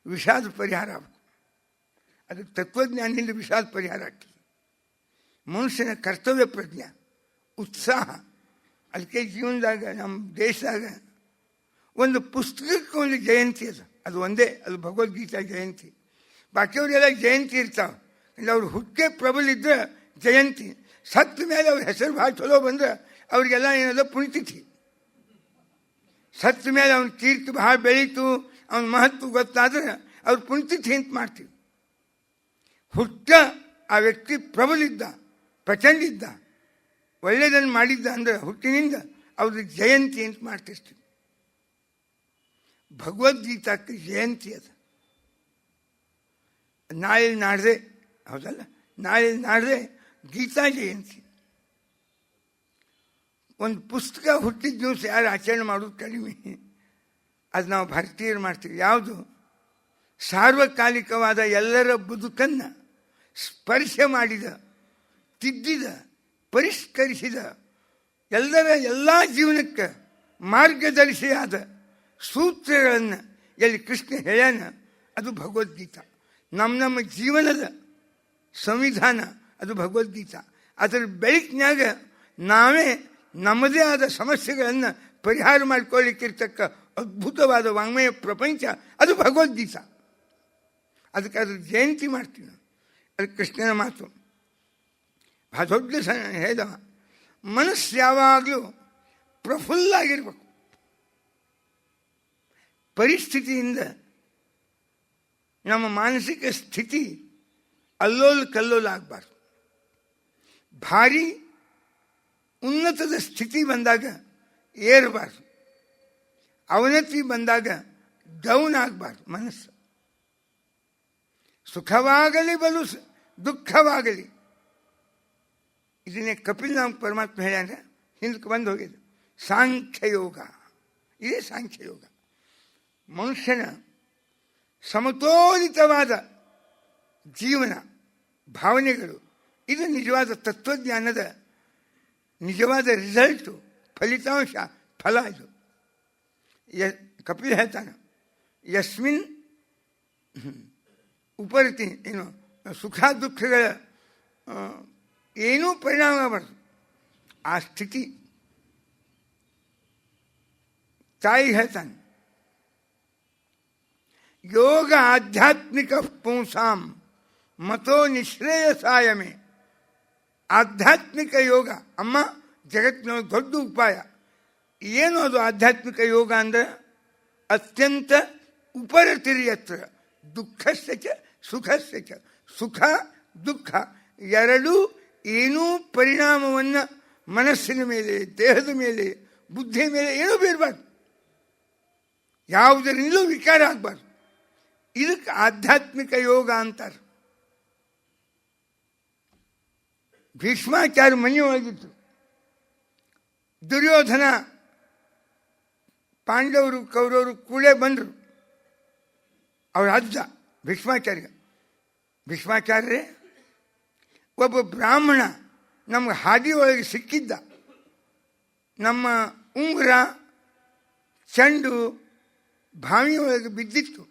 ವಿಷಾದ ಪರಿಹಾರ ಆಗಬೇಕು. ಅದು ತತ್ವಜ್ಞಾನದಿಂದ ವಿಷಾದ ಪರಿಹಾರ ಆಗ್ತದೆ. ಮನುಷ್ಯನ ಕರ್ತವ್ಯ ಪ್ರಜ್ಞೆ, ಉತ್ಸಾಹ. ಅದಕ್ಕೆ ಜೀವನದಾಗ ನಮ್ಮ ದೇಶದಾಗ ಒಂದು ಪುಸ್ತಕಕ್ಕೆ ಒಂದು ಜಯಂತಿ ಅದು, ಅದು ಒಂದೇ, ಅದು ಭಗವದ್ಗೀತಾ ಜಯಂತಿ. ಬಾಕಿಯವರೆಲ್ಲ ಜಯಂತಿ ಇರ್ತಾವೆ. ಇಲ್ಲ ಅವ್ರು ಹುಟ್ಟೆ ಪ್ರಬಲ ಇದ್ದರೆ ಜಯಂತಿ, ಸತ್ತ ಮೇಲೆ ಅವ್ರ ಹೆಸರು ಭಾಳ ಚಲೋ ಬಂದ್ರೆ ಅವ್ರಿಗೆಲ್ಲ ಏನದ ಪುಣ್ಯತಿಥಿ. ಸತ್ತ ಮೇಲೆ ಅವನ ಕೀರ್ತಿ ಭಾಳ ಬೆಳೀತು, ಅವನ ಮಹತ್ವ ಗೊತ್ತಾದ್ರೆ ಅವ್ರ ಪುಣ್ಯತಿಥಿ ಅಂತ ಮಾಡ್ತೀವಿ. ಹುಟ್ಟ ಆ ವ್ಯಕ್ತಿ ಪ್ರಬಲಿದ್ದ, ಪ್ರಚಂಡಿದ್ದ, ಒಳ್ಳೆಯದನ್ನು ಮಾಡಿದ್ದ ಅಂದರೆ ಹುಟ್ಟಿನಿಂದ ಅವ್ರದ್ದು ಜಯಂತಿ ಅಂತ ಮಾಡ್ತಿರ್ತೀವಿ. ಭಗವದ್ಗೀತಾಕ್ಕೆ ಜಯಂತಿ ಅದು. ನಾಳೆ ನಾಡ್ದೆ, ಹೌದಲ್ಲ, ನಾಳೆ ನಾಡ್ದೆ ಗೀತಾ ಜಯಂತಿ. ಒಂದು ಪುಸ್ತಕ ಹುಟ್ಟಿದ ದಿವಸ ಯಾರು ಆಚರಣೆ ಮಾಡೋದು ಕಡಿಮೆ. ಅದು ನಾವು ಭಾರತೀಯರು ಮಾಡ್ತೀವಿ. ಯಾವುದು? ಸಾರ್ವಕಾಲಿಕವಾದ ಎಲ್ಲರ ಬದುಕನ್ನು ಸ್ಪರ್ಶ ಮಾಡಿದ, ತಿದ್ದಿದ, ಪರಿಷ್ಕರಿಸಿದ, ಎಲ್ಲರ ಎಲ್ಲ ಜೀವನಕ್ಕೆ ಮಾರ್ಗದರ್ಶಿಯಾದ ಸೂತ್ರಗಳನ್ನು ಎಲ್ಲಿ ಕೃಷ್ಣ ಹೇಳ್ಯಾನ ಅದು ಭಗವದ್ಗೀತಾ. ನಮ್ಮ ಜೀವನದ ಸಂವಿಧಾನ ಅದು ಭಗವದ್ಗೀತಾ. ಅದರ ಬೆಳಕಿನಾಗ ನಾವೇ ನಮ್ಮದೇ ಆದ ಸಮಸ್ಯೆಗಳನ್ನು ಪರಿಹಾರ ಮಾಡಿಕೊಳ್ಳಿಕ್ಕಿರ್ತಕ್ಕ ಅದ್ಭುತವಾದ ವಾಂಗ್ಮಯ ಪ್ರಪಂಚ ಅದು ಭಗವದ್ಗೀತಾ. ಅದಕ್ಕೆ ಅದ್ರ ಜಯಂತಿ ಮಾಡ್ತೀವಿ ನಾವು. ಅದು ಕೃಷ್ಣನ ಮಾತು ಬಹಳ ದೊಡ್ಡ ಹೇಳಿದವ. ಮನಸ್ಸು ಯಾವಾಗಲೂ ಪ್ರಫುಲ್ಲ ಆಗಿರ್ಬೇಕು. ಪರಿಸ್ಥಿತಿಯಿಂದ ನಮ್ಮ ಮಾನಸಿಕ ಸ್ಥಿತಿ ಅಲ್ಲೋಲ ಕಲ್ಲೋಲ ಆಗಬಾರ್ದು. ಭಾರಿ ಉನ್ನತದ ಸ್ಥಿತಿ ಬಂದಾಗ ಏರಬಾರ್ದು, ಅವನತಿ ಬಂದಾಗ ಡೌನ್ ಆಗಬಾರ್ದು ಮನಸ್ಸು. ಸುಖವಾಗಲಿ ಬಲು ದುಃಖವಾಗಲಿ, ಇದನ್ನೇ ಕಪಿಲ್ ನಾಮ ಪರಮಾತ್ಮ ಹೇಳ್ಯಾನ, ಹಿಂದಕ್ಕೆ ಬಂದು ಹೋಗಿದೆ. ಸಾಂಖ್ಯಯೋಗ, ಇದೇ ಸಾಂಖ್ಯಯೋಗ. ಮನುಷ್ಯನ ಸಮತೋಲಿತವಾದ ಜೀವನ ಭಾವನೆಗಳು, ಇದು ನಿಜವಾದ ತತ್ವಜ್ಞಾನದ ನಿಜವಾದ ರಿಸಲ್ಟು, ಫಲಿತಾಂಶ, ಫಲ. ಇದು ಕಪಿಲ್ ಹೇಳ್ತಾನೆ, ಯಸ್ಮಿನ್ ಉಪರತಿ, ಏನು ಸುಖ ದುಃಖಗಳ ಏನೂ ಪರಿಣಾಮ ಆಗಬಾರ್ದು ಆ ಸ್ಥಿತಿ. ತಾಯಿ ಹೇಳ್ತಾನೆ, ಯೋಗ ಆಧ್ಯಾತ್ಮಿಕ ಪುಂಸಾಂ ಮತೋ ನಿಶ್ರೇಯಸಾಯಮೇ. ಆಧ್ಯಾತ್ಮಿಕ ಯೋಗ ಅಮ್ಮ ಜಗತ್ತಿನ ದೊಡ್ಡ ಉಪಾಯ. ಏನು ಅದು ಆಧ್ಯಾತ್ಮಿಕ ಯೋಗ ಅಂದರೆ? ಅತ್ಯಂತ ಉಪರತಿರಿಯತ್ರ ದುಃಖಸ್ಯ ಚ ಸುಖಸ್ಯ ಚ. ಸುಖ ದುಃಖ ಎರಡೂ ಏನೂ ಪರಿಣಾಮವನ್ನು ಮನಸ್ಸಿನ ಮೇಲೆ, ದೇಹದ ಮೇಲೆ, ಬುದ್ಧಿಯ ಮೇಲೆ ಏನೂ ಬೀರಬಾರ್ದು, ಯಾವುದರಿಂದಲೂ ವಿಕಾರ ಆಗಬಾರ್ದು. ಇದಕ್ಕೆ ಆಧ್ಯಾತ್ಮಿಕ ಯೋಗ ಅಂತಾರೆ. ಭೀಷ್ಮಾಚಾರ್ಯ ಮನೆಯೊಳಗಿತ್ತು. ದುರ್ಯೋಧನ, ಪಾಂಡವರು, ಕೌರವರು ಕೂಡೇ ಬಂದರು. ಅವರ ಅಜ್ಜ ಭೀಷ್ಮಾಚಾರ್ಯ. ಭೀಷ್ಮಾಚಾರ್ಯರೇ, ಒಬ್ಬ ಬ್ರಾಹ್ಮಣ ನಮ್ಗೆ ಹಾದಿ ಒಳಗೆ ಸಿಕ್ಕಿದ್ದ. ನಮ್ಮ ಉಂಗುರ ಚೆಂಡು ಬಾವಿಯೊಳಗೆ ಬಿದ್ದಿತ್ತು.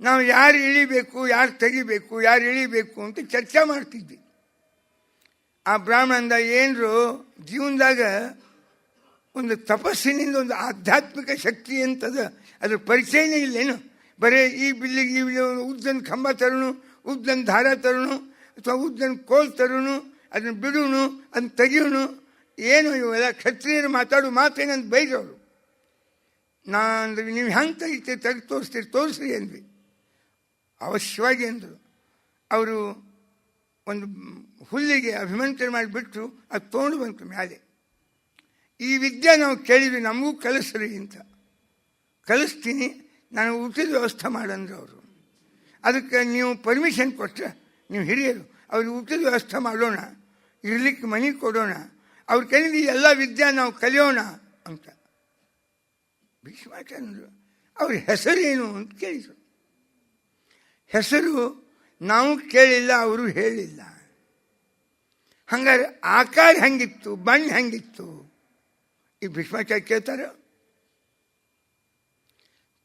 ನಾವು ಯಾರು ಇಳಿಬೇಕು, ಯಾರು ತೆಗಿಬೇಕು, ಯಾರು ಇಳಿಬೇಕು ಅಂತ ಚರ್ಚೆ ಮಾಡ್ತಿದ್ವಿ. ಆ ಬ್ರಾಹ್ಮಣ ಅಂದ, ಏನರು ಜೀವನದಾಗ ಒಂದು ತಪಸ್ಸಿನಿಂದ ಒಂದು ಆಧ್ಯಾತ್ಮಿಕ ಶಕ್ತಿ ಅಂತದ, ಅದ್ರ ಪರಿಚಯನೇ ಇಲ್ಲೇನು. ಬರೀ ಈ ಬಿಲ್ಲಿಗೆ ಈ ಉದ್ದನ ಕಂಬ ತರೋನು, ಉದ್ದನ ದಾರ ತರೋನು, ಅಥವಾ ಉದ್ದನ ಕೋಲ್ ತರೋನು, ಅದನ್ನು ಬಿಡೋನು, ಅದನ್ನ ತೆಗಿಯೋನು, ಏನು ಇವೆಲ್ಲ ಕ್ಷತ್ರಿಯರು ಮಾತಾಡೋ ಮಾತೇನಂತ ಬೈದವರು. ನಾನು ನೀವು ಹೆಂಗೆ ತೆಗಿತೀರಿ, ತೆಗೆದು ತೋರಿಸ್ತೀರಿ, ತೋರಿಸ್ರಿ ಅಂದ್ವಿ. ಅವಶ್ಯವಾಗಿ ಅಂದರು. ಅವರು ಒಂದು ಹುಲ್ಲಿಗೆ ಅಭಿಮಂತ್ರಣ ಮಾಡಿಬಿಟ್ರು, ಅದು ತೊಗೊಂಡು ಬಂತು ಮ್ಯಾಲೆ. ಈ ವಿದ್ಯೆ ನಾವು ಕೇಳಿದ್ವಿ, ನಮಗೂ ಕಲಿಸ್ರಿ ಅಂತ. ಕಲಿಸ್ತೀನಿ, ನಾನು ಊಟದ ವ್ಯವಸ್ಥೆ ಮಾಡಂದ್ರು ಅವರು. ಅದಕ್ಕೆ ನೀವು ಪರ್ಮಿಷನ್ ಕೊಟ್ಟರೆ, ನೀವು ಹಿರಿಯರು, ಅವ್ರಿಗೆ ಊಟದ ವ್ಯವಸ್ಥೆ ಮಾಡೋಣ, ಇರ್ಲಿಕ್ಕೆ ಮನೆ ಕೊಡೋಣ, ಅವ್ರ ಕೈಲಿ ಎಲ್ಲ ವಿದ್ಯೆ ನಾವು ಕಲಿಯೋಣ ಅಂತ. ಭೀಷ್ಮಾಚಾರ್ಯರು ಅವ್ರ ಹೆಸರೇನು ಅಂತ ಕೇಳಿದರು. ಹೆಸರು ನಾವು ಕೇಳಿಲ್ಲ, ಅವರು ಹೇಳಿಲ್ಲ. ಹಂಗಾರೆ ಆಕಾರ ಹೆಂಗಿತ್ತು, ಬಣ್ಣ ಹೆಂಗಿತ್ತು, ಈ ಭೀಷ್ಮಾಚಾರ್ಯ ಕೇಳ್ತಾರೆ.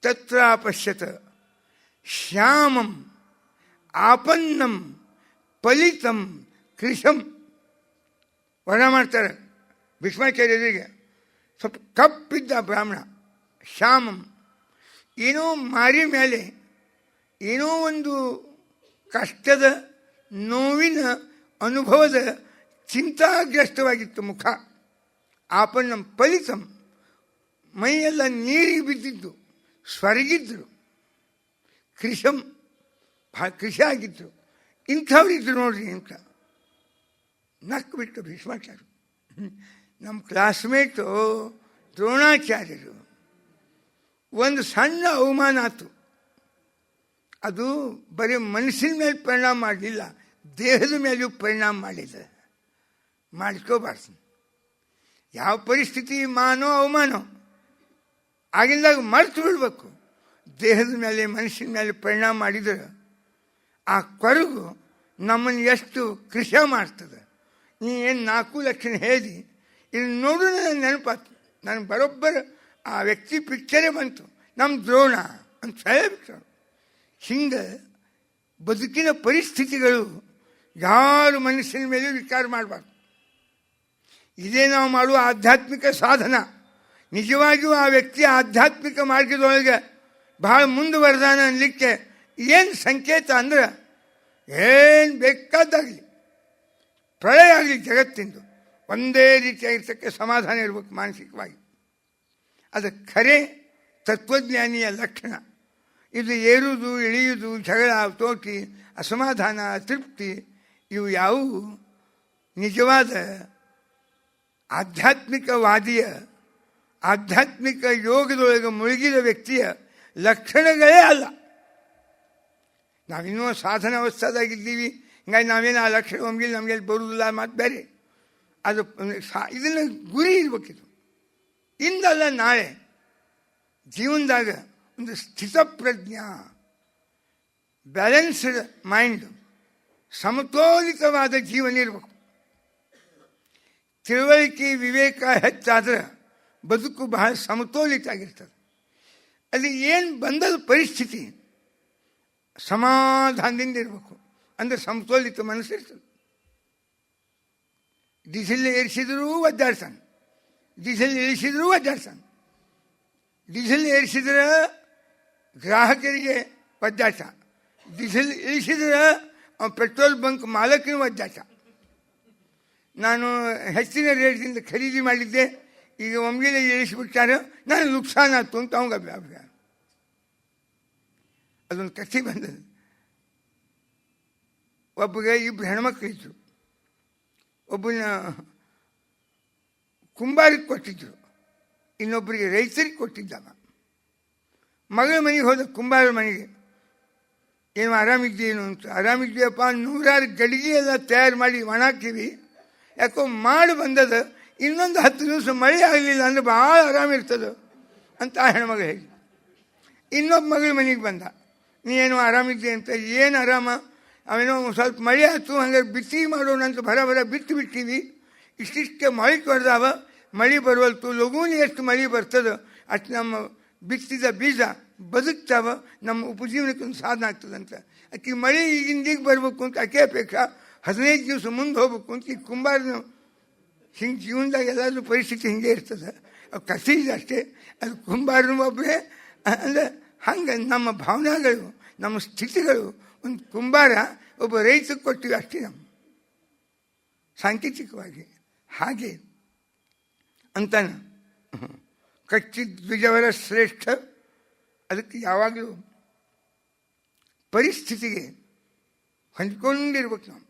ತತ್ರ ಪಶ್ಯತ ಶ್ಯಾಮಂ ಆಪನ್ನಂ ಫಲಿತಂ ಕೃಶಂ. ವರ್ಣ ಮಾಡ್ತಾರೆ ಭೀಷ್ಮಾಚಾರ್ಯರಿಗೆ. ಸ್ವಲ್ಪ ಕಪ್ಪಿದ್ದ ಬ್ರಾಹ್ಮಣ, ಶ್ಯಾಮಂ, ಏನೋ ಮಾರಿ ಮೇಲೆ ಏನೋ ಒಂದು ಕಷ್ಟದ ನೋವಿನ ಅನುಭವದ ಚಿಂತಾಗ್ರಸ್ತವಾಗಿತ್ತು ಮುಖ. ಆಪನ್ನಂ ಫಲಿತಂ, ಮೈಯೆಲ್ಲ ನೀರಿಗೆ ಬಿದ್ದಿದ್ದು, ಸ್ವರ್ಗಿದ್ರು. ಕೃಶಂ, ಭಾಳ ಕೃಷಿ ಆಗಿದ್ರು. ಇಂಥವ್ರಿದ್ರು ನೋಡ್ರಿ ಅಂತ ನಕ್ಕು ಬಿಟ್ಟು ಭೀಷ್ಮಾಚಾರ್ಯರು. ನಮ್ಮ ಕ್ಲಾಸ್ಮೇಟು ದ್ರೋಣಾಚಾರ್ಯರು. ಒಂದು ಸಣ್ಣ ಅವಮಾನ ಆಯ್ತು. ಅದು ಬರೀ ಮನಸ್ಸಿನ ಮೇಲೆ ಪರಿಣಾಮ ಮಾಡಲಿಲ್ಲ, ದೇಹದ ಮೇಲೆಯೂ ಪರಿಣಾಮ ಮಾಡಿದೆ. ಮಾಡ್ಕೋಬಾರ್ದು. ಯಾವ ಪರಿಸ್ಥಿತಿ ಮಾನೋ ಅವಮಾನೋ ಆಗಿಂದಾಗ ಮರ್ತು ಬಿಡಬೇಕು. ದೇಹದ ಮೇಲೆ ಮನಸ್ಸಿನ ಮೇಲೆ ಪರಿಣಾಮ ಮಾಡಿದರೆ ಆ ಕೊರಗು ನಮ್ಮನ್ನು ಎಷ್ಟು ಕೃಷಿ ಮಾಡ್ತದೆ. ನೀ ಏನು 4 ಲಕ್ಷಣ ಹೇಳಿ ಇದು ನೋಡು, ನನಗೆ ನೆನಪಾತು. ನನಗೆ ಬರೋಬ್ಬರ ಆ ವ್ಯಕ್ತಿ ಪಿಕ್ಚರೇ ಬಂತು, ನಮ್ಮ ದ್ರೋಣ ಅಂತ ಹೇಳ್ಬಿಟ್ರು. ಹಿಂಗೆ ಬದುಕಿನ ಪರಿಸ್ಥಿತಿಗಳು ಯಾರು ಮನಸ್ಸಿನ ಮೇಲೆ ವಿಚಾರ ಮಾಡಬಾರ್ದು. ಇದೇ ನಾವು ಮಾಡುವ ಆಧ್ಯಾತ್ಮಿಕ ಸಾಧನ. ನಿಜವಾಗಿಯೂ ಆ ವ್ಯಕ್ತಿ ಆಧ್ಯಾತ್ಮಿಕ ಮಾರ್ಗದೊಳಗೆ ಬಹಳ ಮುಂದುವರೆದಾನ ಅನ್ನಲಿಕ್ಕೆ ಏನು ಸಂಕೇತ ಅಂದ್ರೆ, ಏನು ಬೇಕಾದಾಗಲಿ ಪ್ರಳಯ ಆಗಲಿ ಜಗತ್ತಿಂದು ಒಂದೇ ರೀತಿಯಾಗಿರ್ತಕ್ಕ ಸಮಾಧಾನ ಇರಬೇಕು ಮಾನಸಿಕವಾಗಿ. ಅದು ಖರೆ ತತ್ವಜ್ಞಾನಿಯ ಲಕ್ಷಣ. ಇದು ಏರುವುದು ಇಳಿಯುವುದು, ಜಗಳ, ತೋಟಿ, ಅಸಮಾಧಾನ, ಅತೃಪ್ತಿ ಇವು ಯಾವುವು ನಿಜವಾದ ಆಧ್ಯಾತ್ಮಿಕವಾದಿಯ ಆಧ್ಯಾತ್ಮಿಕ ಯೋಗದೊಳಗೆ ಮುಳುಗಿದ ವ್ಯಕ್ತಿಯ ಲಕ್ಷಣಗಳೇ ಅಲ್ಲ. ನಾವಿನ್ನೂ ಸಾಧನ ಅವಸ್ಥಾದಾಗಿದ್ದೀವಿ, ಹಿಂಗಾಗಿ ನಾವೇನು ಆ ಲಕ್ಷಣ ಒಮ್ಮಿಗೆ ನಮಗೆ ಬರುವುದಿಲ್ಲ ಮತ್ತು ಬೇರೆ. ಅದು ಇದನ್ನು ಗುರಿ ಇರ್ಬೇಕಿದು. ಇಂದಲ್ಲ ನಾಳೆ ಜೀವನದಾಗ ಒಂದು ಸ್ಥಿತಪ್ರಜ್ಞ, ಬ್ಯಾಲೆನ್ಸ್ಡ್ ಮೈಂಡ್, ಸಮತೋಲಿತವಾದ ಜೀವನ ಇರಬೇಕು. ತಿಳುವಳಿಕೆ ವಿವೇಕ ಹೆಚ್ಚಾದ್ರೆ ಬದುಕು ಬಹಳ ಸಮತೋಲಿತ ಆಗಿರ್ತದೆ. ಅಲ್ಲಿ ಏನು ಬಂದದ ಪರಿಸ್ಥಿತಿ ಸಮಾಧಾನದಿಂದ ಇರಬೇಕು. ಅಂದರೆ ಸಮತೋಲಿತ ಮನಸ್ಸಿರ್ತದೆ. ಡೀಸೆಲ್ ಏರಿಸಿದ್ರೂ ಒದ್ದಾಡ್ತಾನೆ, ಡೀಸೆಲ್ ಇಳಿಸಿದ್ರೂ ಒದ್ದಾಡ್ತಾನೆ. ಡೀಸೆಲ್ ಏರಿಸಿದ್ರೆ ಗ್ರಾಹಕರಿಗೆ ಒದ್ದಾಟ, ಡೀಸೆಲ್ ಇಳಿಸಿದ್ರೆ ಪೆಟ್ರೋಲ್ ಬಂಕ್ ಮಾಲಕನ ಒದ್ದಾಟ. ನಾನು ಹೆಚ್ಚಿನ ರೇಟ್ದಿಂದ ಖರೀದಿ ಮಾಡಿದ್ದೆ, ಈಗ ಒಮ್ಮೆಲೆ ಇಳಿಸಿಬಿಟ್ಟಾರೆ, ನಾನು ನುಕ್ಸಾನ ಆಯ್ತು ಅಂತ ಅವಂಗ ಅಭಿಪ್ರಾಯ. ಅದೊಂದು ಕಥೆ ಬಂದದ್ದು. ಒಬ್ಬಗೆ 2 ಹೆಣ್ಮಕ್ಳಿದ್ರು. ಒಬ್ಬನ ಕುಂಬಾರಿಗೆ ಕೊಟ್ಟಿದ್ರು, ಇನ್ನೊಬ್ಬರಿಗೆ ರೈತರಿಗೆ ಕೊಟ್ಟಿದ್ದಾಗ. ಮಗಳ ಮನೆಗೆ ಹೋದ ಕುಂಬಾರ ಮನೆಗೆ, ಏನು ಆರಾಮಿದ್ದೀನು ಅಂತ. ಆರಾಮಿದ್ದೀಯಪ್ಪ, 100 ಗಡಿಗೆ ಎಲ್ಲ ತಯಾರು ಮಾಡಿ ಒಣಾಕ್ತೀವಿ, ಯಾಕೋ ಮಾಡಿ ಬಂದದ, ಇನ್ನೊಂದು 10 ದಿವಸ ಮಳೆ ಆಗಲಿಲ್ಲ ಅಂದರೆ ಭಾಳ ಆರಾಮಿರ್ತದೆ ಅಂತ ಆ ಹೆಣ್ಮಗ ಹೇಳಿ. ಇನ್ನೊಬ್ಬ ಮಗಳ ಮನೆಗೆ ಬಂದ, ನೀನು ಆರಾಮಿದ್ದೆ ಅಂತ. ಏನು ಆರಾಮ, ಅವೇನೋ ಸ್ವಲ್ಪ ಮಳೆ ಆಯ್ತು, ಹಂಗಾರೆ ಬಿತ್ತಿ ಮಾಡೋಣ ಅಂತ ಬರ ಬಿತ್ತು ಬಿಡ್ತೀವಿ, ಇಷ್ಟಿಷ್ಟೇ ಮಳೆ ಹೊಡೆದಾವ, ಮಳೆ ಬರುವಲ್ತು, ಲಘೂನಿ ಎಷ್ಟು ಮಳೆ ಬರ್ತದೆ ಅಷ್ಟು ನಮ್ಮ ಬಿತ್ತಿದ ಬೀಜ ಬದುಕ್ತಾವ, ನಮ್ಮ ಉಪಜೀವನಕ್ಕೊಂದು ಸಾಧನ ಆಗ್ತದಂತ. ಆಕೆ ಮಳೆ ಈಗಿಂದೀಗ ಬರಬೇಕು ಅಂತ ಆಕೆ ಅಪೇಕ್ಷೆ, 15 ದಿವಸ ಮುಂದೆ ಹೋಗ್ಬೇಕು ಅಂತ. ಈ ಕುಂಬಾರನ ಹಿಂಗೆ ಜೀವನದಾಗ ಎಲ್ಲಾದ್ರೂ ಪರಿಸ್ಥಿತಿ ಹಿಂಗೆ ಇರ್ತದೆ. ಕಸಿ ಇದೆ ಅಷ್ಟೇ. ಅದು ಕುಂಬಾರನ ಒಬ್ಬರೇ ಅಂದರೆ ಹಂಗೆ ನಮ್ಮ ಭಾವನೆಗಳು, ನಮ್ಮ ಸ್ಥಿತಿಗಳು. ಒಂದು ಕುಂಬಾರ ಒಬ್ಬ ರೈತಕ್ಕೆ ಕೊಟ್ಟಿವಿ ಅಷ್ಟೇ ನಮ್ಮ ಸಾಂಕೇತಿಕವಾಗಿ. ಹಾಗೆ ಅಂತಾನೆ ಕಚ್ಚಿದ್ವಿಜವರ ಶ್ರೇಷ್ಠ. ಅದಕ್ಕೆ ಯಾವಾಗಲೂ ಪರಿಸ್ಥಿತಿಗೆ ಹೊಂದ್ಕೊಂಡಿರ್ಬೇಕು ನಾವು.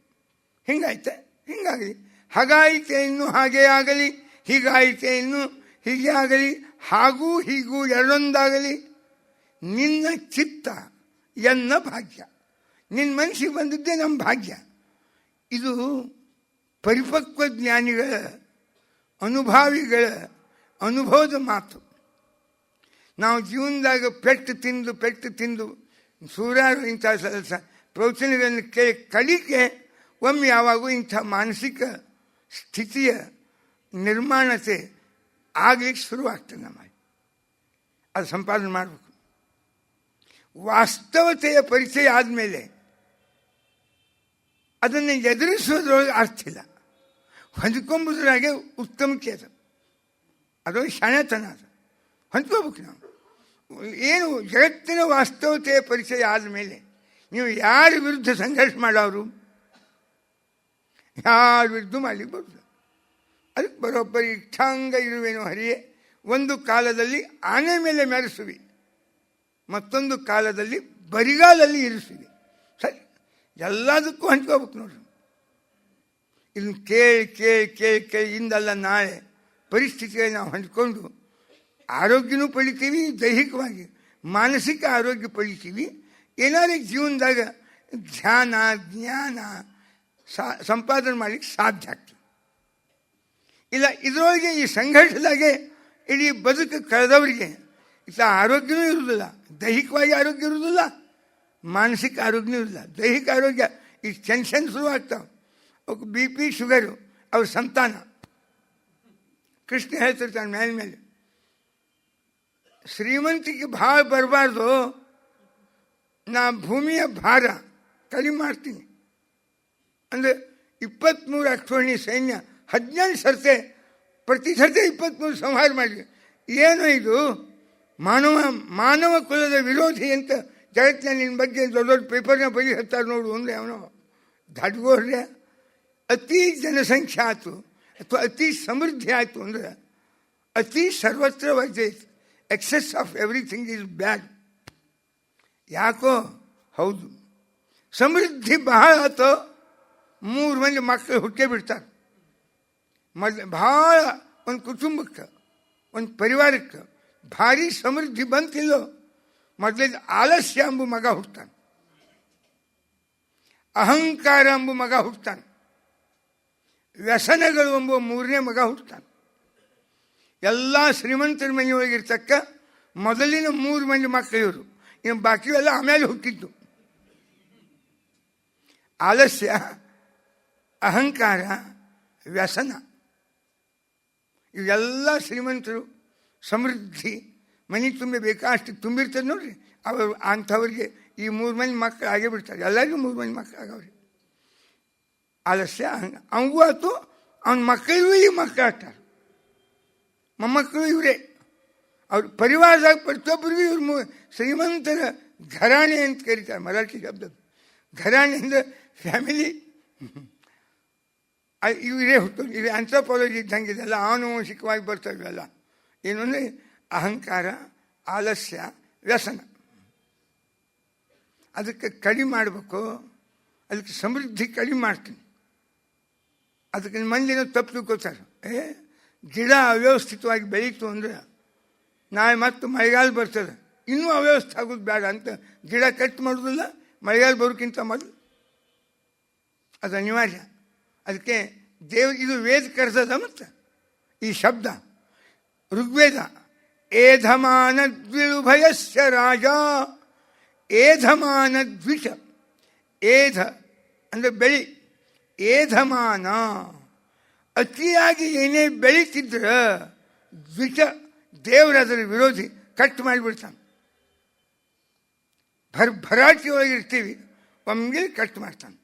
ಹಿಂಗಾಯ್ತೆ ಹಿಂಗಾಗಲಿ, ಹಾಗಾಯಿತೆ ಇನ್ನು ಹಾಗೇ ಆಗಲಿ, ಹೀಗಾಯಿತೆ ಇನ್ನು ಹೀಗೆ ಆಗಲಿ, ಹಾಗೂ ಹೀಗೂ ಎರಡೊಂದಾಗಲಿ, ನಿನ್ನ ಚಿತ್ತ ಎನ್ನ ಭಾಗ್ಯ. ನಿನ್ನ ಮನಸ್ಸಿಗೆ ಬಂದಿದ್ದೇ ನಮ್ಮ ಭಾಗ್ಯ. ಇದು ಪರಿಪಕ್ವ ಜ್ಞಾನಿಗಳ ಅನುಭಾವಿಗಳ ಅನುಭವದ ಮಾತು. ನಾವು ಜೀವನದಾಗ ಪೆಟ್ಟು ತಿಂದು ಸೂರ್ಯರು ಇಂಥ ಪ್ರವಚನಗಳನ್ನು ಕಲಿಕೆ ಒಮ್ಮೆ ಯಾವಾಗೂ ಇಂಥ ಮಾನಸಿಕ ಸ್ಥಿತಿಯ ನಿರ್ಮಾಣತೆ ಆಗ್ಲಿಕ್ಕೆ ಶುರುವಾಗ್ತದೆ. ನಮಗೆ ಅದು ಸಂಪಾದನೆ ಮಾಡಬೇಕು. ವಾಸ್ತವತೆಯ ಪರಿಚಯ ಆದಮೇಲೆ ಅದನ್ನು ಎದುರಿಸೋದ್ರೊಳಗೆ ಅರ್ಥ ಇಲ್ಲ. ಹೊಂದ್ಕೊಂಬುದ್ರಾಗೆ ಉತ್ತಮಕ್ಕೆ ಅದು ಶಾಣೆತನ. ಅದು ಹೊಂದ್ಕೋಬೇಕು ನಾವು. ಏನು ಜಗತ್ತಿನ ವಾಸ್ತವತೆಯ ಪರಿಚಯ ಆದಮೇಲೆ ನೀವು ಯಾರ ವಿರುದ್ಧ ಸಂಘರ್ಷ ಮಾಡೋರು, ಯಾರ ವಿರುದ್ಧ ಮಾಡಲಿಕ್ಕೆ ಬರುತ್ತದೆ. ಅದಕ್ಕೆ ಬರೋಬ್ಬರಿ ಇಷ್ಟಾಂಗ ಇರುವೇನೋ ಹರಿಯೇ. ಒಂದು ಕಾಲದಲ್ಲಿ ಆನೆ ಮೇಲೆ ಮೆರೆಸುವಿ, ಮತ್ತೊಂದು ಕಾಲದಲ್ಲಿ ಬರಿಗಾಲಲ್ಲಿ ಇರಿಸುವಿ. ಸರಿ, ಎಲ್ಲದಕ್ಕೂ ಹಂಚ್ಕೋಬೇಕು ನೋಡ್ರಿ. ಇದನ್ನು ಕೇಳಿ ಇಂದಲ್ಲ ನಾಳೆ ಪರಿಸ್ಥಿತಿಗೆ ನಾವು ಹಂಚ್ಕೊಂಡು ಆರೋಗ್ಯನೂ ಪಡಿತೀವಿ, ದೈಹಿಕವಾಗಿ ಮಾನಸಿಕ ಆರೋಗ್ಯ ಪಡಿತೀವಿ. ಏನಾದ್ರು ಜೀವನದಾಗ ಧ್ಯಾನ ಜ್ಞಾನ ಸಂಪಾದನೆ ಮಾಡಲಿಕ್ಕೆ ಸಾಧ್ಯ ಆಗ್ತದೆ. ಇಲ್ಲ ಇದರೊಳಗೆ ಈ ಸಂಘರ್ಷದಾಗೆ ಇಡೀ ಬದುಕು ಕಳೆದವರಿಗೆ ಇಲ್ಲ ಆರೋಗ್ಯವೂ ಇರುವುದಿಲ್ಲ, ದೈಹಿಕವಾಗಿ ಆರೋಗ್ಯ ಇರುವುದಿಲ್ಲ, ಮಾನಸಿಕ ಆರೋಗ್ಯವೂ ಇರಲಿಲ್ಲ. ದೈಹಿಕ ಆರೋಗ್ಯ ಈ ಟೆನ್ಷನ್ ಶುರುವಾಗ್ತಾವೆ, ಅವಕ್ಕೆ ಬಿ ಪಿ ಶುಗರು, ಅವ್ರ ಸಂತಾನ. ಕೃಷ್ಣ ಹೇಳ್ತಿರ್ತಾನೆ ಮೇಲೆ ಶ್ರೀಮಂತಿಕೆ ಭಾಳ ಬರಬಾರ್ದು, ನಾ ಭೂಮಿಯ ಭಾರ ಕಡಿಮೆ ಮಾಡ್ತೀನಿ ಅಂದರೆ 23 ಅಕ್ಷೋಹಿಣಿ ಸೈನ್ಯ 18 ಸರ್ತೆ ಪ್ರತಿ ಸರ್ತೆ 23 ಸಂಹಾರ ಮಾಡಿ. ಏನು ಇದು ಮಾನವ ಕುಲದ ವಿರೋಧಿ ಅಂತ ಜಗತ್ತಿನ ನಿನ್ನ ಬಗ್ಗೆ ದೊಡ್ಡ ದೊಡ್ಡ ಪೇಪರ್ನ ಬರೀ ಹೇಳ್ತಾರೆ ನೋಡು ಅಂದರೆ ಅವನು ದಾಟ್ಗೋರ್ರೆ. ಅತಿ ಜನಸಂಖ್ಯೆ ಆಯಿತು ಅಥವಾ ಅತಿ ಸಮೃದ್ಧಿ ಆಯಿತು ಅಂದರೆ ಅತಿ ಸರ್ವತ್ರ ವರ್ಜಯಿತು. Excess of everything is bad. ಯಾಕೋ ಹೌದು, ಸಮೃದ್ಧಿ ಬಹಳ ಆಯ್ತು, 3 ಮಂದಿ ಮಕ್ಕಳು ಹುಟ್ಟೇ ಬಿಡ್ತಾರೆ. ಭಾಳ ಒಂದು ಕುಟುಂಬಕ್ಕೆ ಒಂದು ಪರಿವಾರಕ್ಕೆ ಭಾರಿ ಸಮೃದ್ಧಿ ಬಂತಿಲ್ಲೋ ಮೊದಲಿಂದ ಆಲಸ್ಯ ಎಂಬ ಮಗ ಹುಡ್ತಾನೆ, ಅಹಂಕಾರ ಎಂಬ ಮಗ ಹುಡ್ತಾನೆ, ವ್ಯಸನಗಳು ಎಂಬ 3ನೇ ಮಗ ಹುಡ್ತಾನೆ. ಎಲ್ಲ ಶ್ರೀಮಂತರ ಮನೆಯೊಳಗಿರ್ತಕ್ಕ ಮೊದಲಿನ 3 ಮಂದಿ ಮಕ್ಕಳು ಇವರು, ಇನ್ನು ಬಾಕಿಯೆಲ್ಲ ಆಮೇಲೆ ಹುಟ್ಟಿದ್ದು. ಆಲಸ್ಯ, ಅಹಂಕಾರ, ವ್ಯಸನ ಇವೆಲ್ಲ ಶ್ರೀಮಂತರು ಸಮೃದ್ಧಿ ಮನೆ ತುಂಬಿ ಬೇಕಾಷ್ಟು ತುಂಬಿರ್ತದೆ ನೋಡ್ರಿ. ಅವರು ಅಂಥವ್ರಿಗೆ ಈ 3 ಮಂದಿ ಮಕ್ಕಳು ಆಗೇ ಬಿಡ್ತಾರೆ. ಎಲ್ಲರಿಗೂ 3 ಮಂದಿ ಮಕ್ಕಳು ಆಗವ್ರಿ. ಆಲಸ್ಯ ಅವಗೂ ಆಯ್ತು, ಅವನ ಮಕ್ಕಳಿಗೂ ಈ ಮಕ್ಕಳು ಆಗ್ತಾರೆ, ಮೊಮ್ಮಕ್ಕಳು ಇವರೇ. ಅವ್ರ ಪರಿವಾರದಾಗ ಪ್ರತಿಯೊಬ್ಬರಿಗೂ ಇವ್ರು ಶ್ರೀಮಂತರ ಘರಾಣೆ ಅಂತ ಕರೀತಾರೆ, ಮರಾಠಿ ಶಬ್ದ ಘರಾಣೆ ಅಂದರೆ ಫ್ಯಾಮಿಲಿ. ಇವರೇ ಹುಟ್ಟೋದು. ಇದು ಆಂಥ್ರೋಪಾಲಜಿ ಇದ್ದಂಗಿದೆಲ್ಲ ಆನುವಂಶಿಕವಾಗಿ ಬರ್ತಾವೆಲ್ಲ. ಏನು ಅಂದರೆ ಅಹಂಕಾರ, ಆಲಸ್ಯ, ವ್ಯಸನ. ಅದಕ್ಕೆ ಕಡಿಮೆ ಮಾಡಬೇಕು, ಅದಕ್ಕೆ ಸಮೃದ್ಧಿ ಕಡಿಮೆ ಮಾಡ್ತೀನಿ. ಅದಕ್ಕೆ ಮಂದಿನ ತಪ್ಪು ತಿಳ್ಕೊತಾರೆ. ಗಿಡ ಅವ್ಯವಸ್ಥಿತವಾಗಿ ಬೆಳೀತು ಅಂದರೆ ನಾಳೆ ಮತ್ತೆ ಮಳೆಗಾಲ ಬರ್ತದೆ, ಇನ್ನೂ ಅವ್ಯವಸ್ಥೆ ಆಗೋದು ಬೇಡ ಅಂತ ಗಿಡ ಕಟ್ ಮಾಡೋದಿಲ್ಲ ಮಳೆಗಾಲ ಬರೋಕ್ಕಿಂತ ಮೊದಲು. ಅದು ಅನಿವಾರ್ಯ. ಅದಕ್ಕೆ ಇದು ವೇದ ಕರೆಸದ. ಮತ್ತು ಈ ಶಬ್ದ ಋಗ್ವೇದ ಏಧಮಾನ ದ್ವಿಳುಭಯಸ್ಯ ರಾಜ ಏಧಮಾನ ದ್ವಿಷ. ಏಧ ಅಂದರೆ ಬೆಳಿ, ಏಧಮಾನ ಅತಿಯಾಗಿ ಏನೇ ಬೆಳೀತಿದ್ರೆ ದ್ವಿಷ ದೇವರ ಅದರ ವಿರೋಧಿ ಕಟ್ ಮಾಡಿಬಿಡ್ತಾನೆ. ಭರಾಟಿ ಒಳಗಿರ್ತೀವಿ, ಒಮ್ಗಿಲಿ ಕಟ್ ಮಾಡ್ತಾನೆ.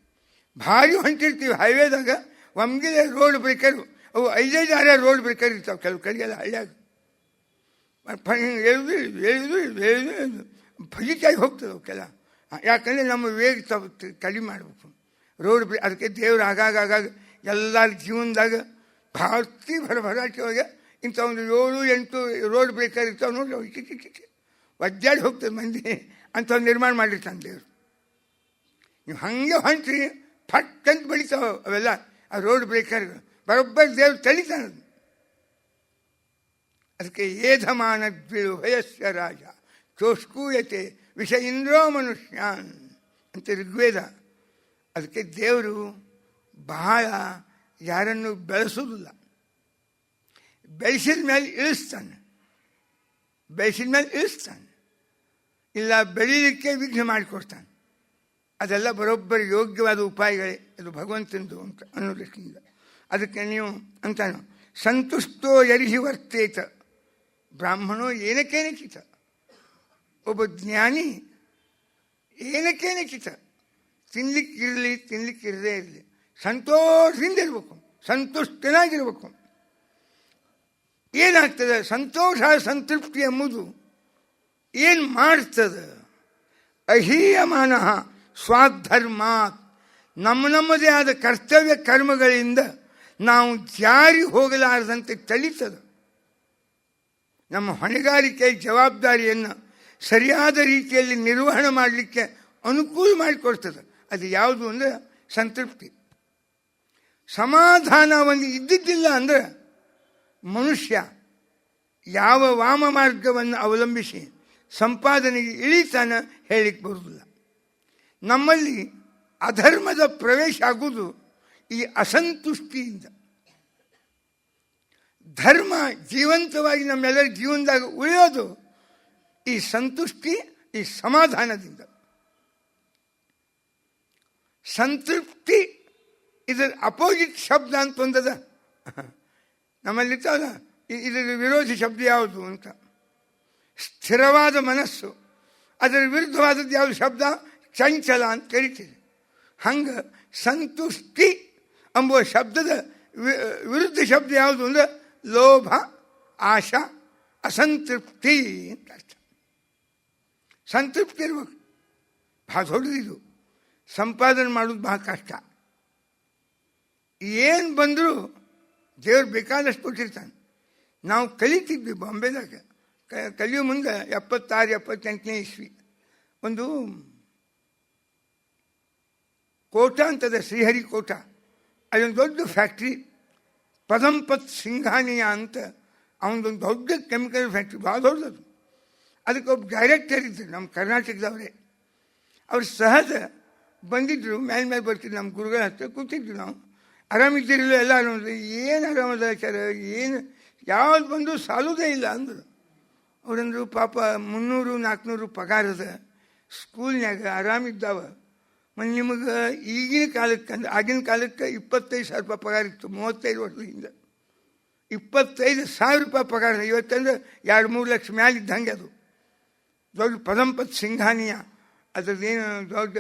ಭಾರಿ ಹೊಂಟಿರ್ತೀವಿ ಹೈವೇದಾಗ, ಒಮ್ಗಿಲೆ ರೋಡ್ ಬ್ರೇಕರು, ಅವು 5-6 ರೋಡ್ ಬ್ರೇಕರ್ ಇರ್ತಾವೆ ಕೆಲವು ಕಡೆಗೆಲ್ಲ ಹಳ್ಳಿಯಾಗ. ಫಜಿತಾಗಿ ಹೋಗ್ತದೆ ಅವಕ್ಕೆಲ್ಲ. ಯಾಕಂದರೆ ನಮ್ಮ ವೇಗ ಕಡಿಮೆ ಮಾಡಬೇಕು ರೋಡ್ ಬ್ರೇಕ್. ಅದಕ್ಕೆ ದೇವ್ರು ಆಗಾಗ ಎಲ್ಲರ ಜೀವನದಾಗ ಭಾರತಿ ಭರಾಟಿ ಒಳಗೆ ಇಂಥ ಒಂದು 7-8 ರೋಡ್ ಬ್ರೇಕರ್ ಇರ್ತಾವೆ ನೋಡ್ರಿ. ಅವು ಕಿಕ್ಕಿ ಒದ್ದಾಡಿ ಹೋಗ್ತದೆ ಮಂದಿ, ಅಂಥವ್ರು ನಿರ್ಮಾಣ ಮಾಡಿರ್ತಾನೆ ದೇವರು. ನೀವು ಹಾಗೆ ಹೊಂಟ್ರಿ ಫಟ್ ಅಂತ ಬೆಳಿತಾವೆ ಅವೆಲ್ಲ ಆ ರೋಡ್ ಬ್ರೇಕರ್ಗಳು. ಬರೋಬ್ಬರಿ ದೇವ್ರು ತಳಿತಾನೆ. ಅದಕ್ಕೆ ಏಧಮಾನ ದ್ವಿಳುಭಯಸ್ಯ ರಾಜ ಚೋಷ್ಕೂಯತೆ ವಿಷ ಇಂದ್ರೋ ಮನುಷ್ಯಾನ್ ಅಂತ ಋಗ್ವೇದ. ಅದಕ್ಕೆ ದೇವರು ಬಹಳ ಯಾರನ್ನು ಬೆಳೆಸೋದಿಲ್ಲ, ಬೆಳೆಸಿದ ಮೇಲೆ ಇಳಿಸ್ತಾನೆ, ಇಲ್ಲ ಬೆಳೀಲಿಕ್ಕೆ ವಿಘ್ನ ಮಾಡಿಕೊಡ್ತಾನೆ. ಅದೆಲ್ಲ ಬರೋಬ್ಬರಿ ಯೋಗ್ಯವಾದ ಉಪಾಯಗಳೇ, ಅದು ಭಗವಂತನದು ಅಂತ ಅನ್ನೋ ದೃಷ್ಟಿಯಿಂದ. ಅದಕ್ಕೆ ನೀವು ಅಂತಾನು ಸಂತುಷ್ಟೋ ಯರಿಹಿ ವರ್ತೇತ ಬ್ರಾಹ್ಮಣೋ ಏನಕ್ಕೇನಚಿತ. ಒಬ್ಬ ಜ್ಞಾನಿ ಏನಕ್ಕೇನಚಿತ, ತಿನ್ಲಿಕ್ಕಿರದೇ ಇರಲಿ, ಸಂತೋಷದಿಂದ ಇರಬೇಕು, ಸಂತುಷ್ಟನಾಗಿರ್ಬೇಕು. ಏನಾಗ್ತದೆ ಸಂತೋಷ ಸಂತೃಪ್ತಿ ಎಂಬುದು ಏನು ಮಾಡ್ತದೆ? ಅಹೀಯಮಾನ ಸ್ವಾಧರ್ಮಾತ್, ನಮ್ಮದೇ ಆದ ಕರ್ತವ್ಯ ಕರ್ಮಗಳಿಂದ ನಾವು ಜಾರಿ ಹೋಗಲಾರದಂತೆ ತಳೀತದೆ. ನಮ್ಮ ಹೊಣೆಗಾರಿಕೆ ಜವಾಬ್ದಾರಿಯನ್ನು ಸರಿಯಾದ ರೀತಿಯಲ್ಲಿ ನಿರ್ವಹಣೆ ಮಾಡಲಿಕ್ಕೆ ಅನುಕೂಲ ಮಾಡಿಕೊಡ್ತದೆ. ಅದು ಯಾವುದು ಅಂದರೆ ಸಂತೃಪ್ತಿ. ಸಮಾಧಾನ ಒಂದು ಇದ್ದಿದ್ದಿಲ್ಲ ಅಂದರೆ ಮನುಷ್ಯ ಯಾವ ವಾಮ ಮಾರ್ಗವನ್ನು ಅವಲಂಬಿಸಿ ಸಂಪಾದನೆಗೆ ಇಳಿತಾನ ಹೇಳಿಕ್ಕೆ ಬರುವುದಿಲ್ಲ. ನಮ್ಮಲ್ಲಿ ಅಧರ್ಮದ ಪ್ರವೇಶ ಆಗುವುದು ಈ ಅಸಂತುಷ್ಟಿಯಿಂದ. ಧರ್ಮ ಜೀವಂತವಾಗಿ ನಮ್ಮೆಲ್ಲರ ಜೀವನದಾಗ ಉಳಿಯೋದು ಈ ಸಂತುಷ್ಟಿ, ಈ ಸಮಾಧಾನದಿಂದ. ಸಂತೃಪ್ತಿ ಇದರ ಅಪೋಸಿಟ್ ಶಬ್ದ ಅಂತ ಒಂದದ ನಮ್ಮಲ್ಲಿತ್ತಲ್ಲ, ಇದರ ವಿರೋಧಿ ಶಬ್ದ ಯಾವುದು ಅಂತ. ಸ್ಥಿರವಾದ ಮನಸ್ಸು, ಅದರ ವಿರುದ್ಧವಾದದ್ದು ಯಾವುದು ಶಬ್ದ? ಚಂಚಲ ಅಂತ ಕರಿತೀವಿ. ಹಂಗೆ ಸಂತುಷ್ಟಿ ಎಂಬುವ ಶಬ್ದದ ವಿರುದ್ಧ ಶಬ್ದ ಯಾವುದು ಅಂದರೆ ಲೋಭ, ಆಶಾ, ಅಸಂತೃಪ್ತಿ ಅಂತ ಅರ್ಥ. ಸಂತೃಪ್ತಿ ಇರ್ಬೇಕು. ಭಾಳ ದೊಡ್ಡದಿದು. ಸಂಪಾದನೆ ಮಾಡೋದು ಬಹಳ ಕಷ್ಟ. ಏನು ಬಂದರೂ ದೇವ್ರು ಬೇಕಾದಷ್ಟು ಕೊಟ್ಟಿರ್ತಾನೆ. ನಾವು ಕಲಿತಿದ್ವಿ ಬಾಂಬೆದಾಗ. ಕಲಿಯೋ ಮುಂದೆ 76-78ನೇ ಇಸ್ವಿ ಒಂದು ಕೋಟ ಅಂತದ, ಶ್ರೀಹರಿಕೋಟ. ಅದೊಂದು ದೊಡ್ಡ ಫ್ಯಾಕ್ಟ್ರಿ, ಪದಂಪತ್ ಸಿಂಘಾನಿಯಾ ಅಂತ. ಅವನದೊಂದು ದೊಡ್ಡ ಕೆಮಿಕಲ್ ಫ್ಯಾಕ್ಟ್ರಿ, ಭಾಳ ದೊಡ್ಡದು. ಅದಕ್ಕೆ ಒಬ್ಬ ಡೈರೆಕ್ಟರ್ ಇದ್ದರು, ನಮ್ಮ ಕರ್ನಾಟಕದವರೇ. ಅವ್ರು ಸಹಜ ಬಂದಿದ್ದರು, ಮೇಲೆ ಬರ್ತಿದ್ರು ನಮ್ಮ ಗುರುಗಳ ಹತ್ರ ಕೂತಿದ್ರು. ನಾವು ಆರಾಮಿದ್ದಿರಲಿಲ್ಲ, ಎಲ್ಲ ಆರಾಮಿದ್ರು. ಏನು ಆರಾಮದ ಸರ್, ಏನು ಯಾವ್ದು ಬಂದು ಸಾಲುವುದೇ ಇಲ್ಲ ಅಂದರು. ಅವ್ರಂದ್ರು, ಪಾಪ 300-400 ಪಗಾರದ ಸ್ಕೂಲ್ನಾಗ ಆರಾಮಿದ್ದಾವ. ಮತ್ತು ನಿಮಗೆ ಈಗಿನ ಕಾಲಕ್ಕೆ ಅಂದ್ರೆ ಆಗಿನ ಕಾಲಕ್ಕೆ 25,000 ರೂಪಾಯಿ ಪಗಾರ ಇತ್ತು. 35 ವರ್ಷದ ಹಿಂದೆ 25,000 ರೂಪಾಯಿ ಪಗಾರ. ಇವತ್ತಂದ್ರೆ 2-3 ಲಕ್ಷ ಮ್ಯಾಲೆ ಇದ್ದಂಗೆ. ಅದು ದೊಡ್ಡ ಪದಂಪತ್ ಸಿಂಘಾನಿಯಾ ಅದ್ರದ್ದೇನು ದೊಡ್ಡ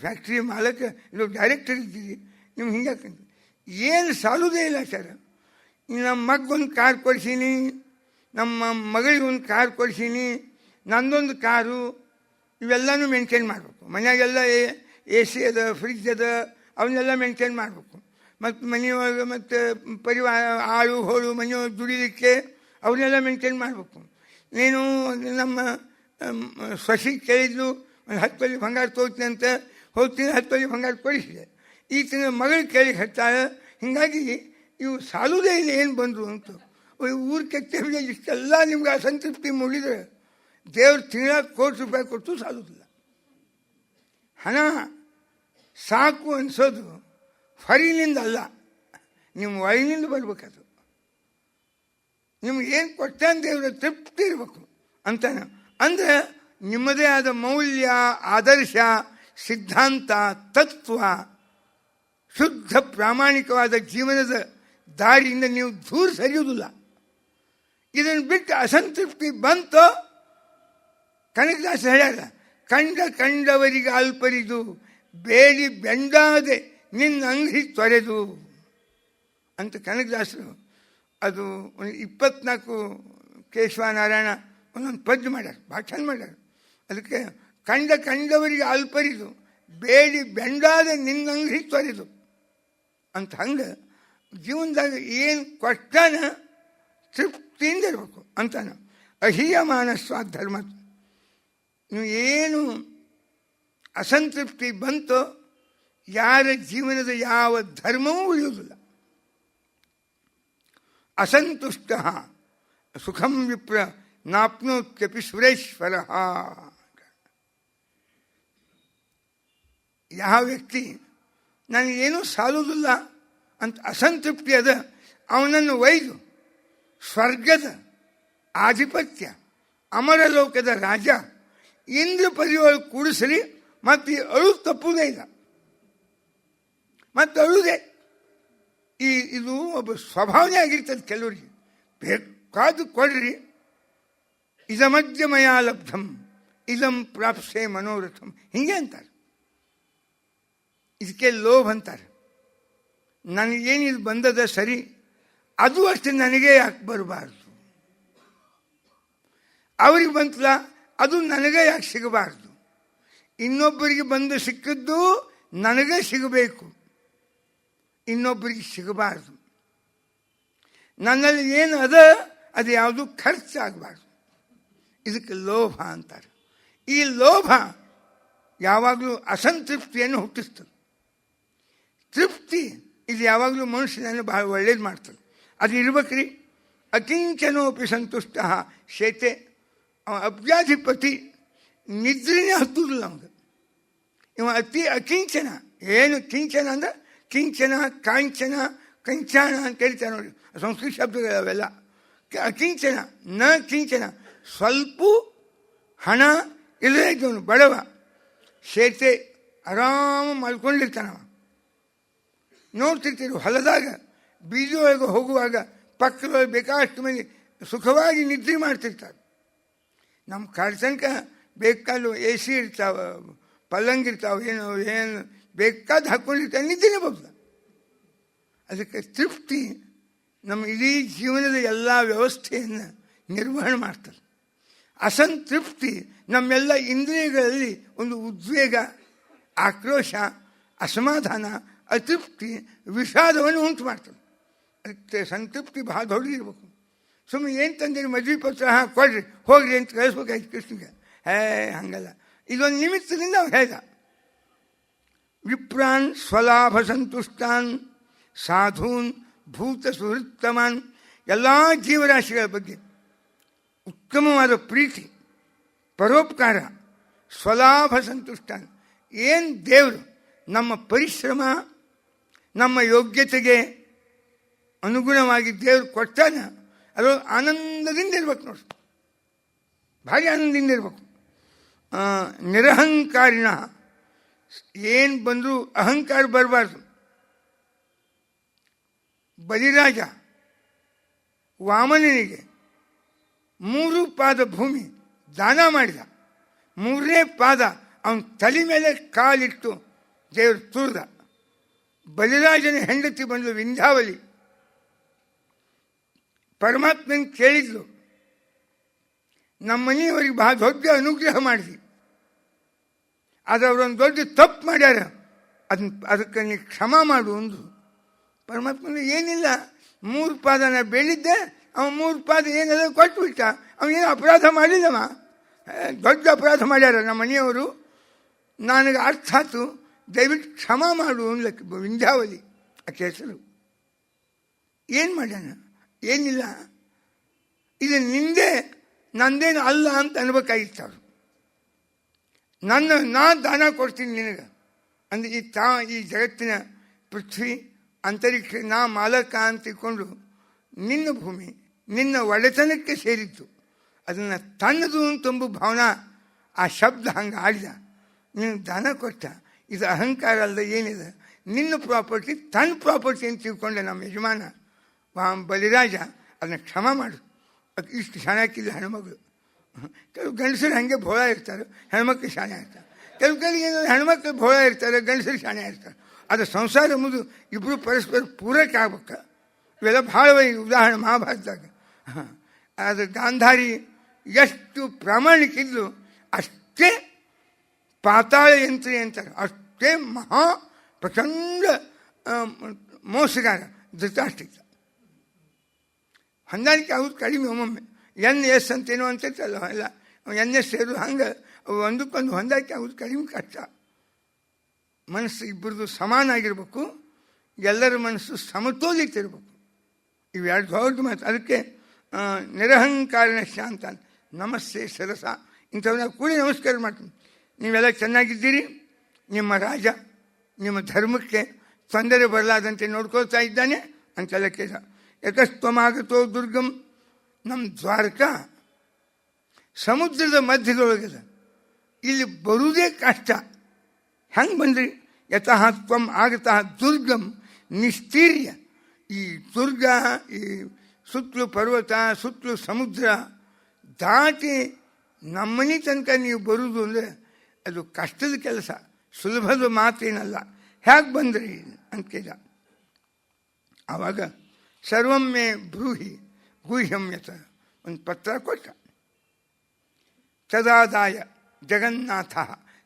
ಫ್ಯಾಕ್ಟ್ರಿ ಮಾಲಕ, ಇದು ಡೈರೆಕ್ಟರ್ ಇದ್ದೀರಿ, ನಿಮ್ಗೆ ಹಿಂಗೆ ಏನು ಸಾಲುವುದೇ ಇಲ್ಲ ಸರ್. ನಮ್ಮ ಮಗೊಂದು ಕಾರ್ ಕೊಡ್ಸೀನಿ, ನಮ್ಮ ಮಗಳಿಗೊಂದು ಕಾರ್ ಕೊಡ್ಸೀನಿ, ನಂದೊಂದು ಕಾರು, ಇವೆಲ್ಲನೂ ಮೇಂಟೈನ್ ಮಾಡಬೇಕು. ಮನೆಯಾಗೆಲ್ಲ AC ಅದ, ಫ್ರಿಜ್ ಅದ, ಅವನ್ನೆಲ್ಲ ಮೇಂಟೈನ್ ಮಾಡಬೇಕು. ಮತ್ತು ಮನೆಯೊಳಗೆ ಮತ್ತು ಪರಿವಾರ ಆಳು ಹೋಳು ಮನೆಯೊಳಗೆ ದುಡಿಲಿಕ್ಕೆ ಅವನ್ನೆಲ್ಲ ಮೇಂಟೈನ್ ಮಾಡಬೇಕು. ನೀನು ನಮ್ಮ ಸೊಸಿ ಕೇಳಿದ್ಲು, ಒಂದು 10 ತೊಲೆ ಬಂಗಾರ ತೋಗ್ತೀನಿ ಅಂತ. ಹೋಗ್ತೀನಿ, 10 ತೊಲೆ ಬಂಗಾರ ಕೊಡಿಸಿದೆ. ಈ ತಿಂಗಳ ಮಗಳು ಕೇಳಿ ಹೇಳ್ತಾಳೆ. ಹೀಗಾಗಿ ಇವು ಸಾಲುವುದೇ ಇಲ್ಲ ಏನು ಬಂದರು ಅಂತ. ಊರು ಕೆಟ್ಟವರಿಗೆ ಇಷ್ಟೆಲ್ಲ ನಿಮ್ಗೆ ಅಸಂತೃಪ್ತಿ ಮೂಡಿದರೆ ದೇವ್ರು ತಿಂಗಳ ಕೋಟಿ ರೂಪಾಯಿ ಕೊಟ್ಟು ಸಾಲುವುದಿಲ್ಲ. ಹಣ ಸಾಕು ಅನಿಸೋದು ಹೊರಗಿನಿಂದ ಅಲ್ಲ, ನಿಮ್ಮ ಒಳಗಿನಿಂದ ಬರ್ಬೇಕದು. ನಿಮ್ಗೆ ಏನು ಕೊಟ್ಟಾನ ದೇವ್ರ ತೃಪ್ತಿ ಇರಬೇಕು ಅಂತಾನೆ. ಅಂದರೆ ನಿಮ್ಮದೇ ಆದ ಮೌಲ್ಯ, ಆದರ್ಶ, ಸಿದ್ಧಾಂತ, ತತ್ವ, ಶುದ್ಧ ಪ್ರಾಮಾಣಿಕವಾದ ಜೀವನದ ದಾರಿಯಿಂದ ನೀವು ದೂರ ಸರಿಯುವುದಿಲ್ಲ. ಇದನ್ನು ಬಿಟ್ಟು ಅಸಂತೃಪ್ತಿ ಬಂತು. ಕನಕದಾಸ ಹೇಳ್ಯಾರ, ಕಂಡವರಿಗೆ ಅಲ್ಪರಿದು ಬೇಡಿ ಬೆಂಡಾದೆ ನಿನ್ನ ಅಂಗಡಿ ತೊರೆದು ಅಂತ ಕನಕದಾಸರು. ಅದು ಒಂದು 24 ಕೇಶವನಾರಾಯಣ ಒಂದೊಂದು ಪದ್ಯ ಮಾಡ್ಯಾರ, ಭಾಳ ಚಂದ ಮಾಡ್ಯಾರ. ಅದಕ್ಕೆ ಕಂಡವರಿಗೆ ಅಲ್ಪರಿದು ಬೇಡಿ ಬೆಂಡಾದೆ ನಿನ್ನ ಅಂಗಡಿ ತೊರೆದು ಅಂತ. ಹಂಗೆ ಜೀವನದಾಗ ಏನು ಕೊಟ್ಟಾನ ತೃಪ್ತಿಯಿಂದ ಇರಬೇಕು ಅಂತಾನ. ಅಹೀಯಮಾನ ಸ್ವಾಧರ್ಮ. ನೀವು ಏನು ಅಸಂತೃಪ್ತಿ ಬಂತೋ ಯಾರ ಜೀವನದ ಯಾವ ಧರ್ಮವೂ ಉಳಿಯುವುದಿಲ್ಲ. ಅಸಂತುಷ್ಟ ಸುಖಂ ವಿಪ್ರ ನಾಪ್ನೋತ್ಯಪಿ ಸುರೇಶ್ವರ. ಯಾವ ವ್ಯಕ್ತಿ ನನಗೇನೂ ಸಾಲುವುದಿಲ್ಲ ಅಂತ ಅಸಂತೃಪ್ತಿ ಅದ, ಅವನನ್ನು ಒಯ್ದು ಸ್ವರ್ಗದ ಆಧಿಪತ್ಯ, ಅಮರಲೋಕದ ರಾಜ, ಇಂದ್ರ ಪದವಿಯೊಳಗೆ ಕೂಡಿಸಲಿ. ಮತ್ತು ಈ ಅಳು ತಪ್ಪುವುದೇ ಇಲ್ಲ, ಮತ್ತು ಅಳುವುದೇ ಇದು ಒಬ್ಬ ಸ್ವಭಾವನೆ ಆಗಿರ್ತದೆ. ಕೆಲವರಿಗೆ ಬೇಕಾದು ಕೊಡ್ರಿ, ಇದಮದ್ಯಮಯ ಲಬ್ಧಂ ಇದಂ ಪ್ರಾಪ್ಸೆ ಮನೋರಥಂ, ಹಿಂಗೆ ಅಂತಾರೆ. ಇದಕ್ಕೆ ಲೋಭ ಅಂತಾರೆ. ನನಗೇನಿದು ಬಂದದ ಸರಿ, ಅದು ಅಷ್ಟೇ ನನಗೆ ಯಾಕೆ ಬರಬಾರ್ದು, ಅವ್ರಿಗೆ ಬಂತಲ್ಲ ಅದು ನನಗೆ ಯಾಕೆ ಸಿಗಬಾರ್ದು, ಇನ್ನೊಬ್ಬರಿಗೆ ಬಂದು ಸಿಕ್ಕಿದ್ದು ನನಗೆ ಸಿಗಬೇಕು, ಇನ್ನೊಬ್ಬರಿಗೆ ಸಿಗಬಾರ್ದು. ನನ್ನಲ್ಲಿ ಏನು ಅದು ಯಾವುದು ಖರ್ಚಾಗಬಾರ್ದು. ಇದಕ್ಕೆ ಲೋಭ ಅಂತಾರೆ. ಈ ಲೋಭ ಯಾವಾಗಲೂ ಅಸಂತೃಪ್ತಿಯನ್ನು ಹುಟ್ಟಿಸ್ತದೆ. ತೃಪ್ತಿ ಇದು ಯಾವಾಗಲೂ ಮನುಷ್ಯನನ್ನು ಬಹಳ ಒಳ್ಳೇದು ಮಾಡ್ತದೆ. ಅದು ಇರ್ಬೇಕ್ರಿ. ಅಕಿಂಚನೋಪಿ ಸಂತುಷ್ಟ ಶೇತೆ. ಅಬ್ಜಾಧಿಪತಿ ನಿದ್ರೆನೇ ಹತ್ತುದಿಲ್ಲ ನಮ್ಗೆ. ಇವ ಅತಿ ಅಕಿಂಚನ. ಏನು ಕಿಂಚನ ಅಂದ್ರೆ ಕಿಂಚನ, ಕಾಂಚನ, ಕಂಚಾಣ ಅಂತ ಹೇಳ್ತಾರೆ ನೋಡಿ, ಸಂಸ್ಕೃತ ಶಬ್ದಗಳವೆಲ್ಲ. ಅಕಿಂಚನ, ನ ಕಿಂಚನ, ಸ್ವಲ್ಪ ಹಣ ಇಲ್ಲದೇ ಇದ್ದವನು, ಬಡವ, ಶೇತೆ, ಆರಾಮ ಮಲ್ಕೊಂಡಿರ್ತಾನವ. ನೋಡ್ತಿರ್ತೀರಿ ಹೊಲದಾಗ ಬೀಜೊಳಗೆ ಹೋಗುವಾಗ ಪಕ್ಕದೊಳಗೆ ಬೇಕಾದಷ್ಟು ಮಂದಿ ಸುಖವಾಗಿ ನಿದ್ರೆ ಮಾಡ್ತಿರ್ತಾರೆ. ನಮ್ಮ ಕಾಡ್ತನಕ ಬೇಕಾದ AC ಇರ್ತಾವೆ, ಪಲ್ಲಂಗಿರ್ತಾವೆ, ಏನು ಬೇಕಾದ ಹಾಕ್ಕೊಂಡಿರ್ತಾರೆ, ನಿದ್ದೆನೇ ಬರ್ತದೆ. ಅದಕ್ಕೆ ತೃಪ್ತಿ ನಮ್ಮ ಇಡೀ ಜೀವನದ ಎಲ್ಲ ವ್ಯವಸ್ಥೆಯನ್ನು ನಿರ್ವಹಣೆ ಮಾಡ್ತದೆ. ಅಸಂತೃಪ್ತಿ ನಮ್ಮೆಲ್ಲ ಇಂದ್ರಿಯಗಳಲ್ಲಿ ಒಂದು ಉದ್ವೇಗ, ಆಕ್ರೋಶ, ಅಸಮಾಧಾನ, ಅತೃಪ್ತಿ, ವಿಷಾದವನ್ನು ಉಂಟು ಮಾಡ್ತದೆ. ಅದಕ್ಕೆ ಸಂತೃಪ್ತಿ ಭಾಳ ದೊಡ್ಡದಿರ್ಬೇಕು. ಸುಮ್ಮನೆ ಏನು ತಂದಿರಿ ಮದುವೆ ಪತ್ರ ಕೊಡ್ರಿ ಹೋಗ್ರಿ ಅಂತ ಕಳಿಸ್ಬೇಕಾಯ್ತು ಕೃಷ್ಣಗೆ. ಹಂಗಲ್ಲ, ಇದೊಂದು ನಿಮಿತ್ತದಿಂದ ಅವ್ನು ಹೇಳ್ದ, ವಿಪ್ರಾನ್ ಸ್ವಲಾಭ ಸಂತುಷ್ಟಾನ್ ಸಾಧೂನ್ ಭೂತ ಸುಹೃತ್ತಮಾನ್. ಎಲ್ಲ ಜೀವರಾಶಿಗಳ ಬಗ್ಗೆ ಉತ್ತಮವಾದ ಪ್ರೀತಿ, ಪರೋಪಕಾರ, ಸ್ವಲಾಭ ಸಂತುಷ್ಟಾನ್. ಏನು ದೇವರು ನಮ್ಮ ಪರಿಶ್ರಮ, ನಮ್ಮ ಯೋಗ್ಯತೆಗೆ ಅನುಗುಣವಾಗಿ ದೇವರು ಕೊಟ್ಟಾನ, ಅದು ಆನಂದದಿಂದ ಇರ್ಬೇಕು ನೋಡಿ, ಭಾರಿ ಆನಂದದಿಂದ ಇರ್ಬೇಕು. ನಿರಹಂಕಾರಿಣ, ಏನು ಬಂದರೂ ಅಹಂಕಾರ ಬರಬಾರ್ದು. ಬಲಿರಾಜ ವಾಮನನಿಗೆ 3 ಪಾದ ಭೂಮಿ ದಾನ ಮಾಡಿದ. 3ನೇ ಪಾದ ಅವನ ತಲೆ ಮೇಲೆ ಕಾಲಿಟ್ಟು ದೇವರು ತುಳಿದ. ಬಲಿರಾಜನ ಹೆಂಡತಿ ಬಂದು ವಿಂಧ್ಯಾವಲಿ ಪರಮಾತ್ಮನ ಕೇಳಿದ್ಲು, ನಮ್ಮ ಮನೆಯವರಿಗೆ ಬಹಳ ದೊಡ್ಡ ಅನುಗ್ರಹ ಮಾಡಿದ್ವಿ, ಆದರೆ ಅವರೊಂದು ದೊಡ್ಡ ತಪ್ಪು ಮಾಡ್ಯಾರ, ಅದಕ್ಕೆ ನೀ ಕ್ಷಮಾ ಮಾಡು ಅಂದು. ಪರಮಾತ್ಮನ ಏನಿಲ್ಲ, 3 ಪಾದನ ಬೆಳಿದ್ದೆ, ಅವನು 3 ಪಾದ ಏನದ ಕೊಟ್ಬಿಟ್ಟ, ಅವನೇನು ಅಪರಾಧ ಮಾಡಿಲ್ಲವ, ದೊಡ್ಡ ಅಪರಾಧ ಮಾಡ್ಯಾರ ನಮ್ಮ ಮನೆಯವರು, ನನಗೆ ಅರ್ಥ ಆಯ್ತು, ದಯವಿಟ್ಟು ಕ್ಷಮಾ ಮಾಡು ಅನ್ಲಕ್ಕೆ ವಿಂಧ್ಯಾವಲಿ ಆಕೆ ಹೆಸರು. ಏನು ಮಾಡ್ಯಾನ, ಏನಿಲ್ಲ, ಇದು ನಿಂದೆ, ನಂದೇನು ಅಲ್ಲ ಅಂತ ಅನ್ಬೇಕಾಗಿತ್ತು ಅವರು. ನಾ ದಾನ ಕೊಡ್ತೀನಿ ನಿನಗೆ ಅಂದರೆ ಈ ಜಗತ್ತಿನ ಪೃಥ್ವಿ ಅಂತರಿಕ್ಷ ನಾ ಮಾಲಕ ಅಂತ ತಿಳ್ಕೊಂಡು ನಿನ್ನ ಭೂಮಿ ನಿನ್ನ ಒಡೆತನಕ್ಕೆ ಸೇರಿತ್ತು, ಅದನ್ನು ತನ್ನದು ತುಂಬು ಭಾವನಾ ಆ ಶಬ್ದ ಹಂಗೆ ಆಡಿದ. ನೀನು ದಾನ ಕೊಟ್ಟ, ಇದು ಅಹಂಕಾರ ಅಲ್ಲದೆ ಏನಿದೆ, ನಿನ್ನ ಪ್ರಾಪರ್ಟಿ ತನ್ನ ಪ್ರಾಪರ್ಟಿ ಅಂತ ತಿಳ್ಕೊಂಡೆ ನಮ್ಮ ಯಜಮಾನ ಬಲಿರಾಜ, ಅದನ್ನ ಕ್ಷಮ ಮಾಡು. ಇಷ್ಟು ಶಾಣಕ್ಕಿಲ್ಲ ಹೆಣ್ಮಗಳು. ಕೆಲವು ಗಂಡಸರು ಹಾಗೆ ಭೋಳ ಇರ್ತಾರೆ, ಹೆಣ್ಮಕ್ಳು ಶಾಣೆ ಇರ್ತಾರೆ. ಕೆಲವು ಏನಾದ್ರು ಹೆಣ್ಮಕ್ಳು ಭೋಳ ಇರ್ತಾರೆ, ಗಂಡಸರು ಶಾಣೆ ಇರ್ತಾರೆ. ಅದು ಸಂಸಾರ ಎಂಬುದು ಇಬ್ಬರು ಪರಸ್ಪರ ಪೂರಕ ಆಗ್ಬೇಕು. ಇವೆಲ್ಲ ಭಾಳ ಉದಾಹರಣೆ ಮಹಾಭಾರತದಾಗ. ಅದು ಗಾಂಧಾರಿ ಎಷ್ಟು ಪ್ರಾಮಾಣಿಕಿದ್ಲು ಅಷ್ಟೇ ಪಾತಾಳ ಯಂತ್ರಿ ಅಂತಾರೆ, ಅಷ್ಟೇ ಮಹಾ ಪ್ರಚಂಡ ಮೋಸಗಾರ ಧೃತರಾಷ್ಟ್ರ. ಹೊಂದಾಣಿಕೆ ಆಗೋದು ಕಡಿಮೆ ಒಮ್ಮೊಮ್ಮೆ. NS ಅಂತೇನೋ ಅಂತೈತಲ್ಲ, ಎಲ್ಲ NS ಸೇರು ಹಂಗೆ ಒಂದಕ್ಕೊಂದು ಹೊಂದಾಣಿಕೆ ಆಗೋದು ಕಡಿಮೆ ಕಷ್ಟ. ಮನಸ್ಸು ಇಬ್ಬರದು ಸಮಾನ ಆಗಿರ್ಬೇಕು, ಎಲ್ಲರ ಮನಸ್ಸು ಸಮತೋಲಿತಿರ್ಬೇಕು. ಇವೆರಡು ದೊಡ್ಡ ಮಾತು. ಅದಕ್ಕೆ ನಿರಹಂಕಾರಿಣ ಶಾಂತ, ನಮಸ್ತೆ ಸರಸ, ಇಂಥವನ್ನ ಕೂಡಿ ನಮಸ್ಕಾರ ಮಾಡ್ತೀನಿ. ನೀವೆಲ್ಲ ಚೆನ್ನಾಗಿದ್ದೀರಿ, ನಿಮ್ಮ ರಾಜ ನಿಮ್ಮ ಧರ್ಮಕ್ಕೆ ತೊಂದರೆ ಬರಲಾದಂತೆ ನೋಡ್ಕೊಳ್ತಾ ಇದ್ದಾನೆ ಅಂತೆಲ್ಲ ಕೇಳ. ಯತಸ್ತ್ವಮಾಗತೋ ದುರ್ಗಂ, ನಮ್ಮ ದ್ವಾರಕಾ ಸಮುದ್ರದ ಮಧ್ಯದೊಳಗದ, ಇಲ್ಲಿ ಬರುವುದೇ ಕಷ್ಟ. ಹೆಂಗೆ ಬಂದ್ರಿ? ಯತಃ ತ್ವಂ ಆಗತಃ ದುರ್ಗಂ ನಿಸ್ತೀರ್ಯ. ಈ ದುರ್ಗ, ಈ ಸುತ್ತಲೂ ಪರ್ವತ, ಸುತ್ತಲೂ ಸಮುದ್ರ ದಾಟಿ ನಮ್ಮನೆ ತನಕ ನೀವು ಬರುವುದು ಅಂದರೆ ಅದು ಕಷ್ಟದ ಕೆಲಸ, ಸುಲಭದ ಮಾತೇನಲ್ಲ. ಹೇಗೆ ಬಂದ್ರಿ ಅಂತ ಕೇಳ. ಆವಾಗ ಸರ್ವಮ್ಮೆ ಬ್ರೂಹಿ ಗುಹ್ಯಂ ಯತ ಒಂದು ಪತ್ರ ಕೊಟ್ಟ. ತದಾದಾಯ ಜಗನ್ನಾಥ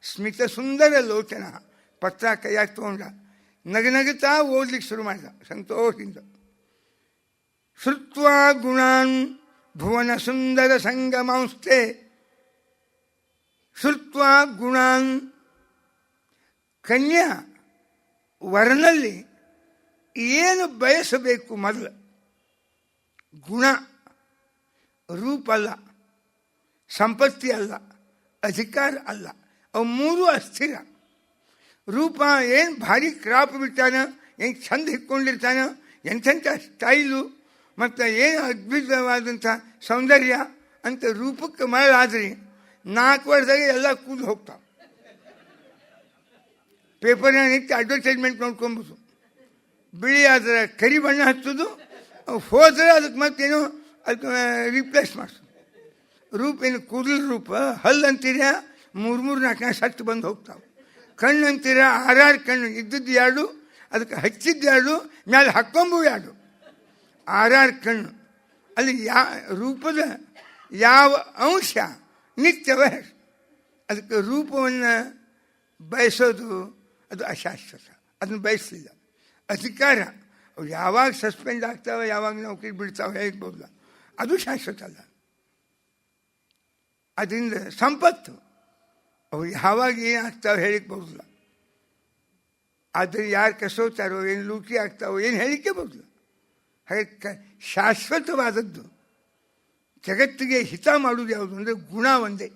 ಸ್ಮಿತ ಸುಂದರ ಲೋಚನ. ಪತ್ರ ಕೈಯಾಗಿ ತಗೊಂಡ, ನಗನಗುತ್ತಾ ಓದ್ಲಿಕ್ಕೆ ಶುರು ಮಾಡಿದ ಸಂತೋಷದಿಂದ. ಶ್ರುತ್ವಾ ಗುಣಾನ್ ಭುವನ ಸುಂದರ ಸಂಗಮಾಂಸ್ತೆ. ಶ್ರುತ್ವಾ ಗುಣಾನ್, ಕನ್ಯಾ ವರನಲ್ಲಿ ಏನು ಬಯಸಬೇಕು ಮೊದಲು? ಗುಣ, ರೂಪ ಅಲ್ಲ, ಸಂಪತ್ತಿ ಅಲ್ಲ, ಅಧಿಕಾರ ಅಲ್ಲ, ಅವು ಮೂರೂ ಅಸ್ಥಿರ. ರೂಪ ಏನು ಭಾರಿ ಕ್ರಾಪ್ ಬಿಡ್ತಾನ, ಏನು ಚಂದ ಹಿಕ್ಕೊಂಡಿರ್ತಾನ, ಎಂಥೆಂಥ ಸ್ಟೈಲು ಮತ್ತು ಏನು ಅದ್ಭುತವಾದಂಥ ಸೌಂದರ್ಯ ಅಂತ ರೂಪಕ್ಕೆ ಮರಳಾದ್ರಿ 4 ವರ್ಷದಾಗೆ ಎಲ್ಲ ಕೂದಲು ಹೋಗ್ತಾವೆ. ಪೇಪರ್ನ ನಿಂತು ಅಡ್ವರ್ಟೈಸ್ಮೆಂಟ್ ನೋಡ್ಕೊಂಬೋದು. ಬಿಳಿ ಆದರೆ ಕರಿ ಬಣ್ಣ ಹಚ್ಚೋದು, ಹೋದರೆ ಅದಕ್ಕೆ ಮತ್ತೇನೋ ಅದಕ್ಕೆ ರಿಪ್ಲೇಸ್ ಮಾಡಿಸೋದು. ರೂಪ ಏನು ಕೂದಲು ರೂಪ. ಹಲ್ಲು ಅಂತೀರ 3-4 ಸತ್ತು ಬಂದು ಹೋಗ್ತಾವೆ. ಕಣ್ಣು ಅಂತೀರ 6 ಕಣ್ಣು, ಇದ್ದದ್ದು 2, ಅದಕ್ಕೆ ಹಚ್ಚಿದ್ದು 2, ಮೇಲೆ ಹಾಕ್ಕೊಂಬು 2, 6 ಕಣ್ಣು. ಅಲ್ಲಿ ರೂಪದ ಯಾವ ಅಂಶ ನಿತ್ಯವೇ. ಅದಕ್ಕೆ ರೂಪವನ್ನು ಬಯಸೋದು ಅದು ಅಶಾಶ್ವತ, ಅದನ್ನು ಬಯಸಲಿಲ್ಲ. ಅಧಿಕಾರ ಅವು ಯಾವಾಗ ಸಸ್ಪೆಂಡ್ ಆಗ್ತಾವೆ, ಯಾವಾಗ ನೌಕರಿ ಬಿಡ್ತಾವೆ ಹೇಳ್ಬೋದಲ್ಲ, ಅದು ಶಾಶ್ವತ ಅಲ್ಲ. ಅದರಿಂದ ಸಂಪತ್ತು ಅವು ಯಾವಾಗ ಏನಾಗ್ತಾವೆ ಹೇಳಿಕ್ಬೋದಿಲ್ಲ. ಆದರೆ ಯಾರು ಕಸೋತಾರೋ, ಏನು ಲೂಟಿ ಆಗ್ತಾವೋ ಏನು ಹೇಳಿಕೆ ಬರೋದಿಲ್ಲ. ಹಾಗೆ ಶಾಶ್ವತವಾದದ್ದು ಜಗತ್ತಿಗೆ ಹಿತ ಮಾಡುವುದು ಯಾವುದು ಅಂದರೆ ಗುಣ ಒಂದೇ.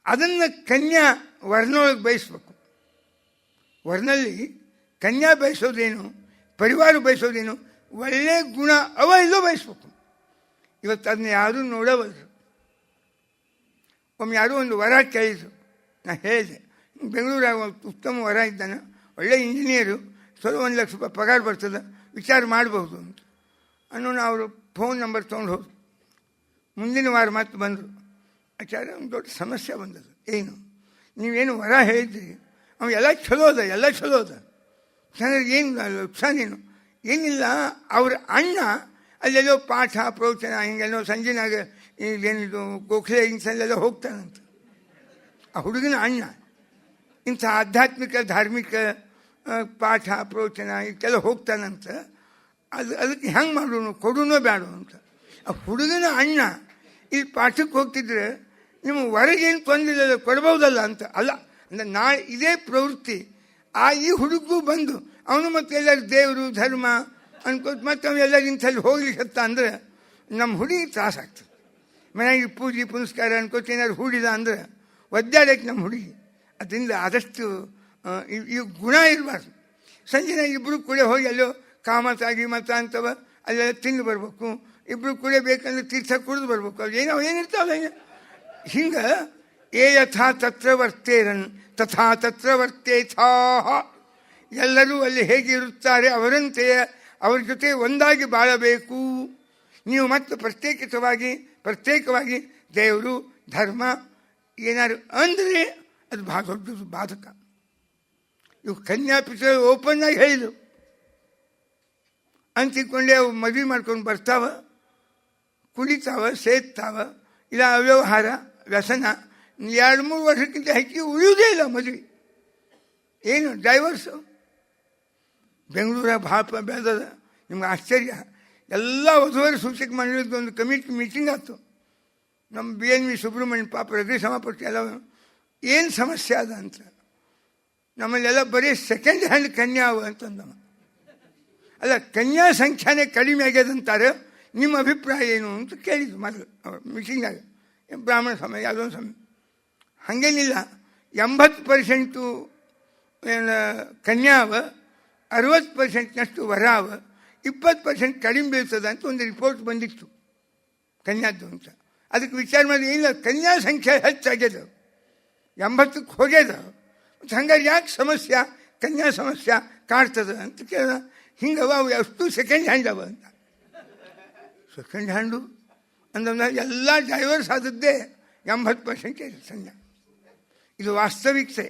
ಅದನ್ನು ಕನ್ಯಾ ವರ್ಣೊಳಗೆ ಬಯಸ್ಬೇಕು. ವರ್ಣಲ್ಲಿ ಕನ್ಯಾ ಬಯಸೋದೇನು, ಪರಿವಾರ ಬಯಸೋದೇನು, ಒಳ್ಳೆಯ ಗುಣ ಅವ ಇಲ್ಲೋ ಬಯಸ್ಬೇಕು. ಇವತ್ತು ಅದನ್ನ ಯಾರೂ ನೋಡಬಲ್ರು. ಒಮ್ಮೆ ಯಾರೂ ಒಂದು ವರ ಕೇಳಿದ್ರು. ನಾನು ಹೇಳಿದೆ, ಬೆಂಗಳೂರಾಗ ಉತ್ತಮ ವರ ಇದ್ದಾನೆ, ಒಳ್ಳೆ ಇಂಜಿನಿಯರು, ಸ್ವಲ್ಪ 1 ಲಕ್ಷ ರೂಪಾಯಿ ಪಗಾರ ಬರ್ತದೆ, ವಿಚಾರ ಮಾಡಬಹುದು ಅಂತ ಅನ್ನೋಣ. ಅವರು ಫೋನ್ ನಂಬರ್ ತೊಗೊಂಡು ಹೋದ್ರು. ಮುಂದಿನ ವಾರ ಮತ್ತೆ ಬಂದರು. ಆಚಾರ್ಯ ಒಂದು ದೊಡ್ಡ ಸಮಸ್ಯೆ ಬಂದದು. ಏನು, ನೀವೇನು ವರ ಹೇಳಿದ್ರಿ, ಅವ ಎಲ್ಲ ಚಲೋ ಅದ ಜನರಿಗೆ ಏನು ಉತ್ಸಾಹನೇನು ಏನಿಲ್ಲ. ಅವ್ರ ಅಣ್ಣ ಅಲ್ಲೆಲ್ಲೋ ಪಾಠ ಪ್ರವಚನ ಹಿಂಗೆಲ್ಲೋ ಸಂಜೆನಾಗ ಏನಿದು ಗೋಖಲೆ ಹಿಂಸಲ್ಲೆಲ್ಲ ಹೋಗ್ತಾನಂತ. ಆ ಹುಡುಗನ ಅಣ್ಣ ಇಂಥ ಆಧ್ಯಾತ್ಮಿಕ ಧಾರ್ಮಿಕ ಪಾಠ ಪ್ರವಚನ ಇದಕ್ಕೆಲ್ಲ ಹೋಗ್ತಾನಂತ. ಅದಕ್ಕೆ ಹೆಂಗೆ ಮಾಡೋಣ, ಕೊಡೋನೋ ಬೇಡ ಅಂತ. ಆ ಹುಡುಗನ ಅಣ್ಣ ಇಲ್ಲಿ ಪಾಠಕ್ಕೆ ಹೋಗ್ತಿದ್ರೆ ನಿಮ್ಮ ಹೊರಗೇನು ತೊಂದಿಲ್ಲ, ಕೊಡ್ಬೋದಲ್ಲ ಅಂತ. ಅಲ್ಲ ಅಂದರೆ ನಾಳೆ ಇದೇ ಪ್ರವೃತ್ತಿ ಈ ಹುಡುಗೂ ಬಂದು ಅವನು ಮತ್ತೆ ಎಲ್ಲರೂ ದೇವರು ಧರ್ಮ ಅನ್ಕೋತ ಮತ್ತೆ ಅವನು ಎಲ್ಲರೂ ಇಂಥಲ್ಲಿ ಹೋಗ್ಲಿಕ್ಕೆ ಅಂದರೆ ನಮ್ಮ ಹುಡುಗಿ ತ್ರಾಸಾಗ್ತದೆ. ಮನೆಯಾಗಿ ಪೂಜೆ ಪುನಸ್ಕಾರ ಅನ್ಕೋತ ಏನಾದ್ರು ಹೂಡಿದ ಅಂದರೆ ಒದ್ದಾಡಕ್ಕೆ ನಮ್ಮ ಹುಡುಗಿ. ಅದರಿಂದ ಆದಷ್ಟು ಈ ಗುಣ ಇರಬಾರ್ದು. ಸಂಜೆ ಇಬ್ಬರು ಕೂಡ ಹೋಗಿ ಅಲ್ಲೋ ಕಾಮತ ಗೀಮತ ಅಂತವ ಅಲ್ಲೆಲ್ಲ ತಿಂದು ಬರ್ಬೇಕು. ಇಬ್ಬರು ಕೂಡ ಬೇಕಂದ್ರೆ ತೀರ್ಥ ಕುಡಿದು ಬರ್ಬೇಕು. ಅದು ಏನೋ ಏನಿರ್ತಾವಲ್ಲ ಹಿಂಗೆ. ಏ ಯಥಾ ತತ್ರ ವರ್ತೇರನ್ ತಥಾ ತತ್ರ ವರ್ತೇಥಾ. ಎಲ್ಲರೂ ಅಲ್ಲಿ ಹೇಗೆ ಇರುತ್ತಾರೆ ಅವರಂತೆಯೇ ಅವ್ರ ಜೊತೆ ಒಂದಾಗಿ ಬಾಳಬೇಕು. ನೀವು ಮತ್ತು ಪ್ರತ್ಯೇಕವಾಗಿ ದೇವರು ಧರ್ಮ ಏನಾದ್ರು ಅಂದರೆ ಅದು ಭಾಳ ದೊಡ್ಡದು ಬಾಧಕ. ಇವು ಕನ್ಯಾಪಿತ ಓಪನ್ ಆಗಿ ಹೇಳಿದ್ರು ಅಂತಿಕೊಂಡೆ ಅವು ಮದುವೆ ಮಾಡ್ಕೊಂಡು ಬರ್ತಾವ, ಕುಡಿತಾವ, ಸೇರ್ತಾವ, ಇಲ್ಲ ಅವ್ಯವಹಾರ ವ್ಯಸನ. 2-3 ವರ್ಷಕ್ಕಿಂತ ಹೆಚ್ಚಿಗೆ ಉಳಿಯುವುದೇ ಇಲ್ಲ ಮದುವೆ. ಏನು ಡೈವರ್ಸು. ಬೆಂಗಳೂರಾಗ ಭಾಳ ಬೆಳೆದದ. ನಿಮ್ಗೆ ಆಶ್ಚರ್ಯ, ಎಲ್ಲ ವಧುವರ ಸೂಚಕ ಮಂಡಳಿದ್ದು ಒಂದು ಕಮಿಟಿ ಮೀಟಿಂಗ್ ಆಯ್ತು. ನಮ್ಮ BNV ಸುಬ್ರಹ್ಮಣ್ಯ ಪಾಪ ರಗಡಿ ಸಮಾಪಟ್ಟು ಎಲ್ಲ ಏನು ಸಮಸ್ಯೆ ಅದ ಅಂತ. ನಮ್ಮಲ್ಲೆಲ್ಲ ಬರೀ ಸೆಕೆಂಡ್ ಹ್ಯಾಂಡ್ ಕನ್ಯಾ ಅವ ಅಂತಂದವ. ಅಲ್ಲ, ಕನ್ಯಾ ಸಂಖ್ಯಾನೇ ಕಡಿಮೆ ಆಗ್ಯದಂತಾರೆ, ನಿಮ್ಮ ಅಭಿಪ್ರಾಯ ಏನು ಅಂತ ಕೇಳಿದ್ರು ಮೊದಲು ಅವ್ರು ಮೀಟಿಂಗ್ನಾಗ. ಬ್ರಾಹ್ಮಣ ಸಮಯ ಯಾವುದೊಂದು ಸಮಯ ಹಾಗೇನಿಲ್ಲ, 80% ಏನು ಕನ್ಯಾ ಅವ, 60%ನಷ್ಟು ವರ ಅವ, 20% ಕಡಿಮೆ ಬೀಳ್ತದೆ ಅಂತ ಒಂದು ರಿಪೋರ್ಟ್ ಬಂದಿತ್ತು ಕನ್ಯಾದ್ದು ಅಂತ. ಅದಕ್ಕೆ ವಿಚಾರ ಮಾಡಿ ಇಲ್ಲ, ಕನ್ಯಾ ಸಂಖ್ಯೆ ಹೆಚ್ಚಾಗ್ಯದ, 80ಕ್ಕೆ ಹೋಗ್ಯದ. ಮತ್ತು ಹಂಗಾರೆ ಯಾಕೆ ಸಮಸ್ಯೆ ಕನ್ಯಾ ಸಮಸ್ಯೆ ಕಾಡ್ತದೆ ಅಂತ ಕೇಳ. ಹಿಂಗವ ಅವು ಎಷ್ಟು ಸೆಕೆಂಡ್ ಹ್ಯಾಂಡ್ ಅವ ಅಂತ. ಸೆಕೆಂಡ್ ಹ್ಯಾಂಡು ಅಂದ್ರೆ ಎಲ್ಲ ಡೈವರ್ಸ್ ಆದದ್ದೇ 80% ಕನ್ಯಾ. ಇದು ವಾಸ್ತವಿಕತೆ.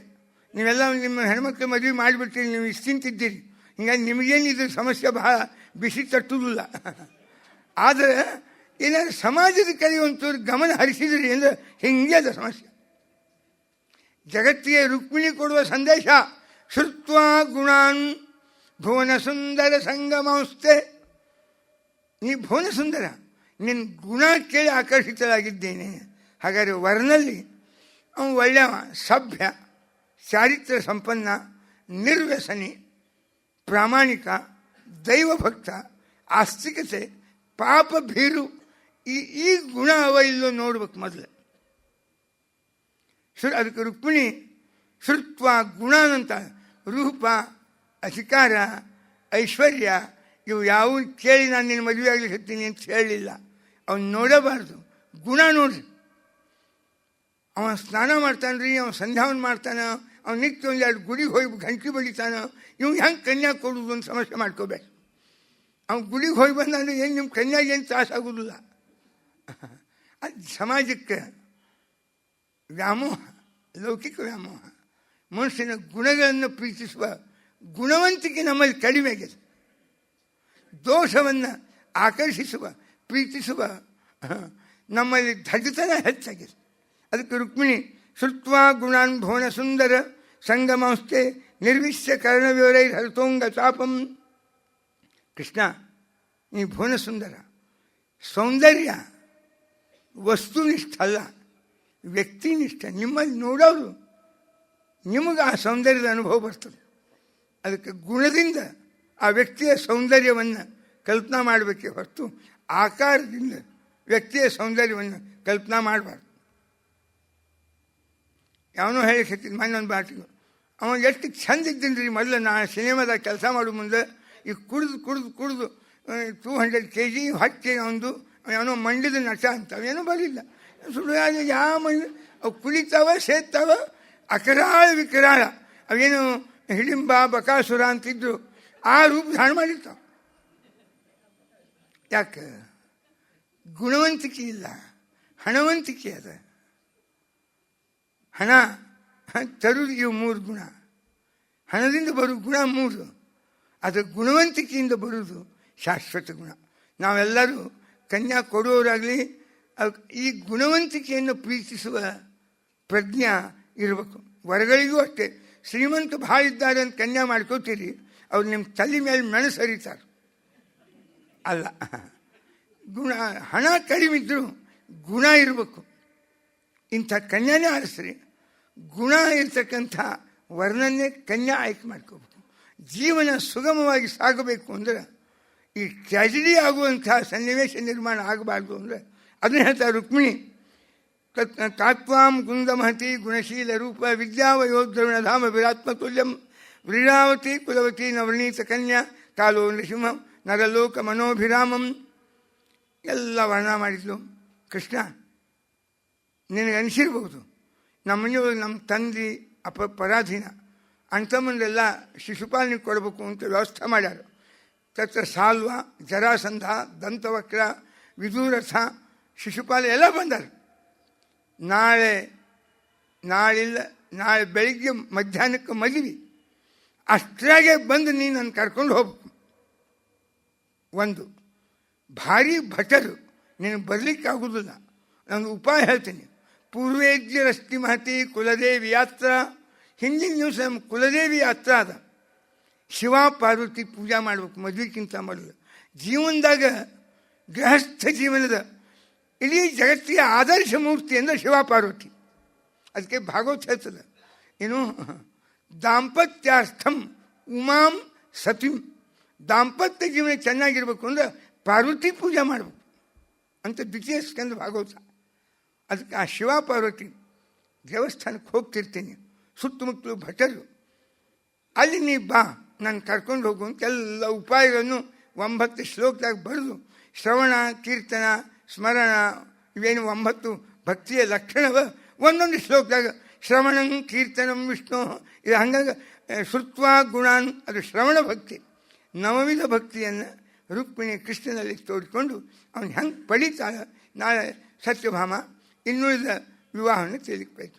ನೀವೆಲ್ಲ ನಿಮ್ಮ ಹೆಣ್ಮಕ್ಳು ಮದುವೆ ಮಾಡಿಬಿಡ್ತೀರಿ, ನೀವು ಇಷ್ಟು ತಿಂತಿದ್ದೀರಿ, ಹಿಂಗಾಗಿ ನಿಮಗೇನು ಇದ್ರ ಸಮಸ್ಯೆ ಭಾಳ ಬಿಸಿ ತಟ್ಟುವುದಿಲ್ಲ. ಆದರೆ ಏನಾದ್ರು ಸಮಾಜದ ಕಡೆ ಒಂಚೂರು ಗಮನ ಹರಿಸಿದ್ರಿ ಅಂದರೆ ಹಿಂಗೆ ಅದ ಸಮಸ್ಯೆ. ಜಗತ್ತಿಗೆ ರುಕ್ಮಿಣಿ ಕೊಡುವ ಸಂದೇಶ ಶ್ರುತ್ವಾ ಗುಣಾನ್ ಭುವನ ಸುಂದರ ಸಂಗಮೌಸ್ತೆ. ನೀ ಭುವನ ಸುಂದರ, ನಿನ್ನ ಗುಣ ಕೇಳಿ ಆಕರ್ಷಿತರಾಗಿದ್ದೇನೆ. ಹಾಗಾದರೆ ವರ್ಣಲ್ಲಿ ಅವನು ಒಳ್ಳೆಯವ, ಸಭ್ಯ, ಚಾರಿತ್ರ ಸಂಪನ್ನ, ನಿರ್ವ್ಯಸನಿ, ಪ್ರಾಮಾಣಿಕ, ದೈವಭಕ್ತ, ಆಸ್ತಿಕತೆ, ಪಾಪ ಭೀರು. ಈ ಗುಣ ಅವ ಇಲ್ಲೋ ನೋಡ್ಬೇಕು ಮೊದಲು. ಅದಕ್ಕೆ ರುಕ್ಮಿಣಿ ಶ್ರುತ್ವ ಗುಣಾನಂತ ರೂಪ, ಅಧಿಕಾರ, ಐಶ್ವರ್ಯ ಇವು ಯಾವ ಕೇಳಿ ನಾನು ನಿನ್ನ ಮದುವೆ ಆಗ್ಲಿಕ್ಕೆ ಅಂತ ಹೇಳಲಿಲ್ಲ. ಅವನು ನೋಡಬಾರ್ದು, ಗುಣ ನೋಡ್ರಿ. ಅವ ಸ್ನಾನ ಮಾಡ್ತಾನೆ ರೀ, ಅವನು ಸಂಧ್ಯಾವನ ಮಾಡ್ತಾನೆ, ಅವ್ನು ನಿತ್ಯ ಒಂದು ಎರಡು ಗುಡಿಗೆ ಹೋಗಿ ಗಂಟೆ ಬಡಿತಾನೆ. ಇವ್ನು ಹೆಂಗೆ ಕನ್ಯಾ ಕೊಡೋದು ಅಂತ ಸಮಸ್ಯೆ ಮಾಡ್ಕೋಬೇಕು. ಅವ್ನು ಗುಡಿಗೆ ಹೋಗಿ ಬಂದಂದ್ರೆ ಏನು ನಿಮ್ಮ ಕನ್ಯಾಗೆ ಏನು ತ್ರಾಸಾಗೋದಿಲ್ಲ. ಅದು ಸಮಾಜಕ್ಕೆ ವ್ಯಾಮೋಹ, ಲೌಕಿಕ ವ್ಯಾಮೋಹ. ಮನುಷ್ಯನ ಗುಣಗಳನ್ನು ಪ್ರೀತಿಸುವ ಗುಣವಂತಿಕೆ ನಮ್ಮಲ್ಲಿ ಕಡಿಮೆ ಆಗಿದೆ. ದೋಷವನ್ನು ಆಕರ್ಷಿಸುವ ಪ್ರೀತಿಸುವ ನಮ್ಮಲ್ಲಿ ದಡ್ಡತನ ಹೆಚ್ಚಾಗಿದೆ. ಅದಕ್ಕೆ ರುಕ್ಮಿಣಿ ಶ್ರುತ್ವ ಗುಣಾನ್ ಭುವನ ಸುಂದರ ಸಂಗಮಸ್ತೆ ನಿರ್ವಿಶ್ಯ ಕರ್ಣವಿವರೈ ಹರಿತೋಂಗ ಚಾಪಂ. ಕೃಷ್ಣ, ನೀ ಭುವನ ಸುಂದರ. ಸೌಂದರ್ಯ ವಸ್ತುನಿಷ್ಠ ಅಲ್ಲ, ವ್ಯಕ್ತಿನಿಷ್ಠ. ನಿಮ್ಮಲ್ಲಿ ನೋಡೋರು ನಿಮಗೆ ಆ ಸೌಂದರ್ಯದ ಅನುಭವ ಬರ್ತದೆ. ಅದಕ್ಕೆ ಗುಣದಿಂದ ಆ ವ್ಯಕ್ತಿಯ ಸೌಂದರ್ಯವನ್ನು ಕಲ್ಪನಾ ಮಾಡಬೇಕೇ ಹೊರತು ಆಕಾರದಿಂದ ವ್ಯಕ್ತಿಯ ಸೌಂದರ್ಯವನ್ನು ಕಲ್ಪನಾ ಮಾಡಬಾರ್ದು. ಯಾವನೋ ಹೇಳಿಕತ್ತಿದ್ದು ಮಣ್ಣೊಂದು ಬಾಟಿಗೆ, ಅವನು ಎಷ್ಟು ಚಂದ ಇದ್ದೀನಿ ರೀ ಮೊದಲು. ನಾನು ಸಿನಿಮಾದಾಗ ಕೆಲಸ ಮಾಡೋ ಮುಂದೆ ಈಗ ಕುಡಿದು 200 kg ಹೊಟ್ಟೆ ಅವನು ಅವನೋ ಮಂಡ್ಯದ ನಟ ಅಂತ ಅವೇನೂ ಬರಲಿಲ್ಲ. ಸುಳ್ಳು ಯಾವ ಮಂಡಿ ಅವು ಕುಳಿತಾವ, ಸೇರ್ತಾವ, ಅಕರಾಳ ವಿಕರಾಳ. ಅವೇನು ಹಿಡಿಂಬ ಬಕಾಸುರ ಅಂತಿದ್ರು, ಆ ರೂಪ ಧಾರಣ ಮಾಡಿರ್ತಾವ. ಯಾಕೆ? ಗುಣವಂತಿಕೆ ಇಲ್ಲ, ಹಣವಂತಿಕೆ ಅದ. ಹಣ ತರುವುದು ಇವು 3 ಗುಣ. ಹಣದಿಂದ ಬರೋ ಗುಣ 3, ಅದು ಗುಣವಂತಿಕೆಯಿಂದ ಬರುವುದು ಶಾಶ್ವತ ಗುಣ. ನಾವೆಲ್ಲರೂ ಕನ್ಯಾ ಕೊಡುವವರಾಗಲಿ ಈ ಗುಣವಂತಿಕೆಯನ್ನು ಪ್ರೀತಿಸುವ ಪ್ರಜ್ಞಾ ಇರಬೇಕು. ವರಗಳಿಗೂ ಅಷ್ಟೇ. ಶ್ರೀಮಂತ ಭಾಳ ಇದ್ದಾರೆ ಅಂತ ಕನ್ಯಾ ಮಾಡ್ಕೋತೀರಿ, ಅವ್ರು ನಿಮ್ಮ ತಲೆ ಮೇಲೆ ಮೆಣಸು ಹರಿತಾರೆ. ಅಲ್ಲ, ಗುಣ. ಹಣ ಕಡಿಮೆ ಇದ್ದರೂ ಗುಣ ಇರಬೇಕು. ಇಂಥ ಕನ್ಯಾನೇ ಆರಿಸ್ರಿ. ಗುಣ ಇರ್ತಕ್ಕಂಥ ವರ್ಣನ್ನೇ ಕನ್ಯಾ ಆಯ್ಕೆ ಮಾಡ್ಕೋಬೇಕು. ಜೀವನ ಸುಗಮವಾಗಿ ಸಾಗಬೇಕು ಅಂದರೆ ಈ ಟ್ರ್ಯಾಜಿಡಿ ಆಗುವಂಥ ಸನ್ನಿವೇಶ ನಿರ್ಮಾಣ ಆಗಬಾರ್ದು ಅಂದರೆ ಅದನ್ನ ಹೇಳ್ತಾರೆ ರುಕ್ಮಿಣಿ. ತಾತ್ವಾಂ ಗುಂದಮಹತಿ ಗುಣಶೀಲ ರೂಪ ವಿದ್ಯಾವಯೋದ್ರವಿಣಧಾಮ ವಿರಾತ್ಮತುಲ್ಯಂ ವ್ರೀಡಾವತಿ ಕುಲವತಿ ನವರ್ಣೀತ ಕನ್ಯಾ ಕಾಲೋ ನೃಸಿಂಹಂ ನರಲೋಕ ಮನೋಭಿರಾಮಂ ಎಲ್ಲ ವರ್ಣ ಮಾಡಿದ್ಲು. ಕೃಷ್ಣ, ನಿನಗೆ ಅನಿಸಿರ್ಬೋದು ನಮ್ಮ ಮನೆಯೊಳಗೆ ನಮ್ಮ ತಂದೆ ಪರಾಧೀನ, ಅಣ್ತಮ್ಮನ್ನೆಲ್ಲ ಶಿಶುಪಾಲನೆಗೆ ಕೊಡಬೇಕು ಅಂತ ವ್ಯವಸ್ಥೆ ಮಾಡ್ಯಾರ. ತತ್ರ ಸಾಲ್ವ, ಜರಾಸಂಧ, ದಂತವಕ್ರ, ವಿದೂರಥ, ಶಿಶುಪಾಲ ಎಲ್ಲ ಬಂದಾರ. ನಾಳೆ ಬೆಳಿಗ್ಗೆ ಮಧ್ಯಾಹ್ನಕ್ಕೆ ಮದುವೆ, ಅಷ್ಟರಾಗೆ ಬಂದು ನೀನು ನನ್ನ ಕರ್ಕೊಂಡು ಹೋಗ್ಬೇಕು. ಒಂದು ಭಾರಿ ಭಟರು, ನೀನು ಬರಲಿಕ್ಕೆ ಆಗೋದಿಲ್ಲ. ನಾನು ಉಪಾಯ ಹೇಳ್ತೀನಿ. ಪೂರ್ವೇಜ್ಯರಸ್ತಿ ಮಹತಿ ಕುಲದೇವಿ ಯಾತ್ರ. ಹಿಂದಿನ ದಿವಸ ನಮ್ಮ ಕುಲದೇವಿ ಯಾತ್ರ ಅದ. ಶಿವ ಪಾರ್ವತಿ ಪೂಜಾ ಮಾಡ್ಬೇಕು ಮದುವೆಗಿಂತ ಮೊದಲು. ಜೀವನದಾಗ ಗೃಹಸ್ಥ ಜೀವನದ ಇಡೀ ಜಗತ್ತಿಗೆ ಆದರ್ಶ ಮೂರ್ತಿ ಅಂದರೆ ಶಿವ ಪಾರ್ವತಿ. ಅದಕ್ಕೆ ಭಾಗವತ ಹೇಳ್ತದೆ ಏನು, ದಾಂಪತ್ಯಾರ್ಥಂ ಉಮಾಂ ಸತಿಂ. ದಾಂಪತ್ಯ ಜೀವನ ಚೆನ್ನಾಗಿರ್ಬೇಕು ಅಂದ್ರೆ ಪಾರ್ವತಿ ಪೂಜೆ ಮಾಡಬೇಕು ಅಂತ ದ್ವಿತೀಯ ಸ್ಕಂದ ಭಾಗವತ. ಅದಕ್ಕೆ ಆ ಶಿವ ಪಾರ್ವತಿ ದೇವಸ್ಥಾನಕ್ಕೆ ಹೋಗ್ತಿರ್ತೀನಿ, ಸುತ್ತಮುತ್ತಲು ಭಟರು, ಅಲ್ಲಿ ನೀ ಬಾ ನಾನು ಕರ್ಕೊಂಡು ಹೋಗು ಅಂತ ಎಲ್ಲ ಉಪಾಯಗಳನ್ನು 9 ಶ್ಲೋಕದಾಗ ಬರೆದು ಶ್ರವಣ, ಕೀರ್ತನ, ಸ್ಮರಣ ಇವೇನು 9 ಭಕ್ತಿಯ ಲಕ್ಷಣವ ಒಂದೊಂದು ಶ್ಲೋಕದಾಗ ಶ್ರವಣಂ ಕೀರ್ತನಂ ವಿಷ್ಣು ಇದು ಹಂಗಾಗಿ ಶ್ರುತ್ವ ಗುಣಾನ್ ಅದು ಶ್ರವಣ ಭಕ್ತಿ. ನವವಿಧ ಭಕ್ತಿಯನ್ನು ರುಕ್ಮಿಣಿ ಕೃಷ್ಣನಲ್ಲಿ ತೋಡಿಕೊಂಡು ಅವನು ಹೆಂಗೆ ಪಡೀತಾಳ ನಾಳೆ ಸತ್ಯಭಾಮ ಇನ್ನುಳಿದ ವಿವಾಹವನ್ನು ತಿಳಿಲಿಕ್ಕೆ ಪ್ರಯತ್ನ.